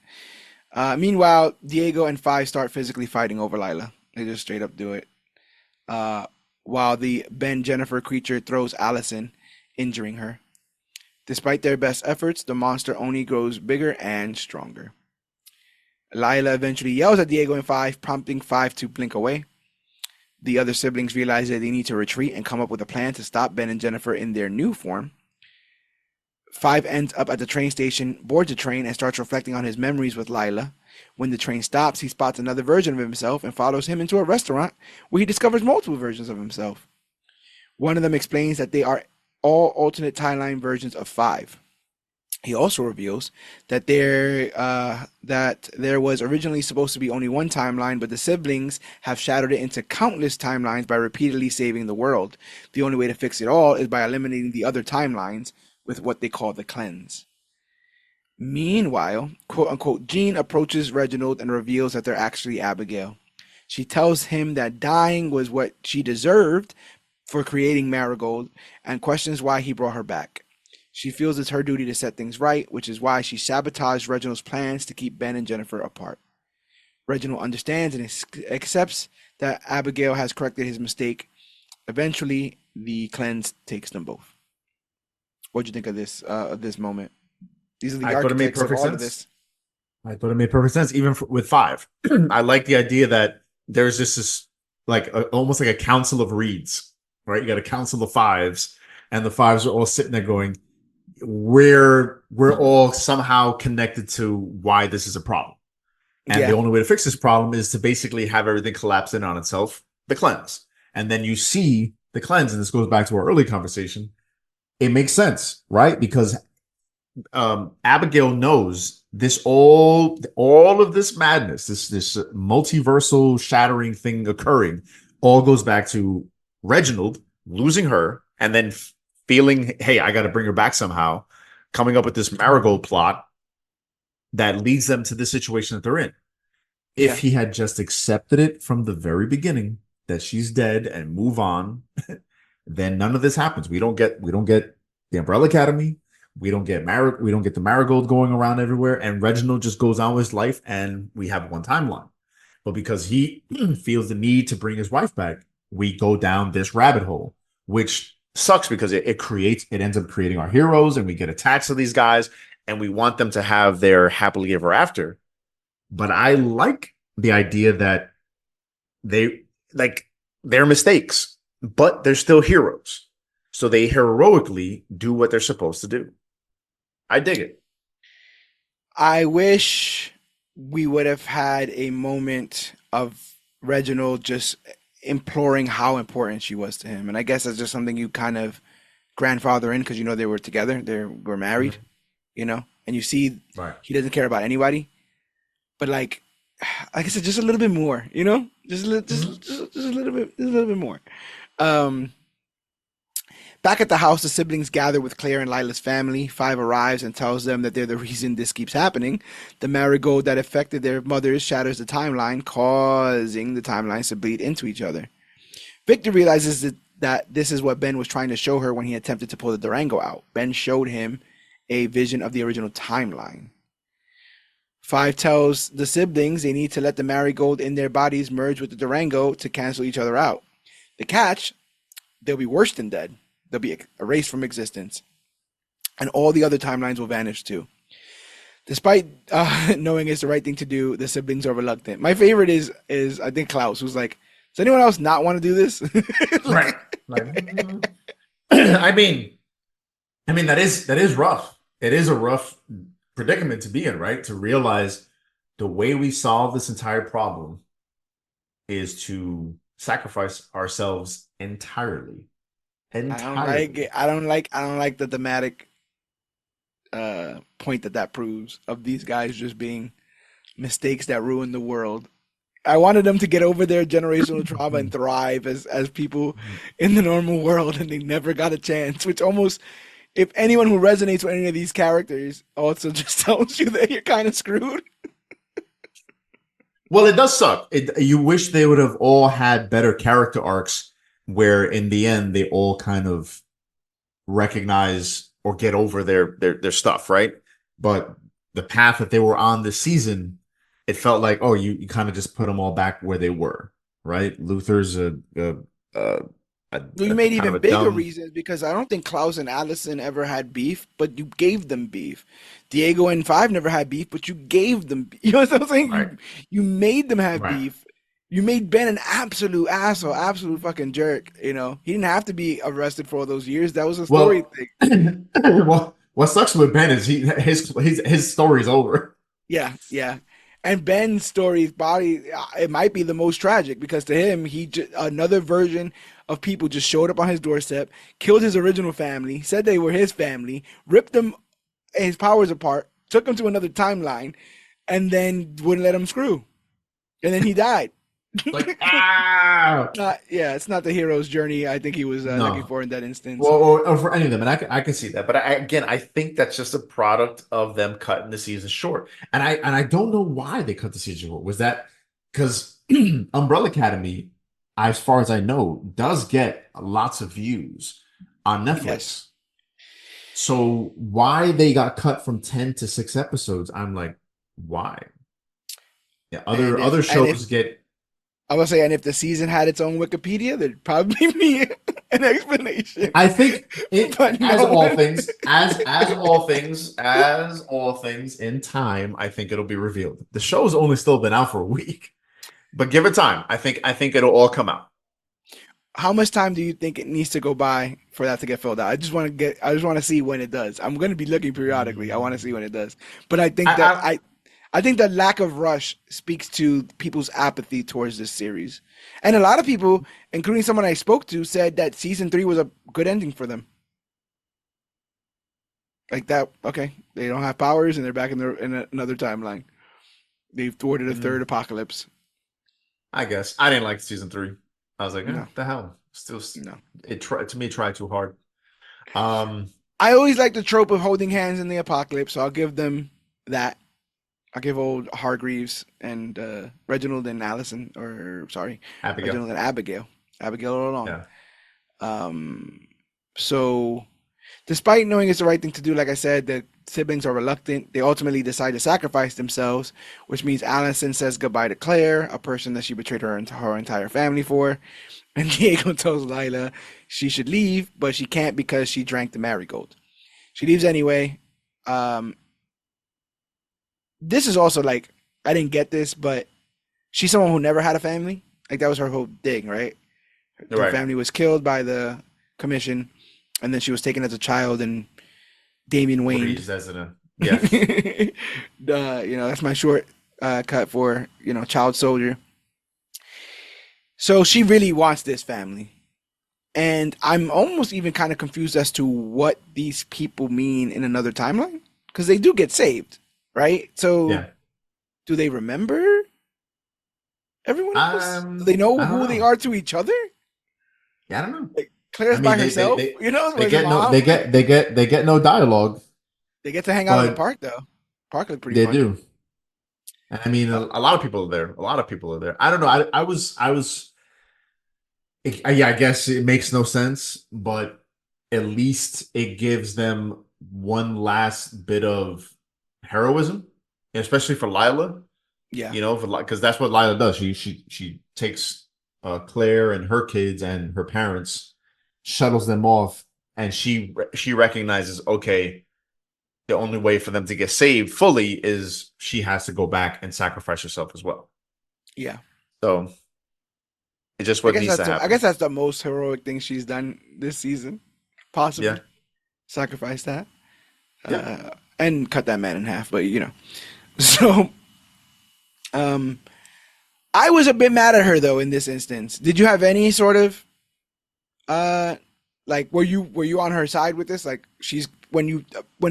Meanwhile, Diego and Five start physically fighting over Lila. They just straight up do it. Uh, while the Ben Jennifer creature throws Allison, injuring her. Despite their best efforts, the monster only grows bigger and stronger. Lila eventually yells at Diego and Five, prompting Five to blink away. The other siblings realize that they need to retreat and come up with a plan to stop Ben and Jennifer in their new form. Five ends up at the train station, boards the train, and starts reflecting on his memories with Lila. When the train stops, he spots another version of himself and follows him into a restaurant where he discovers multiple versions of himself. One of them explains that they are all alternate timeline versions of Five. He also reveals that there was originally supposed to be only one timeline, but the siblings have shattered it into countless timelines by repeatedly saving the world. The only way to fix it all is by eliminating the other timelines with what they call the cleanse. Meanwhile, quote unquote, Jean approaches Reginald and reveals that they're actually Abigail. She tells him that dying was what she deserved for creating Marigold and questions why he brought her back. She feels it's her duty to set things right, which is why she sabotaged Reginald's plans to keep Ben and Jennifer apart. Reginald understands and accepts that Abigail has corrected his mistake. Eventually, the cleanse takes them both. What do you think of this moment? These are the I thought it made architects of perfect all of sense. this. I thought it made perfect sense, even with Five. I like the idea that there's just this like almost like a council of reeds, right? You got a council of fives, and the fives are all sitting there going, we're all somehow connected to why this is a problem. And the Yeah, only way to fix this problem is to basically have everything collapse in on itself, the cleanse. And then you see the cleanse, and this goes back to our early conversation. It makes sense, right? Because Abigail knows this all of this madness, this multiversal shattering thing occurring, all goes back to Reginald losing her and then feeling, hey, I got to bring her back somehow, coming up with this marigold plot that leads them to the situation that they're in. If yeah, he had just accepted it from the very beginning that she's dead and move on, then none of this happens. We don't get the Umbrella Academy. We don't get the marigold going around everywhere, and Reginald just goes on with his life, and we have one timeline. But because he feels the need to bring his wife back, we go down this rabbit hole, which sucks because it ends up creating our heroes, and we get attached to these guys, and we want them to have their happily ever after. But I like the idea that they like their mistakes, but they're still heroes. So they heroically do what they're supposed to do. I dig it. I wish we would have had a moment of Reginald just imploring how important she was to him. And I guess that's just something you kind of grandfather in because you know they were together, they were married, Mhm. and you see Right. he doesn't care about anybody. But like I said, just a little bit more, just a little, Mhm. just a little bit more. Um, Back at the house, the siblings gather with Claire and Lila's family. Five arrives and tells them that they're the reason this keeps happening. The marigold that affected their mothers shatters the timeline, causing the timelines to bleed into each other. Victor realizes that this is what Ben was trying to show her when he attempted to pull the Durango out. Ben showed him a vision of the original timeline. Five tells the siblings they need to let the marigold in their bodies merge with the Durango to cancel each other out. The catch, they'll be worse than dead. They'll be erased from existence. And all the other timelines will vanish too. Despite knowing it's the right thing to do, the siblings are reluctant. My favorite is I think Klaus, who's like, does anyone else not want to do this? Right. Like, Like, I mean, that is rough. It is a rough predicament to be in, right? To realize the way we solve this entire problem is to sacrifice ourselves entirely. I don't like Entirely. it. I don't like the thematic point that proves of these guys just being mistakes that ruin the world. I wanted them to get over their generational trauma and thrive as people in the normal world, and they never got a chance. Which almost, if anyone who resonates with any of these characters, also just tells you that you're kind of screwed. Well, it does suck. You wish they would have all had better character arcs where in the end they all kind of recognize or get over their stuff, right? But the path that they were on this season, it felt like, oh, you kind of just put them all back where they were, right? Luther's a, You a made kind of even a bigger dumb, reasons because I don't think Klaus and Allison ever had beef, but you gave them beef. Diego and Five never had beef, but you gave them. You know what I'm saying? right, You made them have right. beef. You made Ben an absolute asshole, absolute fucking jerk. You know he didn't have to be arrested for all those years. That was a story Well, thing. well, what sucks with Ben is his story's over. Yeah, yeah. And Ben's story's body, it might be the most tragic because to him, another version of people just showed up on his doorstep, killed his original family, said they were his family, ripped them his powers apart, took him to another timeline, and then wouldn't let him screw. And then he died. Like, ah, Not, yeah, it's not the hero's journey I think he was looking no. for in that instance. Well, or for any of them, and I can see that. But again, I think that's just a product of them cutting the season short. And I don't know why they cut the season short. Was that because Umbrella Academy, as far as I know, does get lots of views on Yes. Netflix. So why they got cut from 10 to 6 episodes, I'm like, why? Yeah, other And if shows get. I would say, and if the season had its own Wikipedia, there'd probably be an explanation. I think But as no all one. things, as all things in time, I think it'll be revealed. The show's only still been out for a week, but give it time. I think it'll all come out. How much time do you think it needs to go by for that to get filled out? I just want to see when it does. I'm going to be looking periodically. I want to see when it does. But I I think the lack of rush speaks to people's apathy towards this series. And a lot of people, including someone I spoke to, said that season 3 was a good ending for them. Like that, okay, they don't have powers and they're back in another timeline. They've thwarted a third apocalypse. I guess I didn't like season 3. I was like, No, the hell. Still, no. it tried to me. Tried too hard. Um, I always like the trope of holding hands in the apocalypse, so I'll give them that. I'll give old Hargreaves and Reginald and Allison, or sorry, Abigail. Reginald and Abigail all along. Yeah. Um, so despite knowing it's the right thing to do, like I said, the siblings are reluctant. They ultimately decide to sacrifice themselves, which means Allison says goodbye to Claire, a person that she betrayed her entire family for. And Diego tells Lila she should leave, but she can't because she drank the marigold. She leaves anyway. Um, this is also like, I didn't get this, but she's someone who never had a family. Like that was her whole thing, right? You're Her right. family was killed by the commission, and then she was taken as a child, and Damien waned. Raised as a yes. That's my short cut for child soldier. So she really wants this family, and I'm almost even kind of confused as to what these people mean in another timeline because they do get saved, right? So Yeah. do they remember everyone else? Do they know I don't who they know. are to each other? Yeah, I don't know. Like I Claire's mean, by herself, you know, they where's her get no mom? they get no dialogue, They get to hang out in the but park though. Park looked pretty they fun. do. And I mean, a lot of people are there. A lot of people are there. I don't know. I was yeah, I guess it makes no sense, but at least it gives them one last bit of heroism, especially for Lila. Yeah. You know, because that's what Lila does. She takes Claire and her kids and her parents, shuttles them off, and she recognizes, okay, the only way for them to get saved fully is she has to go back and sacrifice herself as well. Yeah. So it's just I what guess needs to that's happen. the most heroic thing she's done this season, Yeah, possibly. Sacrifice that. yeah. Uh, and cut that man in half, but you know. So, um, I was a bit mad at her though in this instance. Did you have any sort of uh, like were you on her side with this? Like she's when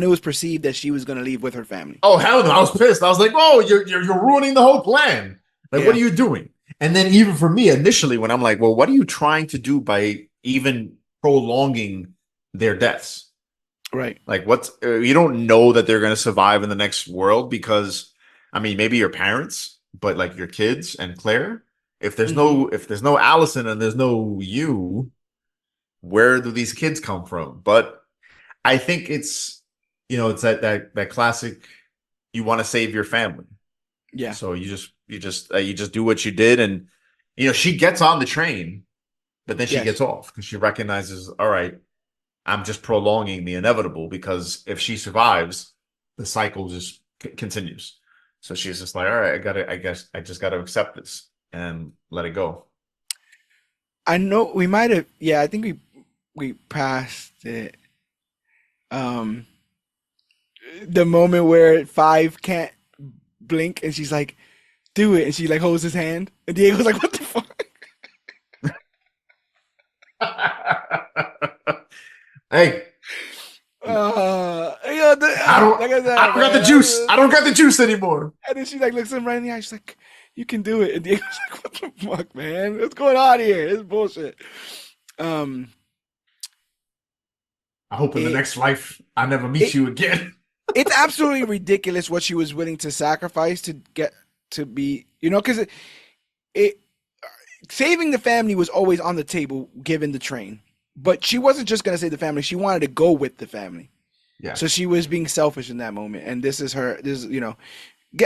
it was perceived that she was gonna leave with her family. Oh hell no! I was pissed. I was like, "Oh, you're ruining the whole plan. Like, what Yeah, are you doing?" And then even for me initially, when I'm like, "Well, what are you trying to do by even prolonging their deaths? right. Like, what's you don't know that they're going to survive in the next world because, I mean, maybe your parents, but like your kids and Claire. Hmm. If there's no Allison and there's no you, where do these kids come from? But I think it's it's that classic. You want to save your family, Yeah. so you just do what you did, and she gets on the train, but then she Yes. gets off because she recognizes, all right, I'm just prolonging the inevitable because if she survives, the cycle just continues. So she's just like, all right, I guess I just gotta accept this and let it go. I know we might have. Yeah, I think we passed it. Um, the moment where Five can't blink and she's like, "Do it," and she like holds his hand, and Diego's like, "What the fuck?" Hey, Yeah, I don't like I I said, don't got the man. juice. I don't got the juice anymore. And then she like looks him right in the eye. She's like, "You can do it." And Diego's like, "What the fuck, man? What's going on here? It's bullshit." Um, I hope in the it next life I never meet it you again. it's absolutely ridiculous what she was willing to sacrifice to get to be, you know, because it saving the family was always on the table given the train, but she wasn't just gonna save the family. She wanted to go with the family. So Yes. she was being selfish in that moment, and this is her. This is, you know,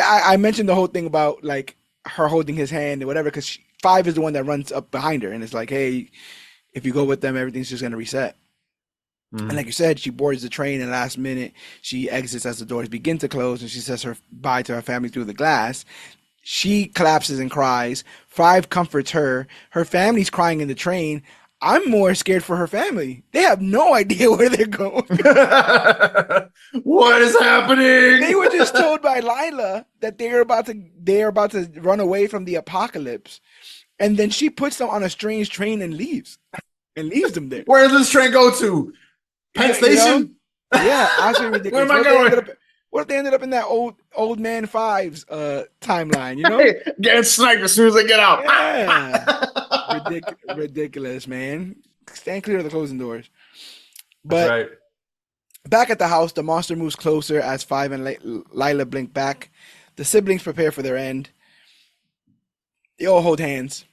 I mentioned the whole thing about like her holding his hand or whatever, because Five is the one that runs up behind her, and it's like, hey, if you go with them, everything's just gonna reset. And Mhm. like you said, she boards the train, and last minute she exits as the doors begin to close, and she says her bye to her family through the glass. She collapses and cries. Five comforts her. Her family's crying in the train. I'm more scared for her family. They have no idea where they're going. What is They happening? were just told by Lila that they're about to run away from the apocalypse, and then she puts them on a strange train and leaves them there. Where does this train go to? Penn Yeah, you know, Station? yeah, absolutely Where am ridiculous. I going? What if they ended up in that old man Fives timeline? You know? Getting sniped as soon as I get out. Yeah, ridiculous, man. Stand clear of the closing doors. That's But right. back at the house, the monster moves closer as Five and Lila blink back. The siblings prepare for their end. They all hold hands.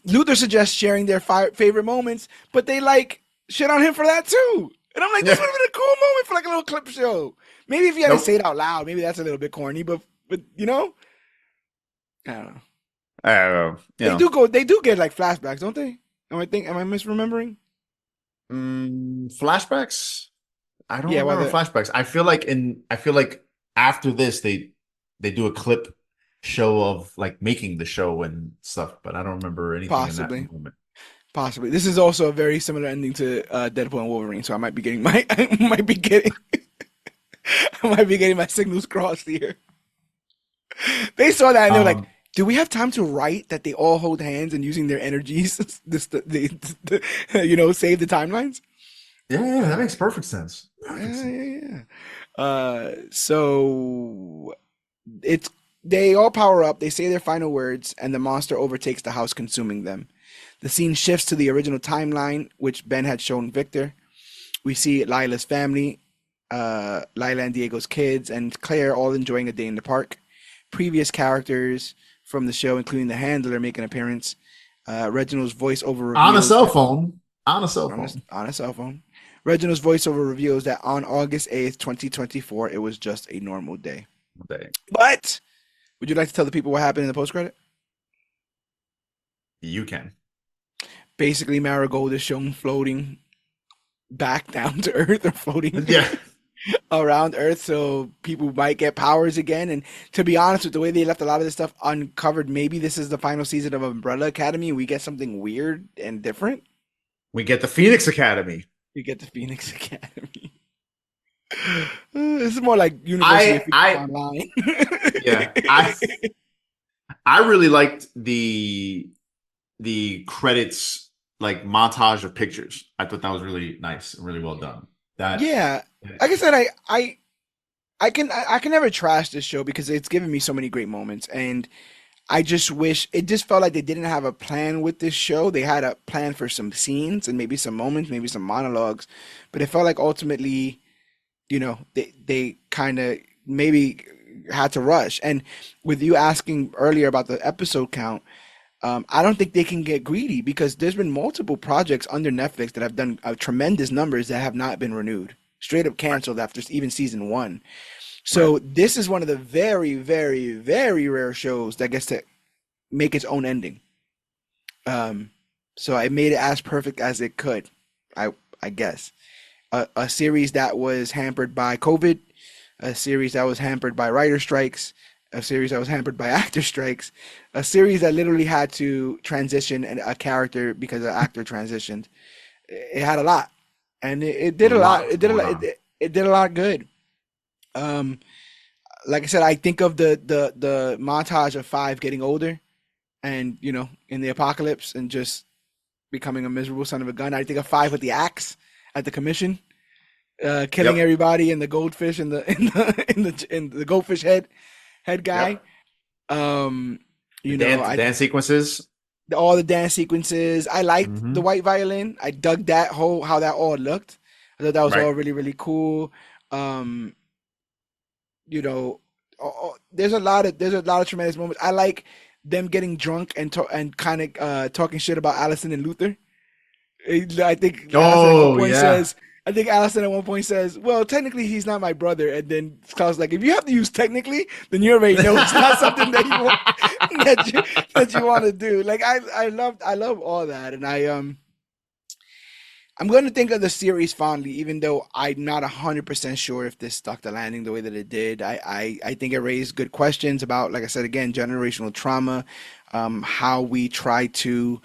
Luther suggests sharing their favorite moments, but they like shit on him for that too. And I'm like, this Yeah. would have been a cool moment for like a little clip show. Maybe if you hadn't say Nope. it out loud, maybe that's a little bit corny, but you know, I don't know. I don't know. They do get like flashbacks, don't they? Am I misremembering? Flashbacks? I don't Yeah, remember flashbacks. I feel like after this they do a clip show of like making the show and stuff, but I don't remember anything in that possibly, moment. possibly. This is also a very similar ending to Deadpool and Wolverine, so I might be getting my I might be getting I might be getting my signals crossed here. They saw that and they were like, Um, "Do we have time to write that they all hold hands and using their energies, you know, save the timelines?" yeah, that Uh, makes perfect sense. Perfect yeah, sense. yeah, yeah. So it's they all power up. They say their final words, and the monster overtakes the house, consuming them. The scene shifts to the original timeline, which Ben had shown Victor. We see Lila's family, Lila and Diego's kids, and Claire all enjoying a day in the park. Previous characters from the show, including the handler, make an appearance. Reginald's voiceover On a reveals cell that phone. On a cell on a, phone. on a cell phone. Reginald's voiceover reveals that on August 8th, 2024, it was just a normal day. But would you like to tell the people what happened in the post credit? You can. Basically, Marigold is shown floating back down to Earth or floating Yeah. around Earth, so people might get powers again. And to be honest, with the way they left a lot of this stuff uncovered, maybe this is the final season of Umbrella Academy. We get something weird and different. We get the Phoenix Academy. We get the Phoenix Academy. This is more like University of Phoenix Online. Yeah, I really liked the credits like montage of pictures. I thought that was really nice and really well done. That Yeah, like I said, I can never trash this show because it's given me so many great moments, and I just wish it just felt like they didn't have a plan with this show. They had a plan for some scenes and maybe some moments, maybe some monologues, but it felt like ultimately, they kind of maybe had to rush. And with you asking earlier about the episode count, I don't think they can get greedy because there's been multiple projects under Netflix that have done tremendous numbers that have not been renewed, straight up canceled after even season one. So this is one of the very, very, very rare shows that gets to make its own ending. So I made it as perfect as it could, I guess. A series that was hampered by COVID, a series that was hampered by writer strikes, a series that was hampered by actor strikes, a series that literally had to transition a character because an actor transitioned. It had a lot, and it did a lot. It did a lot. It did a lot good. Like I said, I think of the montage of Five getting older, and in the apocalypse, and just becoming a miserable son of a gun. I think of Five with the axe at the commission, killing everybody, and the goldfish and the goldfish head guy. Dance sequences. All the dance sequences. I liked the white violin. I dug how that all looked. I thought that was all really, really cool. There's a lot of tremendous moments. I like them getting drunk and kind of talking shit about Allison and Luther. I think Allison at one point says, "Well, technically he's not my brother," and then Klaus like, "If you have to use technically, then you already know it's not something that you want that you want to do." Like I love all that, and I'm going to think of the series fondly, even though I'm not 100% sure if this stuck the landing the way that it did. I think it raised good questions about, like I said, again, generational trauma, how we try to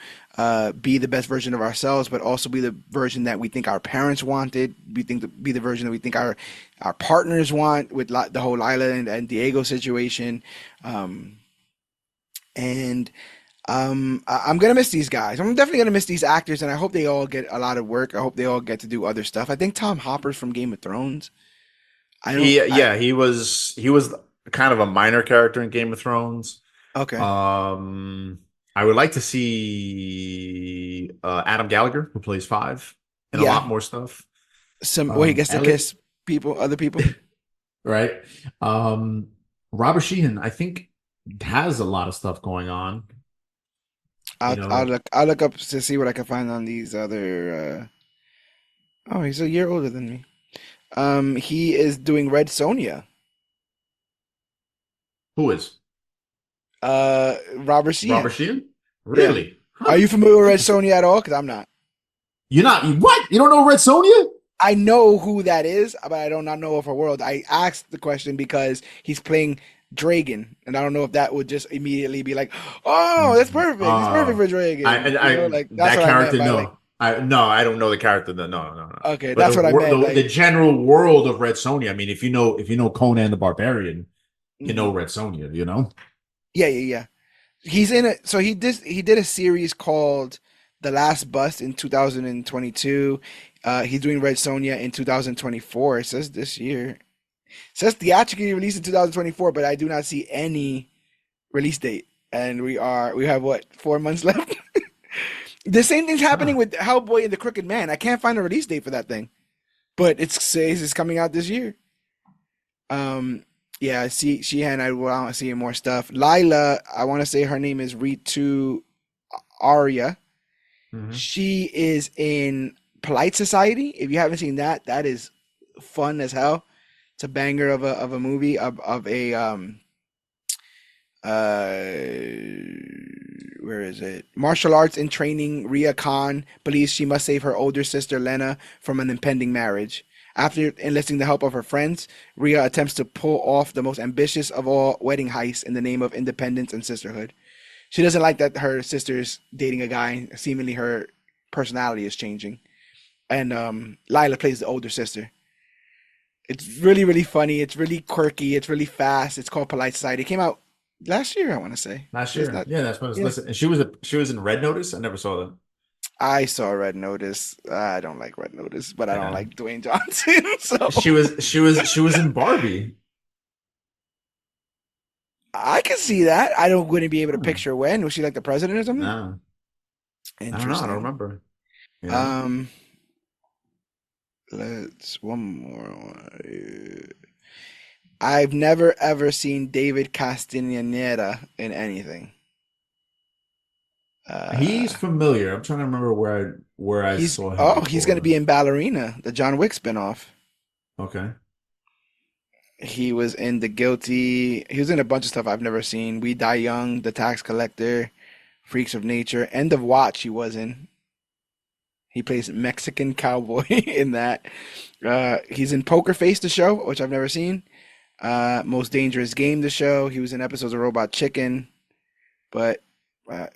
be the best version of ourselves, but also be the version that we think our parents wanted. Be the version that we think our partners want with the whole Lila and Diego situation. I'm gonna miss these guys. I'm definitely gonna miss these actors, and I hope they all get a lot of work. I hope they all get to do other stuff. I think Tom Hopper's from Game of Thrones. He was kind of a minor character in Game of Thrones. Okay. I would like to see Adam Gallagher, who plays Five, in a lot more stuff. Where he gets to kiss other people. Right. Robert Sheehan, I think, has a lot of stuff going on. I'll look up to see what I can find on these other. Oh, he's a year older than me. He is doing Red Sonja. Who is? Robert Sheehan. Robert Sheehan? Really? Yeah. Huh. Are you familiar with Red Sonja at all? Because I'm not. You're not. What? You don't know Red Sonja? I know who that is, but I do not know of her world. I asked the question because he's playing Dragon, and I don't know if that would just immediately be like, "Oh, that's perfect. It's perfect for Dragon." That character, no. I don't know the character. No. Okay, but that's what I meant. The general world of Red Sonja. I mean, if you know Conan the Barbarian, you know Red Sonja. You know. Yeah. He's in it. So he did a series called The Last Bus in 2022. He's doing Red Sonja in 2024. It says this year. It says theatrically released in 2024, but I do not see any release date. And we have what, 4 months left? The same thing's happening Huh. with Hellboy and the Crooked Man. I can't find a release date for that thing, but it says it's coming out this year. Yeah, see, Sheehan, I want to see more stuff. Lila, I want to say her name is Ritu Arya. Hmm. She is in Polite Society. If you haven't seen that, that is fun as hell. It's a banger of a movie of a uh where is it? Martial arts in training, Ria Khan believes she must save her older sister Lena from an impending marriage. After enlisting the help of her friends, Ria attempts to pull off the most ambitious of all wedding heists in the name of independence and sisterhood. She doesn't like that her sister's dating a guy. Seemingly her personality is changing. And Lila plays the older sister. It's really, really funny. It's really quirky. It's really fast. It's called Polite Society. It came out last year, I want to say. Last So it's year. not, Yeah, that's what I was yeah. listening. And she was in Red Notice. I never saw that. I saw Red Notice. I don't like Red Notice, but I don't Yeah. like Dwayne Johnson. So She was in Barbie. I can see that. I don't wouldn't be able to Hmm. picture when. Was she like the president or something? No, I don't know. I don't Interesting. remember. You know? Um, let's one more one. I've never ever seen David Castellaneta in anything. He's Uh, familiar. I'm trying to remember where I saw him he's gonna before. be in Ballerina, the John Wick spinoff. Okay. He was in The Guilty. He was in a bunch of stuff I've never seen. We Die Young, The Tax Collector, Freaks of Nature, End of Watch. He was in. He plays Mexican cowboy in that. He's in Poker Face, the show, which I've never seen. Most Dangerous Game, the show. He was in episodes of Robot Chicken, but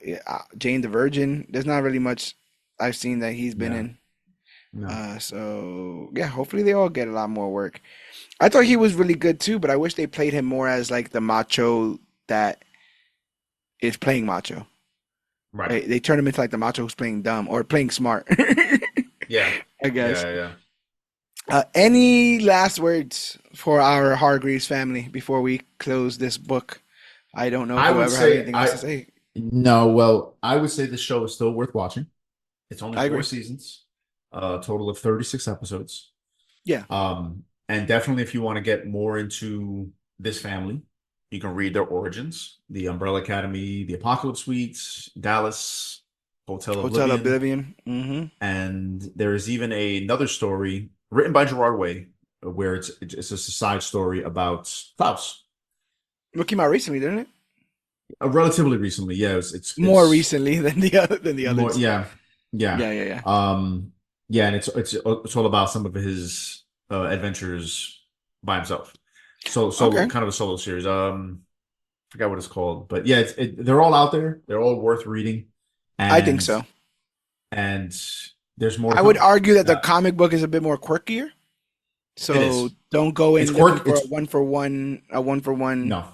yeah, Jane the Virgin. There's not really much I've seen that he's been Yeah. in. No. So yeah, hopefully they all get a lot more work. I thought he was really good too, but I wish they played him more as like the macho that is playing macho. Right. They turn him into like the macho who's playing dumb or playing smart, Yeah. I guess. Yeah. Yeah. Any last words for our Hargreaves family before we close this book? I don't know if I you'll would ever have say anything else to say. no, well, I would say the show is still worth watching. It's only I four agree. seasons, a total of 36 episodes. Yeah. And definitely if you want to get more into this family, you can read their origins, the Umbrella Academy, the Apocalypse Suites, Dallas, Hotel Hotel Oblivion, Oblivion. and there is even another story written by Gerard Way where it's a side story about Klaus. What came out recently, didn't it? Relatively recently, yeah, More it's recently than the more, others. yeah, yeah, Yeah. um, yeah, and it's all about some of his adventures by himself. So solo, Okay. kind of a solo series. Forgot what it's called, but yeah, they're all out there. They're all worth reading, I think and so. and there's more to I would come. argue that the Uh, comic book is a bit more quirkier. it So is. don't go It's in looking quirk. for It's a one for one no,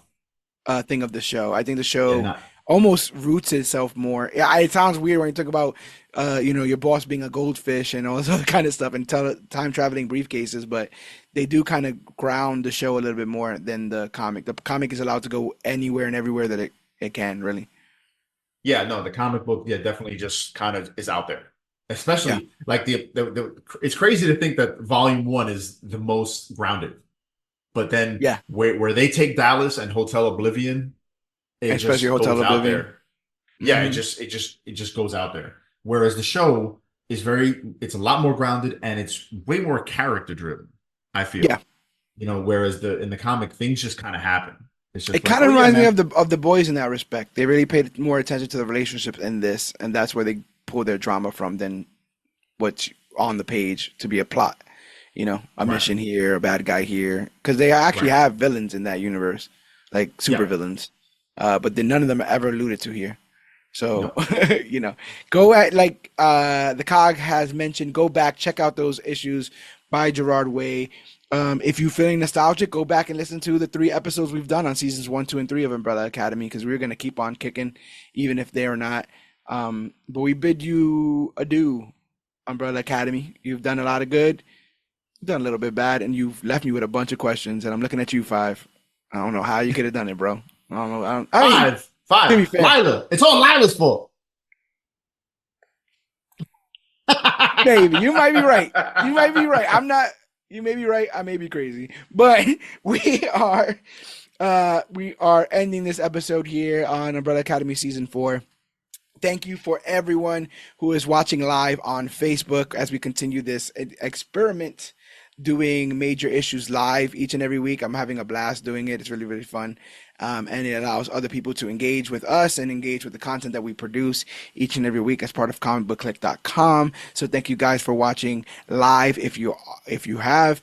thing of the show. I think the yeah, show not almost roots itself more. Yeah, it sounds weird when you talk about your boss being a goldfish and all this other kind of stuff and time traveling briefcases, but they do kind of ground the show a little bit more than the comic. The comic is allowed to go anywhere and everywhere that it can, really. yeah, no. The comic book, yeah, definitely just kind of is out there. Yeah. Especially like the it's crazy to think that volume one is the most grounded. But then Yeah. where they take Dallas and Hotel Oblivion, it Especially just Hotel goes out Oblivion. there. Yeah, Hmm. it just goes out there. Whereas the show is it's a lot more grounded and it's way more character driven, I Yeah. feel. Whereas the in the comic, things just kind of happen. It's just It like, kind oh of yeah, reminds me man. of the boys in that respect. They really paid more attention to the relationships in this, and that's where they pull their drama from than what's on the page to be a plot. A Right, mission here, a bad guy here, because they actually right. have villains in that universe, like super Yeah. villains. But then none of them are ever alluded to here. So, No. you know, go at like the Cog has mentioned, go back, check out those issues by Gerard Way. If you're feeling nostalgic, go back and listen to the 3 episodes we've done on seasons 1, 2, and 3 of Umbrella Academy because we're gonna keep on kicking, even if they are not. But we bid you adieu, Umbrella Academy. You've done a lot of good, done a little bit bad, and you've left me with a bunch of questions. And I'm looking at you, Five. I don't know how you could have done it, bro. I don't know. I mean, Five. to be Five. fair, Lila. It's all Lila's fault. Maybe you might be right. You might be right. I'm not. You may be right. I may be crazy, but we are ending this episode here on Umbrella Academy season 4. Thank you for everyone who is watching live on Facebook as we continue this experiment doing major issues live each and every week. I'm having a blast doing it. It's really, really fun. And it allows other people to engage with us and engage with the content that we produce each and every week as part of ComicBookClique.com. So thank you guys for watching live. If you have,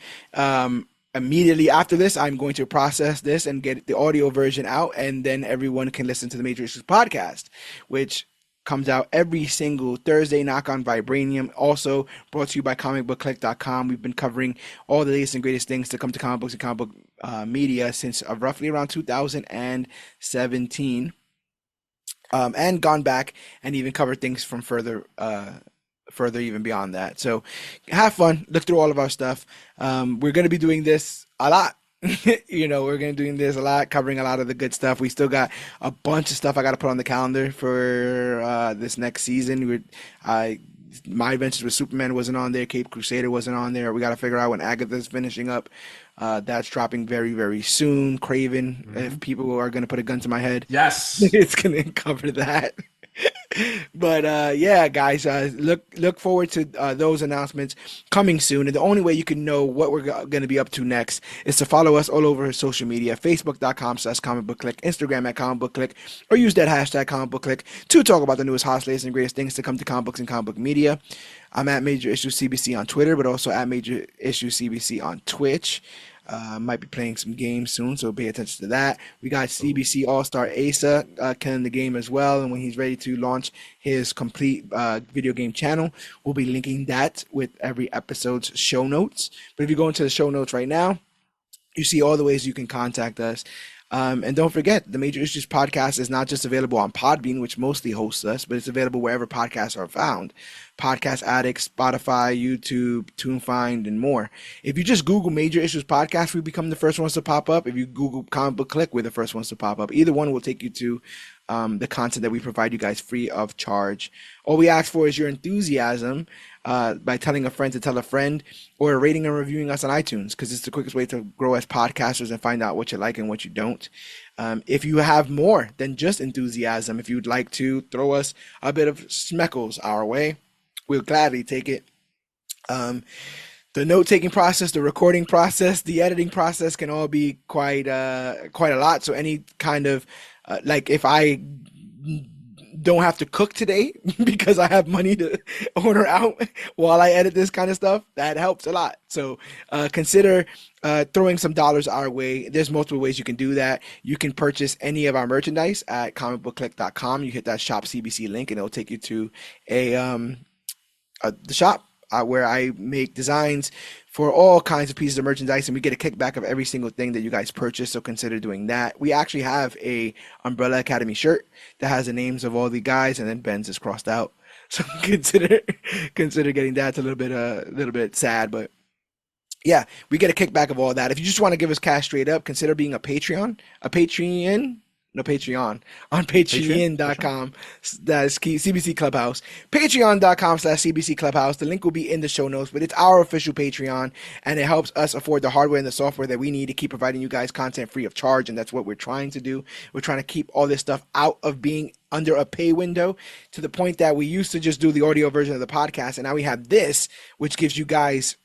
immediately after this, I'm going to process this and get the audio version out, and then everyone can listen to the Major Issues podcast, which comes out every single Thursday. Knock on Vibranium. Also brought to you by ComicBookClique.com. We've been covering all the latest and greatest things to come to comic books and comic book media since roughly around 2017, and gone back and even covered things from further even beyond that. So have fun, look through all of our stuff. We're going to be doing this a lot. We're going to be doing this a lot, covering a lot of the good stuff. We still got a bunch of stuff I got to put on the calendar for this next season. My Adventures with Superman wasn't on there. Cape Crusader wasn't on there. We got to figure out when Agatha's finishing up. That's dropping very, very soon. Craven, if people are going to put a gun to my head, Yes. it's going to cover that. But yeah, guys, look forward to those announcements coming soon. And the only way you can know what we're going to be up to next is to follow us all over social media: Facebook.com/ComicBookClique, Instagram at ComicBookClique, or use that hashtag ComicBookClique to talk about the newest, hottest, latest, and greatest things to come to comic books and comic book media. I'm at Major Issues CBC on Twitter, but also at Major Issues CBC on Twitch. Might be playing some games soon, so pay attention to that. We got CBC All-Star Asa killing the game as well, and when he's ready to launch his complete video game channel, we'll be linking that with every episode's show notes. But if you go into the show notes right now, you see all the ways you can contact us. And don't forget, the Major Issues podcast is not just available on Podbean, which mostly hosts us, but it's available wherever podcasts are found. Podcast Addict, Spotify, YouTube, TuneFind, and more. If you just Google Major Issues Podcast, we become the first ones to pop up. If you Google Comic Book Click, we're the first ones to pop up. Either one will take you to the content that we provide you guys free of charge. All we ask for is your enthusiasm by telling a friend to tell a friend, or rating and reviewing us on iTunes, because it's the quickest way to grow as podcasters and find out what you like and what you don't. If you have more than just enthusiasm, if you'd like to throw us a bit of schmeckles our way, we'll gladly take it. The note-taking process, the recording process, the editing process can all be quite a lot. So any kind of like if I don't have to cook today because I have money to order out while I edit this kind of stuff, that helps a lot. So consider throwing some dollars our way. There's multiple ways you can do that. You can purchase any of our merchandise at comicbookclick.com. You hit that shop CBC link and it'll take you to the shop where I make designs for all kinds of pieces of merchandise, and we get a kickback of every single thing that you guys purchase. So consider doing that. We actually have a Umbrella Academy shirt that has the names of all the guys, and then Ben's is crossed out. So consider getting that. It's a little bit sad, but yeah, we get a kickback of all that. If you just want to give us cash straight up, consider being a Patreon, no, Patreon, on patreon.com. That's CBC Clubhouse. Patreon.com/CBC Clubhouse. The link will be in the show notes, but it's our official Patreon, and it helps us afford the hardware and the software that we need to keep providing you guys content free of charge, and that's what we're trying to do. We're trying to keep all this stuff out of being under a pay window, to the point that we used to just do the audio version of the podcast, and now we have this, which gives you guys,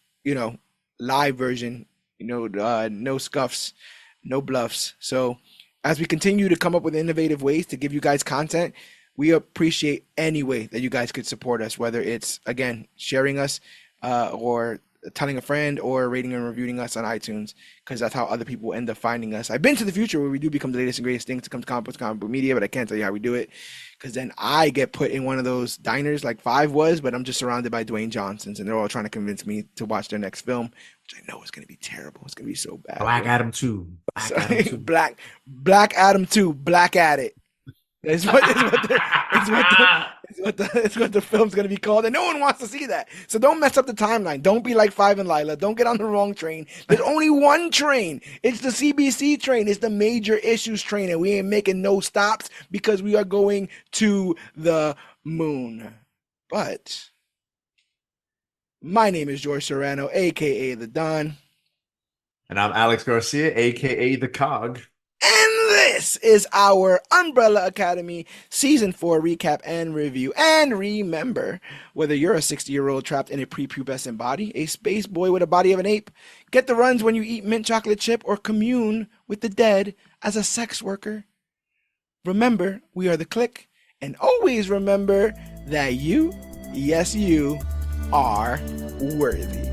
live version, no scuffs, no bluffs. So as we continue to come up with innovative ways to give you guys content, we appreciate any way that you guys could support us, whether it's, again, sharing us or telling a friend or rating and reviewing us on iTunes, because that's how other people end up finding us. I've been to the future where we do become the latest and greatest things to come to comic books, comic book media, but I can't tell you how we do it, because then I get put in one of those diners like Five was, but I'm just surrounded by Dwayne Johnsons, and they're all trying to convince me to watch their next film, which I know is going to be terrible. It's going to be so bad. Black Adam 2. Black Adam 2. Black at it. It's what the film's gonna be called, and no one wants to see that. So don't mess up the timeline. Don't be like Five and Lila. Don't get on the wrong train. There's only one train. It's the CBC train. It's the Major Issues train, and we ain't making no stops because we are going to the moon. But My name is George Serrano, aka The Don. And I'm Alex Garcia, aka The Cog. And this is our Umbrella Academy Season 4 recap and review. And remember, whether you're a 60-year-old trapped in a prepubescent body, a space boy with a body of an ape, get the runs when you eat mint chocolate chip, or commune with the dead as a sex worker, remember, we are the Clique, and always remember that you, yes you, are worthy.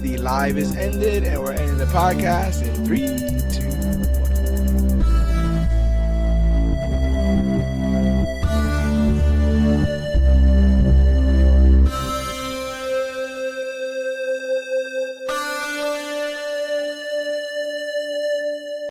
The live is ended, and we're ending the podcast in 3, 2,